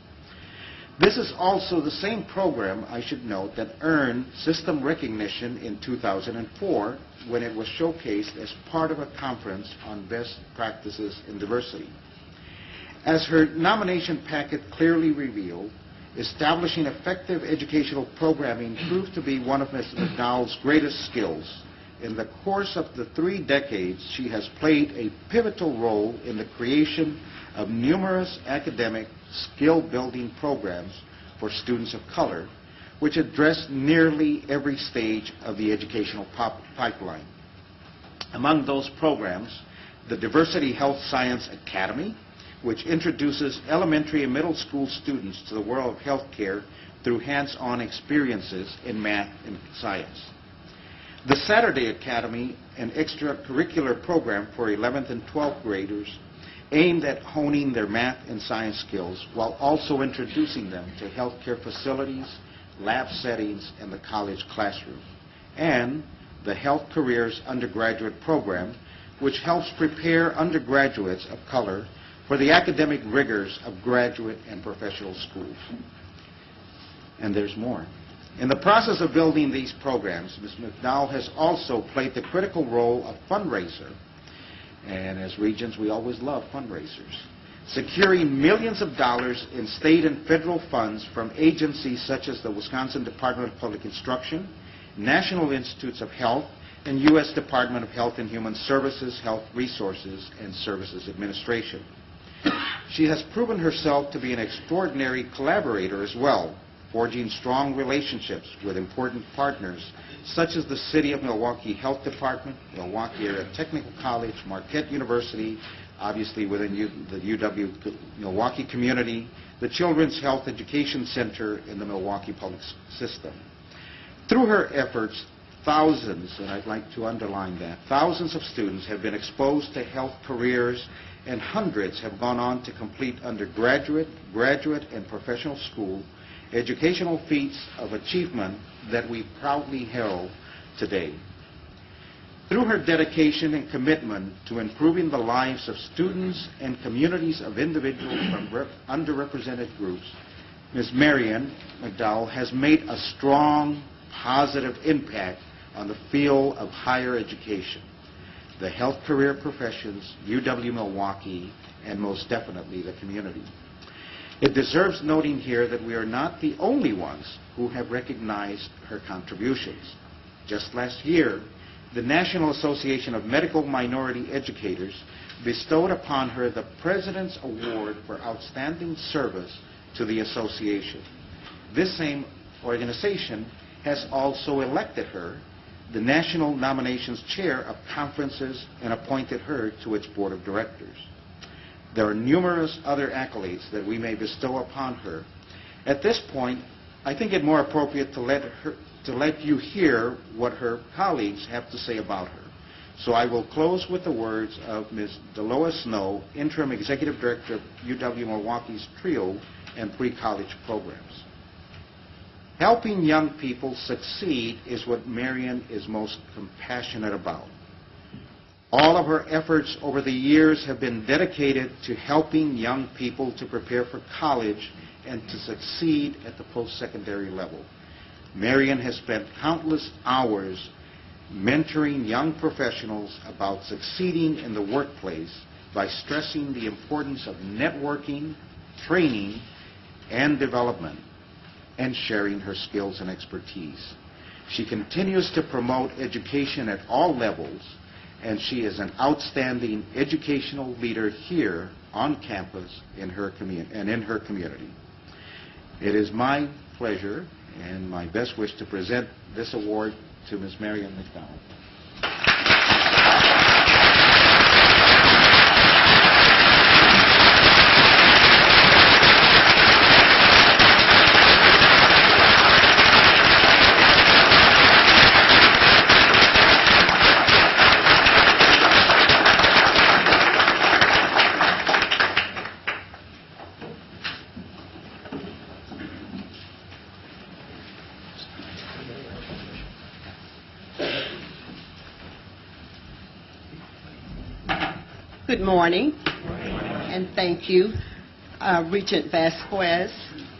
This is also the same program, I should note, that earned system recognition in 2004 when it was showcased as part of a conference on best practices in diversity. As her nomination packet clearly revealed, establishing effective educational programming proved to be one of Ms. McDowell's greatest skills. In the course of the 3 decades, she has played a pivotal role in the creation of numerous academic skill-building programs for students of color, which address nearly every stage of the educational pipeline. Among those programs, the Diversity Health Science Academy, which introduces elementary and middle school students to the world of healthcare through hands-on experiences in math and science. The Saturday Academy, an extracurricular program for 11th and 12th graders aimed at honing their math and science skills while also introducing them to healthcare facilities, lab settings, and the college classroom. And the Health Careers Undergraduate Program, which helps prepare undergraduates of color for the academic rigors of graduate and professional schools. And there's more. In the process of building these programs, Ms. McDowell has also played the critical role of fundraiser. And as Regents, we always love fundraisers. Securing millions of dollars in state and federal funds from agencies such as the Wisconsin Department of Public Instruction, National Institutes of Health, and U.S. Department of Health and Human Services, Health Resources, and Services Administration. She has proven herself to be an extraordinary collaborator as well, forging strong relationships with important partners such as the City of Milwaukee Health Department, Milwaukee Area Technical College, Marquette University, obviously within the UW-Milwaukee community, the Children's Health Education Center in the Milwaukee Public System. Through her efforts, thousands, and I'd like to underline that, thousands of students have been exposed to health careers, and hundreds have gone on to complete undergraduate, graduate, and professional school educational feats of achievement that we proudly herald today. Through her dedication and commitment to improving the lives of students and communities of individuals from underrepresented groups, Ms. Marian McDowell has made a strong, positive impact on the field of higher education, the health career professions, UW-Milwaukee, and most definitely the community. It deserves noting here that we are not the only ones who have recognized her contributions. Just last year, the National Association of Medical Minority Educators bestowed upon her the President's Award for Outstanding Service to the association. This same organization has also elected her the National Nominations Chair of Conferences and appointed her to its Board of Directors. There are numerous other accolades that we may bestow upon her. At this point, I think it more appropriate to let you hear what her colleagues have to say about her. So I will close with the words of Ms. Delois Snow, Interim Executive Director of UW-Milwaukee's TRIO and pre-college programs. Helping young people succeed is what Marian is most compassionate about. All of her efforts over the years have been dedicated to helping young people to prepare for college and to succeed at the post-secondary level. Marian has spent countless hours mentoring young professionals about succeeding in the workplace by stressing the importance of networking, training, and development, and sharing her skills and expertise. She continues to promote education at all levels, and she is an outstanding educational leader here on campus in her community. It is my pleasure and my best wish to present this award to Ms. Marion McDonald. Good morning, and thank you, Regent Vasquez,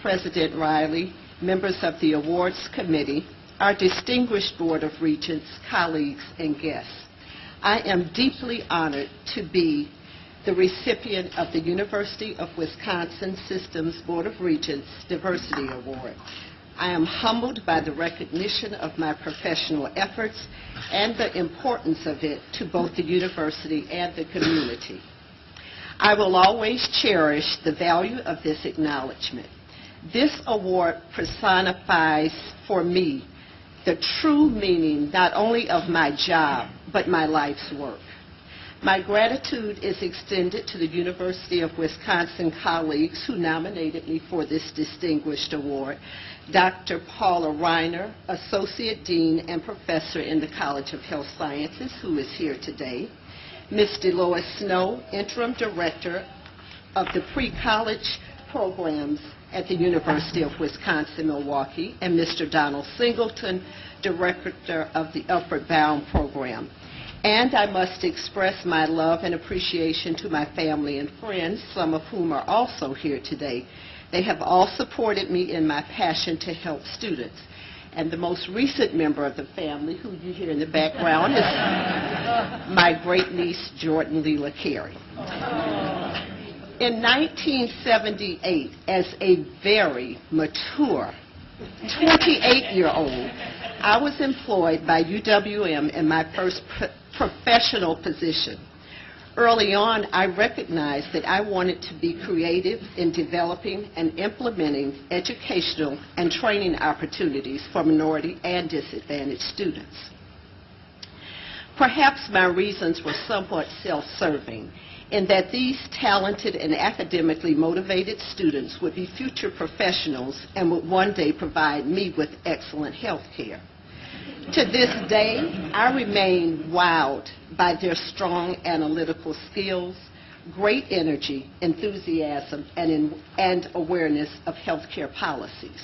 President Riley, members of the Awards Committee, our distinguished Board of Regents, colleagues, and guests. I am deeply honored to be the recipient of the University of Wisconsin System's Board of Regents Diversity Award. I am humbled by the recognition of my professional efforts and the importance of it to both the university and the community. I will always cherish the value of this acknowledgement. This award personifies for me the true meaning not only of my job, but my life's work. My gratitude is extended to the University of Wisconsin colleagues who nominated me for this distinguished award. Dr. Paula Reiner, Associate Dean and Professor in the College of Health Sciences, who is here today. Ms. Delois Snow, Interim Director of the Pre-College Programs at the University of Wisconsin-Milwaukee, and Mr. Donald Singleton, Director of the Upward Bound Program. And I must express my love and appreciation to my family and friends, some of whom are also here today. They have all supported me in my passion to help students. And the most recent member of the family, who you hear in the background, is my great niece, Jordan Leela Carey. In 1978, as a very mature 28-year-old, I was employed by UWM in my first professional position. Early on, I recognized that I wanted to be creative in developing and implementing educational and training opportunities for minority and disadvantaged students. Perhaps my reasons were somewhat self-serving, in that these talented and academically motivated students would be future professionals and would one day provide me with excellent health care. To this day, I remain wowed by their strong analytical skills, great energy, enthusiasm, and awareness of healthcare policies.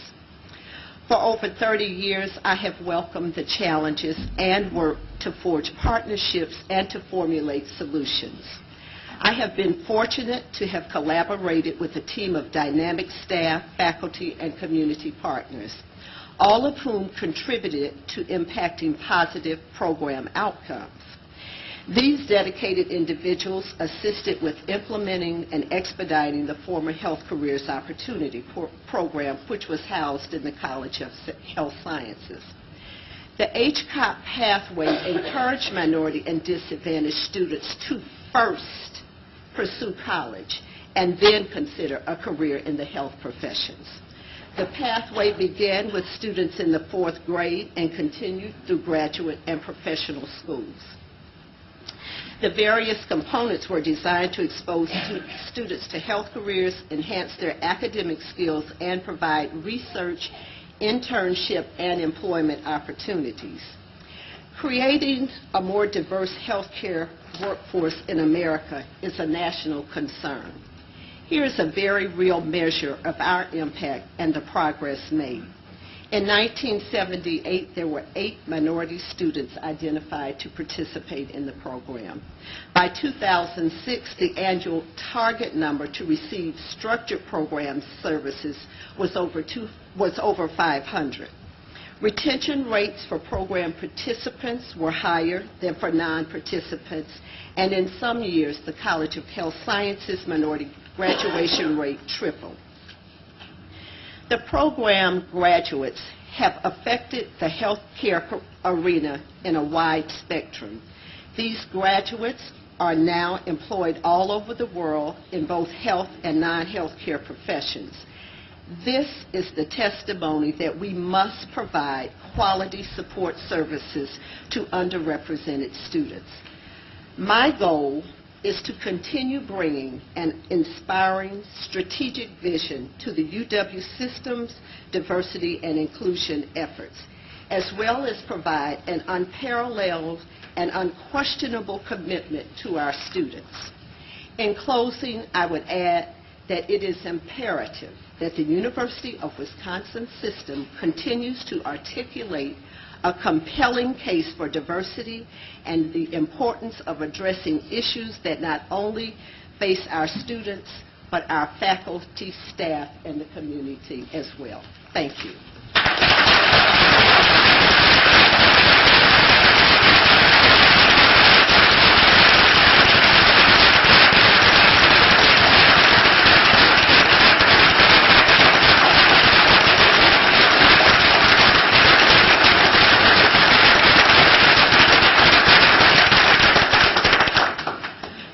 For over 30 years, I have welcomed the challenges and worked to forge partnerships and to formulate solutions. I have been fortunate to have collaborated with a team of dynamic staff, faculty, and community partners, all of whom contributed to impacting positive program outcomes. These dedicated individuals assisted with implementing and expediting the former Health Careers Opportunity Program, which was housed in the College of Health Sciences. The HCOP pathway encouraged minority and disadvantaged students to first pursue college and then consider a career in the health professions. The pathway began with students in the 4th grade and continued through graduate and professional schools. The various components were designed to expose students to health careers, enhance their academic skills, and provide research, internship, and employment opportunities. Creating a more diverse healthcare workforce in America is a national concern. Here is a very real measure of our impact and the progress made. In 1978, there were 8 minority students identified to participate in the program. By 2006, the annual target number to receive structured program services was over 500. Retention rates for program participants were higher than for non-participants, and in some years, the College of Health Sciences minority graduation rate tripled. The program graduates have affected the healthcare arena in a wide spectrum. These graduates are now employed all over the world in both health and non-healthcare professions. This is the testimony that we must provide quality support services to underrepresented students. My goal is to continue bringing an inspiring strategic vision to the UW system's diversity and inclusion efforts, as well as provide an unparalleled and unquestionable commitment to our students. In closing, I would add that it is imperative that the University of Wisconsin system continues to articulate a compelling case for diversity and the importance of addressing issues that not only face our students, but our faculty, staff, and the community as well. Thank you.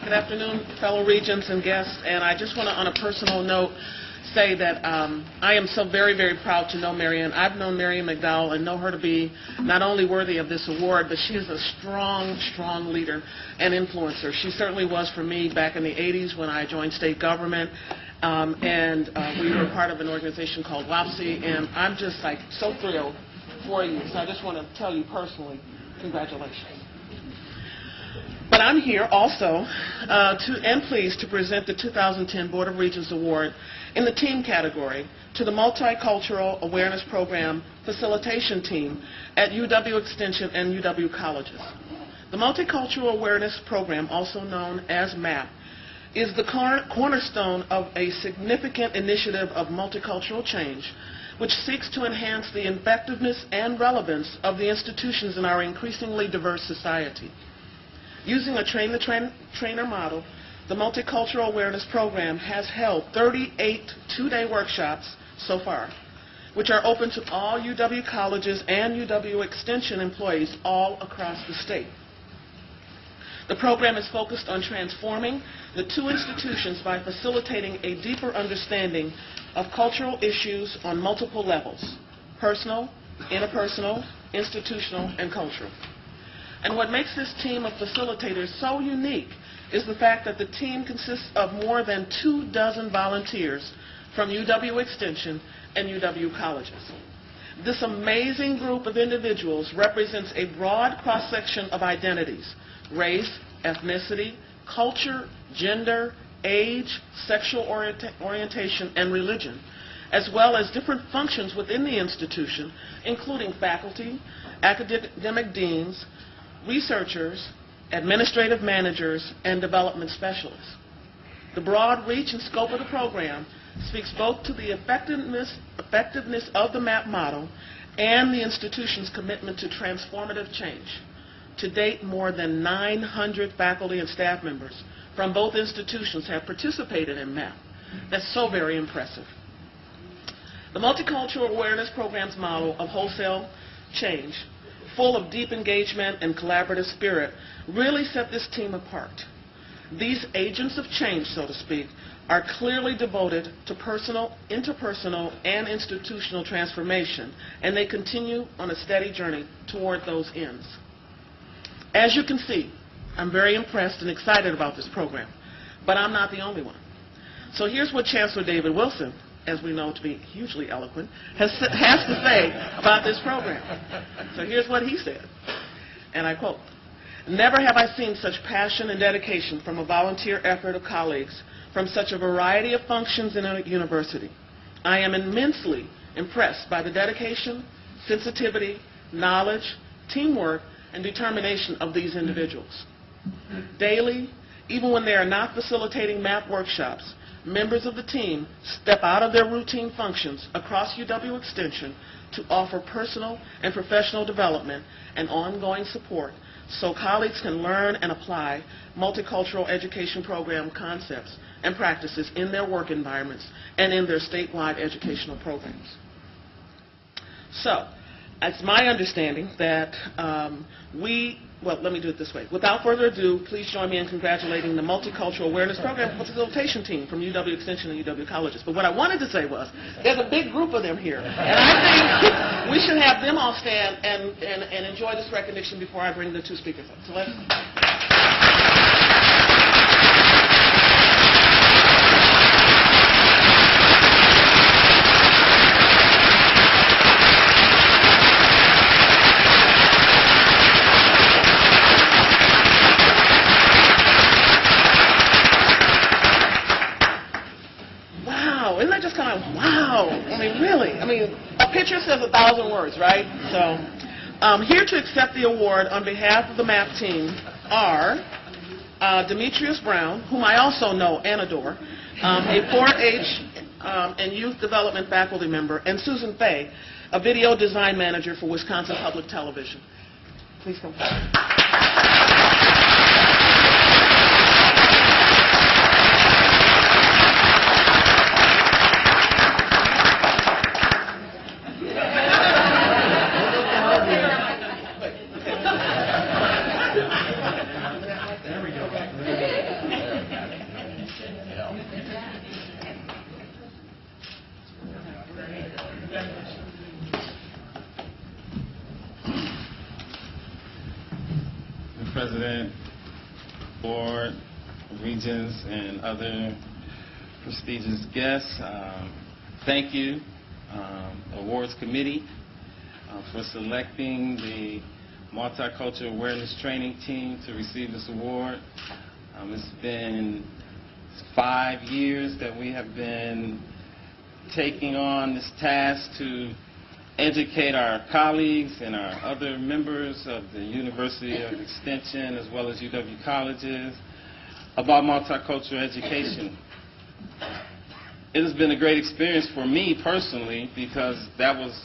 Good afternoon, fellow regents and guests, and I just want to, on a personal note, say that I am so very, very proud to know Marian. I've known Marian McDowell and know her to be not only worthy of this award, but she is a strong, strong leader and influencer. She certainly was for me back in the 80s when I joined state government, and we were part of an organization called WAPSI, and I'm just like so thrilled for you. So I just want to tell you personally, congratulations. But I'm here also and pleased to present the 2010 Board of Regents Award in the team category to the Multicultural Awareness Program Facilitation Team at UW Extension and UW Colleges. The Multicultural Awareness Program, also known as MAP, is the cornerstone of a significant initiative of multicultural change, which seeks to enhance the effectiveness and relevance of the institutions in our increasingly diverse society. Using a train-the-trainer model, the Multicultural Awareness Program has held 38 two-day workshops so far, which are open to all UW colleges and UW Extension employees all across the state. The program is focused on transforming the two institutions by facilitating a deeper understanding of cultural issues on multiple levels: personal, interpersonal, institutional, and cultural. And what makes this team of facilitators so unique is the fact that the team consists of more than 24 volunteers from UW Extension and UW colleges. This amazing group of individuals represents a broad cross-section of identities: race, ethnicity, culture, gender, age, sexual orientation, and religion, as well as different functions within the institution, including faculty, academic deans, researchers, administrative managers, and development specialists. The broad reach and scope of the program speaks both to the effectiveness of the MAP model and the institution's commitment to transformative change. To date, more than 900 faculty and staff members from both institutions have participated in MAP. That's so very impressive. The Multicultural Awareness Program's model of wholesale change, full of deep engagement and collaborative spirit, really set this team apart. These agents of change, so to speak, are clearly devoted to personal, interpersonal, and institutional transformation, and they continue on a steady journey toward those ends. As you can see, I'm very impressed and excited about this program, but I'm not the only one. So here's what Chancellor David Wilson, as we know to be hugely eloquent, has to say about this program. So here's what he said, and I quote, "Never have I seen such passion and dedication from a volunteer effort of colleagues from such a variety of functions in a university. I am immensely impressed by the dedication, sensitivity, knowledge, teamwork, and determination of these individuals. Daily, even when they are not facilitating MAP workshops, members of the team step out of their routine functions across UW Extension to offer personal and professional development and ongoing support so colleagues can learn and apply multicultural education program concepts and practices in their work environments and in their statewide educational programs." So, it's my understanding that well, let me do it this way. Without further ado, please join me in congratulating the Multicultural Awareness Program Facilitation Team from UW Extension and UW Colleges. But what I wanted to say was, there's a big group of them here, and I think we should have them all stand and enjoy this recognition before I bring the two speakers up. So let's... Isn't that just kind of wow? I mean, really. I mean, a picture says 1,000 words, right? So, here to accept the award on behalf of the math team are Demetrius Brown, whom I also know and adore, a 4-H and youth development faculty member, and Susan Fay, a video design manager for Wisconsin Public Television. Please come forward. President, Board, Regents, and other prestigious guests, thank you, Awards Committee, for selecting the Multicultural Awareness Training Team to receive this award. It's been 5 years that we have been taking on this task to educate our colleagues and our other members of the University of Extension as well as UW colleges about multicultural education. It has been a great experience for me personally because that was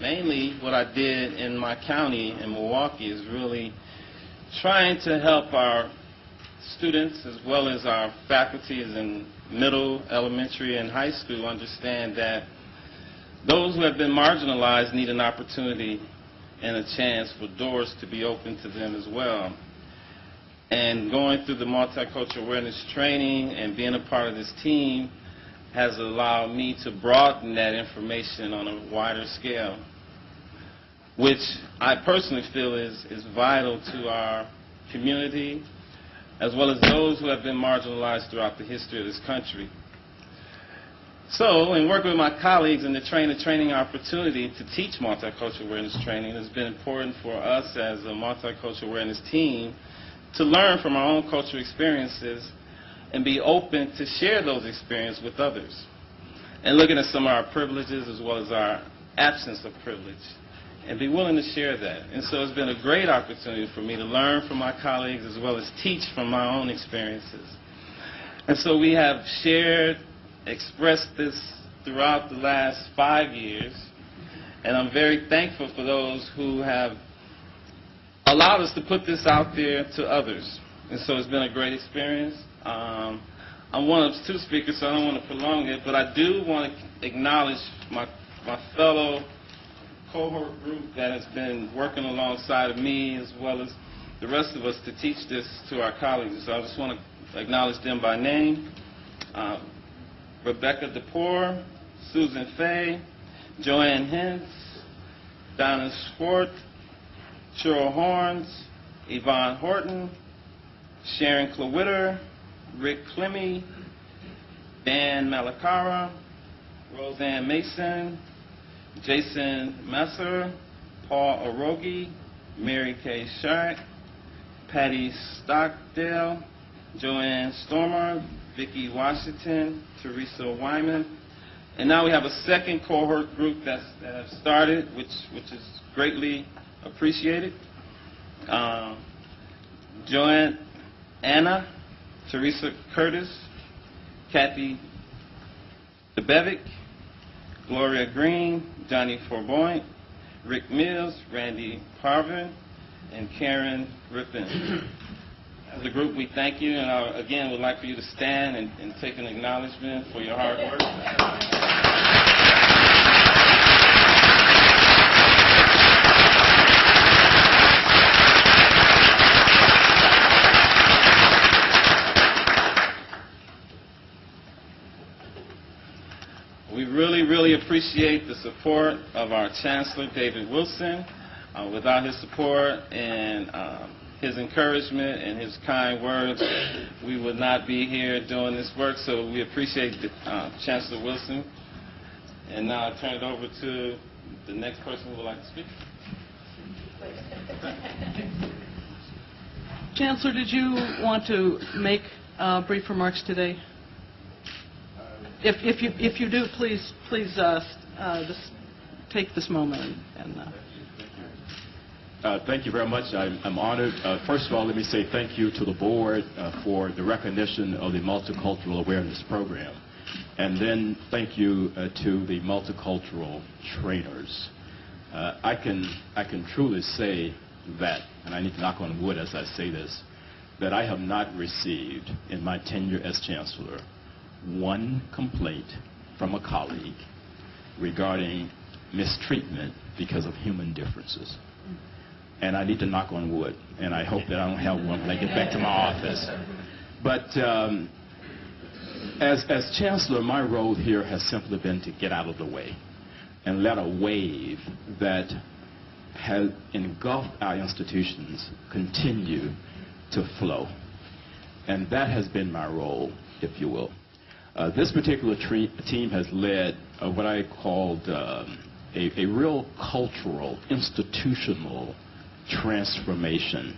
mainly what I did in my county in Milwaukee, is really trying to help our students as well as our faculties in middle, elementary, and high school understand that those who have been marginalized need an opportunity and a chance for doors to be open to them as well. And going through the multicultural awareness training and being a part of this team has allowed me to broaden that information on a wider scale, which I personally feel is vital to our community as well as those who have been marginalized throughout the history of this country. So, in working with my colleagues in the training opportunity to teach multicultural awareness training, it has been important for us as a multicultural awareness team to learn from our own cultural experiences and be open to share those experiences with others. And looking at some of our privileges as well as our absence of privilege, and be willing to share that. And so it's been a great opportunity for me to learn from my colleagues as well as teach from my own experiences. And so we have shared, expressed this throughout the last 5 years, and I'm very thankful for those who have allowed us to put this out there to others. And so it's been a great experience. I'm one of 2 speakers, so I don't want to prolong it, but I do want to acknowledge my fellow cohort group that has been working alongside of me as well as the rest of us to teach this to our colleagues. So I just want to acknowledge them by name. Rebecca DePore, Susan Fay, Joanne Hintz, Donna Swart, Cheryl Horns, Yvonne Horton, Sharon Klewitter, Rick Clemmy, Dan Malacara, Roseanne Mason, Jason Messer, Paul Orogi, Mary Kay Shark, Patty Stockdale, Joanne Stormer, Vicki Washington, Teresa Wyman. And now we have a second cohort group that have started, which is greatly appreciated. Joanne Anna, Teresa Curtis, Kathy DeBevic, Gloria Green, Johnny Forboynt, Rick Mills, Randy Parvin, and Karen Rippin. As a group, we thank you, and I, again, would like for you to stand and take an acknowledgement for your hard work. really, really appreciate the support of our Chancellor, David Wilson. Without his support and his encouragement and his kind words, we would not be here doing this work. So we appreciate Chancellor Wilson. And now I turn it over to the next person who would like to speak. Chancellor, did you want to make brief remarks today? If you do, please just take this moment and. Thank you very much. I'm honored. First of all, let me say thank you to the board for the recognition of the Multicultural Awareness Program. And then thank you to the multicultural trainers. I can truly say that, and I need to knock on wood as I say this, that I have not received in my tenure as Chancellor one complaint from a colleague regarding mistreatment because of human differences. And I need to knock on wood, and I hope that I don't have one when I get back to my office. But as Chancellor, my role here has simply been to get out of the way and let a wave that has engulfed our institutions continue to flow. And that has been my role, if you will. This particular team has led what I called a real cultural, institutional transformation.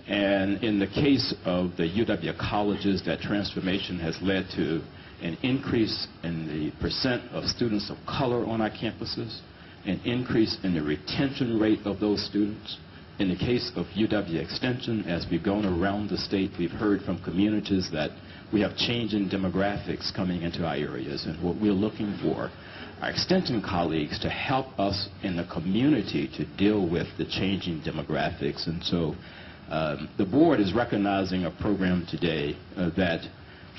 And in the case of the UW colleges, that transformation has led to an increase in the percent of students of color on our campuses, an increase in the retention rate of those students. In the case of UW Extension, as we've gone around the state, we've heard from communities that we have changing demographics coming into our areas, and what we're looking for our Extension colleagues to help us in the community to deal with the changing demographics. And so the board is recognizing a program today that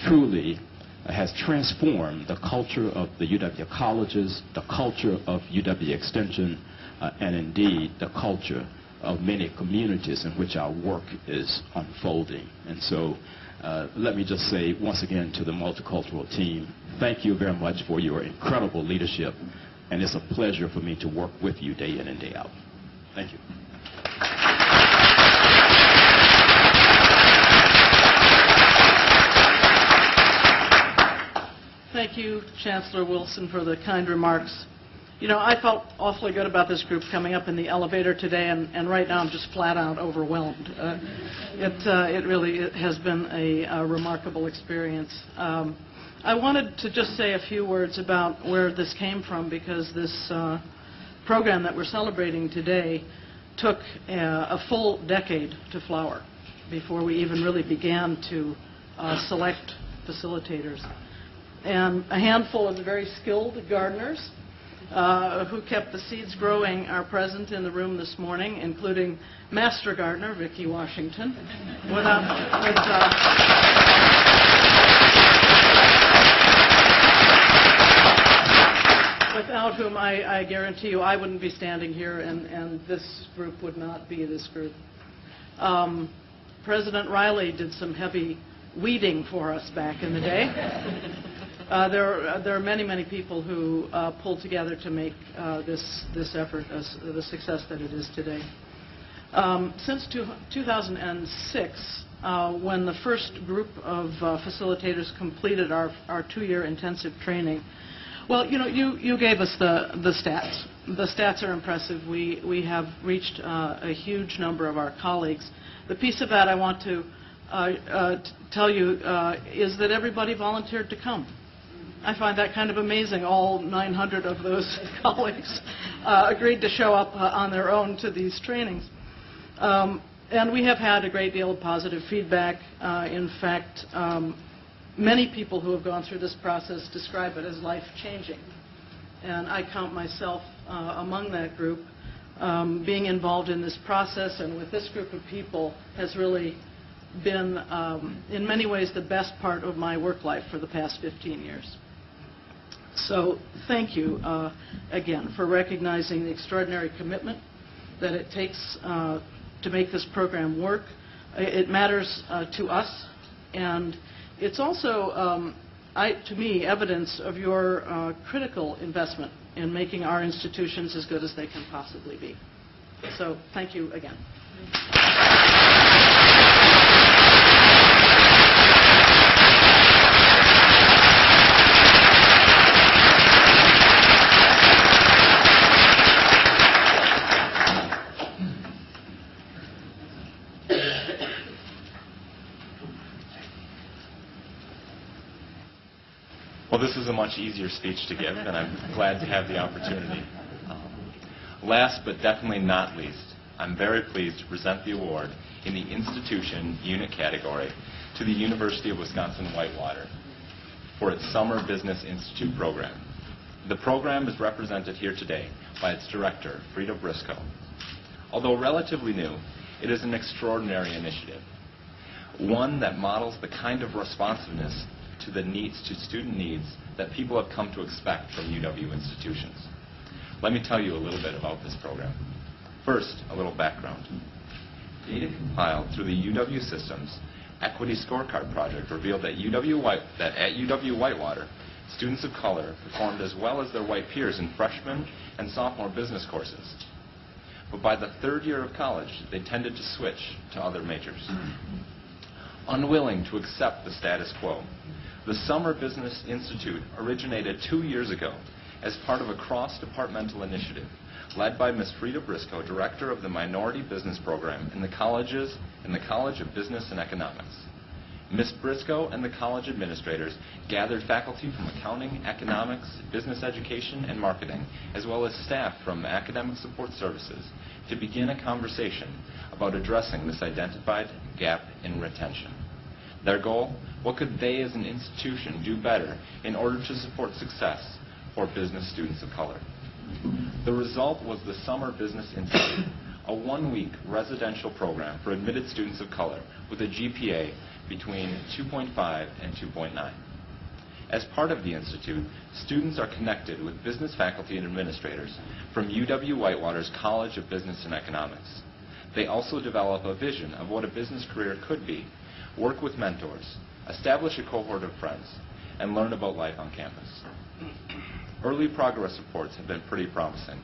truly has transformed the culture of the UW colleges, the culture of UW Extension, and indeed the culture of many communities in which our work is unfolding. And so let me just say once again to the multicultural team, thank you very much for your incredible leadership, and it's a pleasure for me to work with you day in and day out. Thank you. Thank you, Chancellor Wilson, for the kind remarks. You know, I felt awfully good about this group coming up in the elevator today, and right now I'm just flat out overwhelmed. It really has been a remarkable experience. I wanted to just say a few words about where this came from, because this program that we're celebrating today took a full decade to flower before we even really began to select facilitators. And a handful of very skilled gardeners who kept the seeds growing are present in the room this morning, including Master Gardener Vicki Washington, without whom I guarantee you I wouldn't be standing here, and this group would not be this group. President Riley did some heavy weeding for us back in the day. There are many, many people who pulled together to make this effort the success that it is today. Since 2006, when the first group of facilitators completed our 2-year intensive training, well, you know, you gave us the stats. The stats are impressive. We have reached a huge number of our colleagues. The piece of that I want to tell you is that everybody volunteered to come. I find that kind of amazing. All 900 of those colleagues agreed to show up on their own to these trainings. And we have had a great deal of positive feedback. In fact, many people who have gone through this process describe it as life-changing. And I count myself among that group. Being involved in this process and with this group of people has really been, in many ways, the best part of my work life for the past 15 years. So thank you again for recognizing the extraordinary commitment that it takes to make this program work. It matters to us, and it's also to me, evidence of your critical investment in making our institutions as good as they can possibly be. So thank you again. Well, this is a much easier speech to give, and I'm glad to have the opportunity. Last but definitely not least, I'm very pleased to present the award in the Institution Unit category to the University of Wisconsin-Whitewater for its Summer Business Institute program. The program is represented here today by its director, Frida Briscoe. Although relatively new, it is an extraordinary initiative, one that models the kind of responsiveness to student needs that people have come to expect from UW institutions. Let me tell you a little bit about this program. First, a little background. Data compiled through the UW Systems Equity Scorecard Project revealed that at UW Whitewater, students of color performed as well as their white peers in freshman and sophomore business courses. But by the third year of college, they tended to switch to other majors. Unwilling to accept the status quo, the Summer Business Institute originated 2 years ago as part of a cross-departmental initiative led by Ms. Frida Briscoe, director of the Minority Business Program in the College of Business and Economics. Ms. Briscoe and the college administrators gathered faculty from accounting, economics, business education, and marketing, as well as staff from academic support services, to begin a conversation about addressing this identified gap in retention. Their goal? What could they as an institution do better in order to support success for business students of color? The result was the Summer Business Institute, a one-week residential program for admitted students of color with a GPA between 2.5 and 2.9. As part of the Institute, students are connected with business faculty and administrators from UW-Whitewater's College of Business and Economics. They also develop a vision of what a business career could be, work with mentors, establish a cohort of friends, and learn about life on campus. Early progress reports have been pretty promising.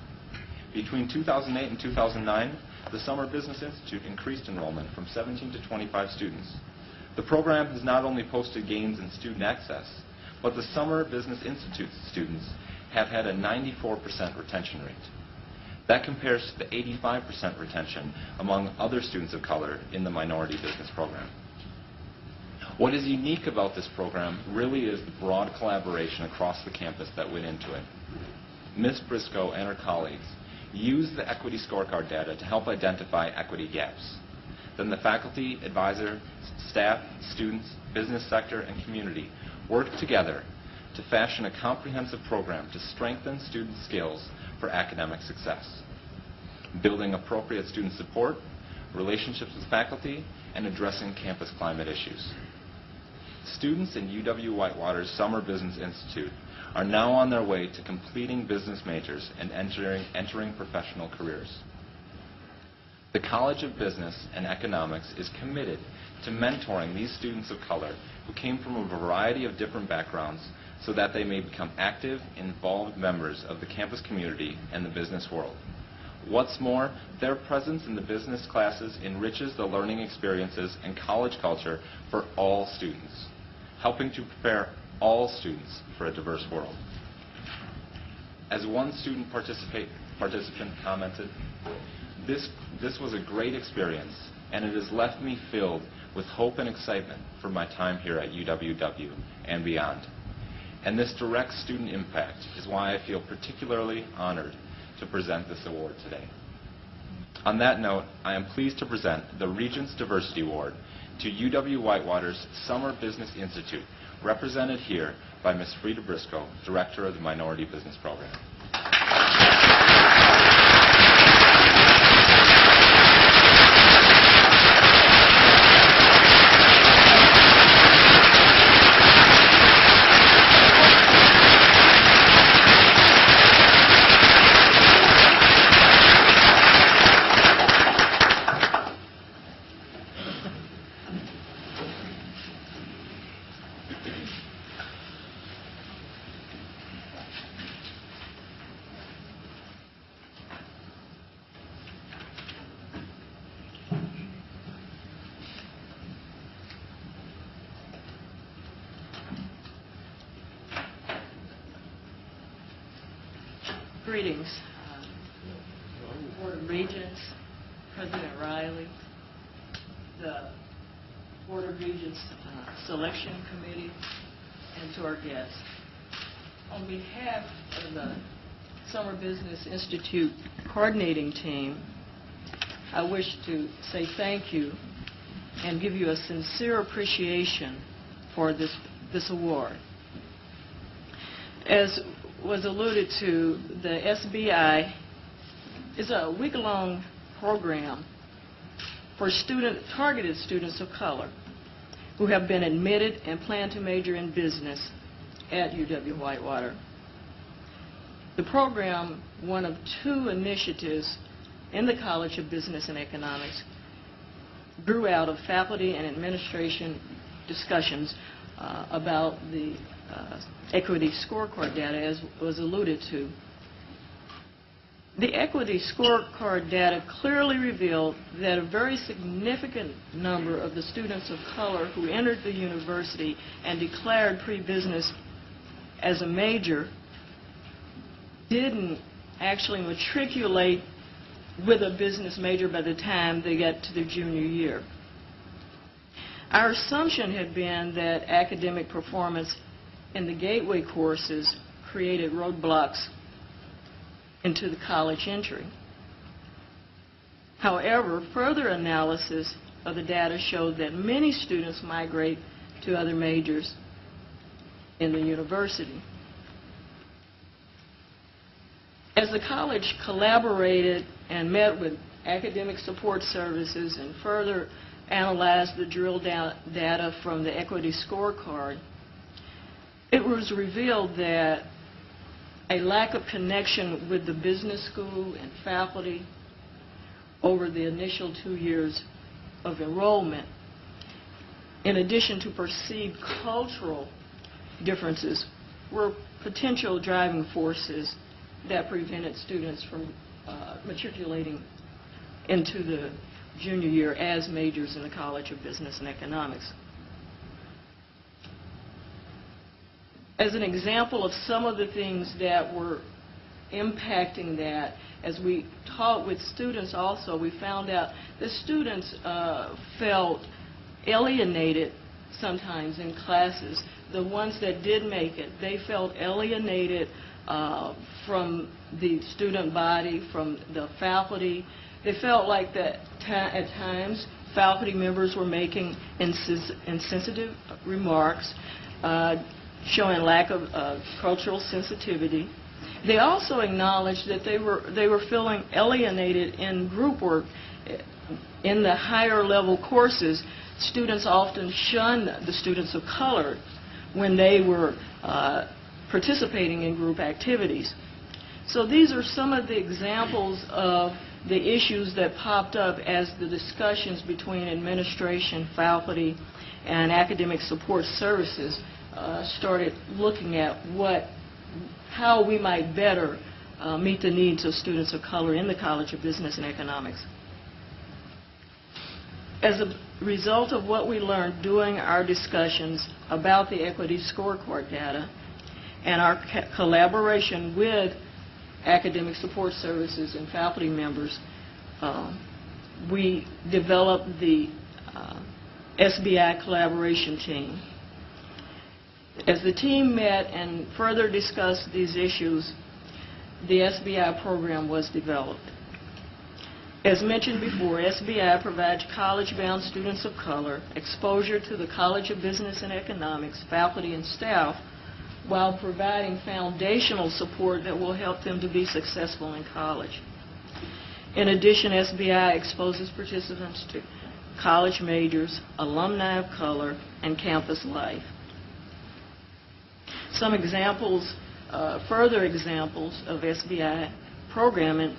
Between 2008 and 2009, the Summer Business Institute increased enrollment from 17 to 25 students. The program has not only posted gains in student access, but the Summer Business Institute students have had a 94% retention rate. That compares to the 85% retention among other students of color in the Minority Business Program. What is unique about this program really is the broad collaboration across the campus that went into it. Ms. Briscoe and her colleagues used the equity scorecard data to help identify equity gaps. Then the faculty, advisor, staff, students, business sector, and community worked together to fashion a comprehensive program to strengthen student skills for academic success, building appropriate student support, relationships with faculty, and addressing campus climate issues. Students in UW-Whitewater's Summer Business Institute are now on their way to completing business majors and entering professional careers. The College of Business and Economics is committed to mentoring these students of color who came from a variety of different backgrounds so that they may become active, involved members of the campus community and the business world. What's more, their presence in the business classes enriches the learning experiences and college culture for all students, helping to prepare all students for a diverse world. As one student participant commented, this was a great experience, and it has left me filled with hope and excitement for my time here at UWW and beyond. And this direct student impact is why I feel particularly honored to present this award today. On that note, I am pleased to present the Regents Diversity Award to UW-Whitewater's Summer Business Institute, represented here by Ms. Frida Briscoe, Director of the Minority Business Program. Greetings, Board of Regents, President Riley, the Board of Regents Selection Committee, and to our guests. On behalf of the Summer Business Institute coordinating team, I wish to say thank you and give you a sincere appreciation for this award. As was alluded to, the SBI is a week-long program for targeted students of color who have been admitted and plan to major in business at UW-Whitewater. The program, one of 2 initiatives in the College of Business and Economics, grew out of faculty and administration discussions about the equity scorecard data, as was alluded to. The equity scorecard data clearly revealed that a very significant number of the students of color who entered the university and declared pre-business as a major didn't actually matriculate with a business major by the time they got to their junior year. Our assumption had been that academic performance in the gateway courses created roadblocks into the college entry. However, further analysis of the data showed that many students migrate to other majors in the university. As the college collaborated and met with academic support services and further analyzed the drill down data from the equity scorecard, it was revealed that a lack of connection with the business school and faculty over the initial 2 years of enrollment, in addition to perceived cultural differences, were potential driving forces that prevented students from matriculating into the junior year as majors in the College of Business and Economics. As an example of some of the things that were impacting that, as we talked with students also, we found out that students felt alienated sometimes in classes. The ones that did make it, they felt alienated from the student body, from the faculty. They felt like that at times faculty members were making insensitive remarks, showing lack of cultural sensitivity. They also acknowledged that they were feeling alienated in group work. In the higher level courses, students often shunned the students of color when they were participating in group activities. So these are some of the examples of the issues that popped up as the discussions between administration, faculty, and academic support services started looking at how we might better meet the needs of students of color in the College of Business and Economics. As a result of what we learned during our discussions about the equity scorecard data and our collaboration with academic support services and faculty members, we developed the SBI collaboration team. As the team met and further discussed these issues, the SBI program was developed. As mentioned before, SBI provides college-bound students of color exposure to the College of Business and Economics, faculty, and staff, while providing foundational support that will help them to be successful in college. In addition, SBI exposes participants to college majors, alumni of color, and campus life. Some examples, further examples of SBI programming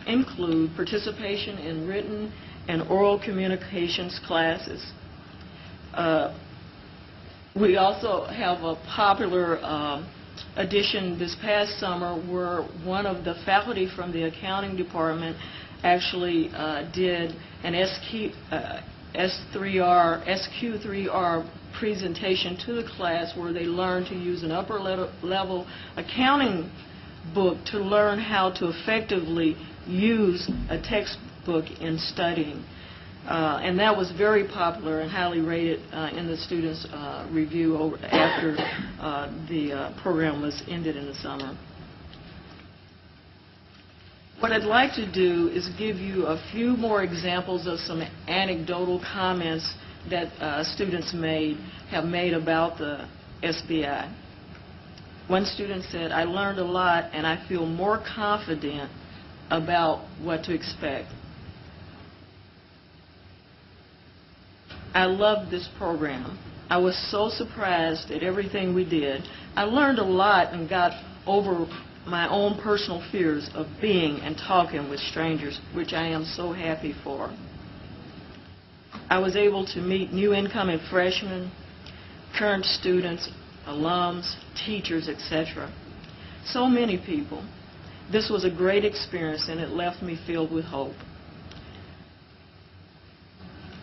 include participation in written and oral communications classes. We also have a popular addition this past summer where one of the faculty from the accounting department actually did an SQ3R presentation to the class where they learned to use an upper level accounting book to learn how to effectively use a textbook in studying. And that was very popular and highly rated in the students' review after the program was ended in the summer. What I'd like to do is give you a few more examples of some anecdotal comments that students have made about the SBI. One student said, "I learned a lot and I feel more confident about what to expect. I loved this program. I was so surprised at everything we did. I learned a lot and got over my own personal fears of being and talking with strangers, which I am so happy for. I was able to meet new incoming freshmen, current students, alums, teachers, etc. So many people. This was a great experience and it left me filled with hope.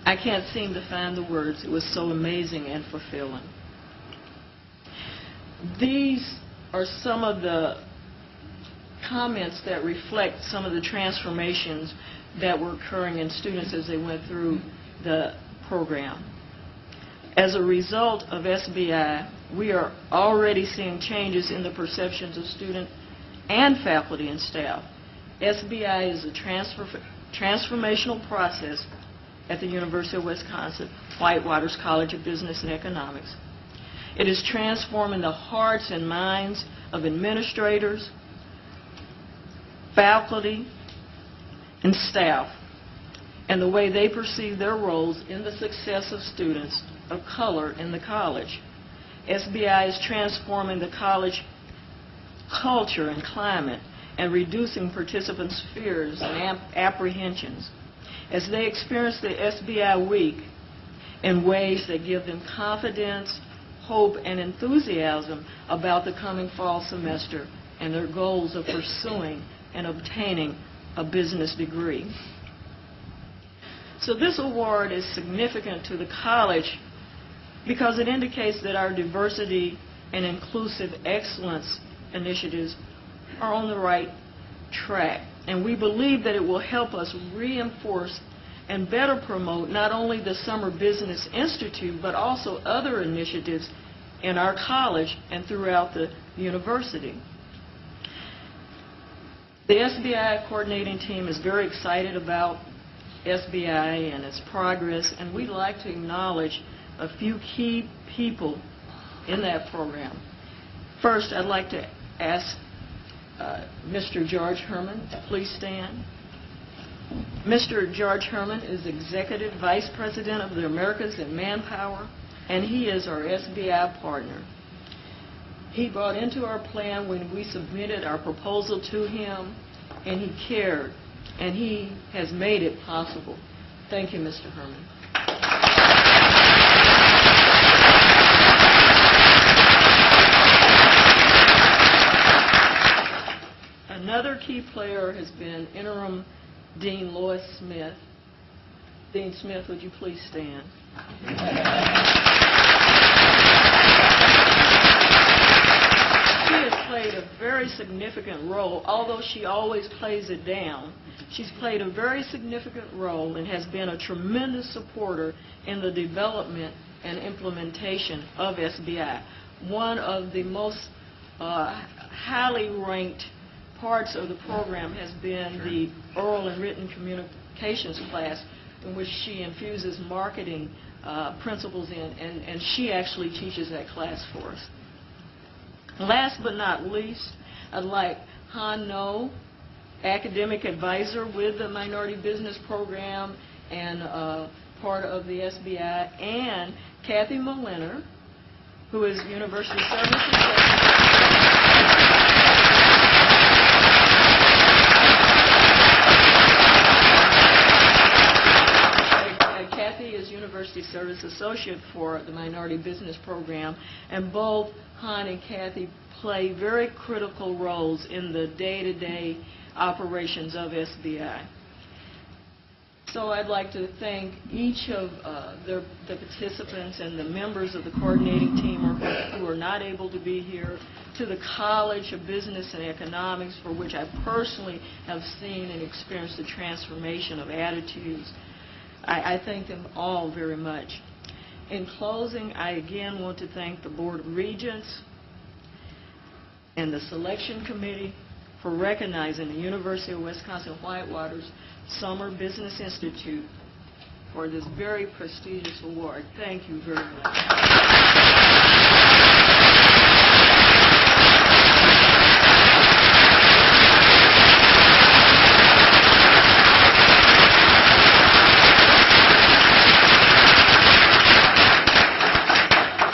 I can't seem to find the words. It was so amazing and fulfilling." These are some of the comments that reflect some of the transformations that were occurring in students as they went through the program. As a result of SBI, we are already seeing changes in the perceptions of students and faculty and staff. SBI is a transformational process at the University of Wisconsin, Whitewater's College of Business and Economics. It is transforming the hearts and minds of administrators, faculty, and staff, and the way they perceive their roles in the success of students of color in the college. SBI is transforming the college culture and climate and reducing participants' fears and apprehensions as they experience the SBI week in ways that give them confidence, hope, and enthusiasm about the coming fall semester and their goals of pursuing and obtaining a business degree. So this award is significant to the college because it indicates that our diversity and inclusive excellence initiatives are on the right track. And we believe that it will help us reinforce and better promote not only the Summer Business Institute, but also other initiatives in our college and throughout the university. The SBI coordinating team is very excited about SBI and its progress, and we'd like to acknowledge a few key people in that program. First, I'd like to ask Mr. George Herman to please stand. Mr. George Herman is Executive Vice President of the Americas in Manpower, and he is our SBI partner. He brought into our plan when we submitted our proposal to him, and he cared, and he has made it possible. Thank you, Mr. Herman. Another key player has been Interim Dean Lois Smith. Dean Smith, would you please stand? She has played a very significant role, although she always plays it down. She's played a very significant role and has been a tremendous supporter in the development and implementation of SBI. One of the most highly ranked parts of the program has been the oral and written communications class, in which she infuses marketing principles in, and she actually teaches that class for us. Last but not least, I'd like Han No, academic advisor with the Minority Business Program and part of the SBI, and Kathy Moliner, who is University Services. University Service Associate for the Minority Business Program, and both Han and Kathy play very critical roles in the day-to-day operations of SBI. So I'd like to thank each of the participants and the members of the coordinating team who are not able to be here, to the College of Business and Economics, for which I personally have seen and experienced the transformation of attitudes. I thank them all very much. In closing, I again want to thank the Board of Regents and the Selection Committee for recognizing the University of Wisconsin-Whitewater's Summer Business Institute for this very prestigious award. Thank you very much.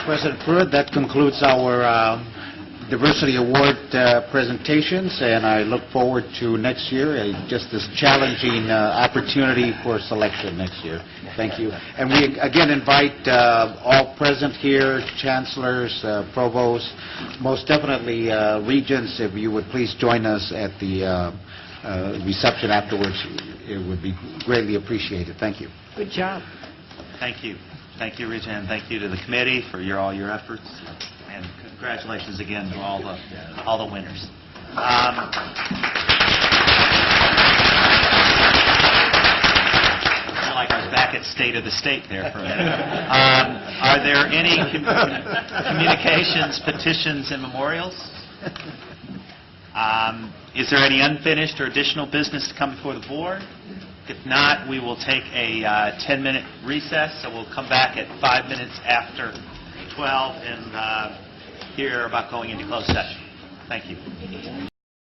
President Pruitt, that concludes our Diversity Award presentations, and I look forward to next year, just this challenging opportunity for selection next year. Thank you. And we again invite all present here, chancellors, provosts, most definitely regents, if you would please join us at the reception afterwards. It would be greatly appreciated. Thank you. Good job. Thank you. Thank you, Regent, and thank you to the committee for all your efforts. And congratulations again to all the winners. I feel like I was back at State of the State there for a minute. Are there any communications, petitions, and memorials? Is there any unfinished or additional business to come before the board? If not, we will take a 10-minute recess, so we'll come back at 5 minutes after 12 and hear about going into closed session. Thank you.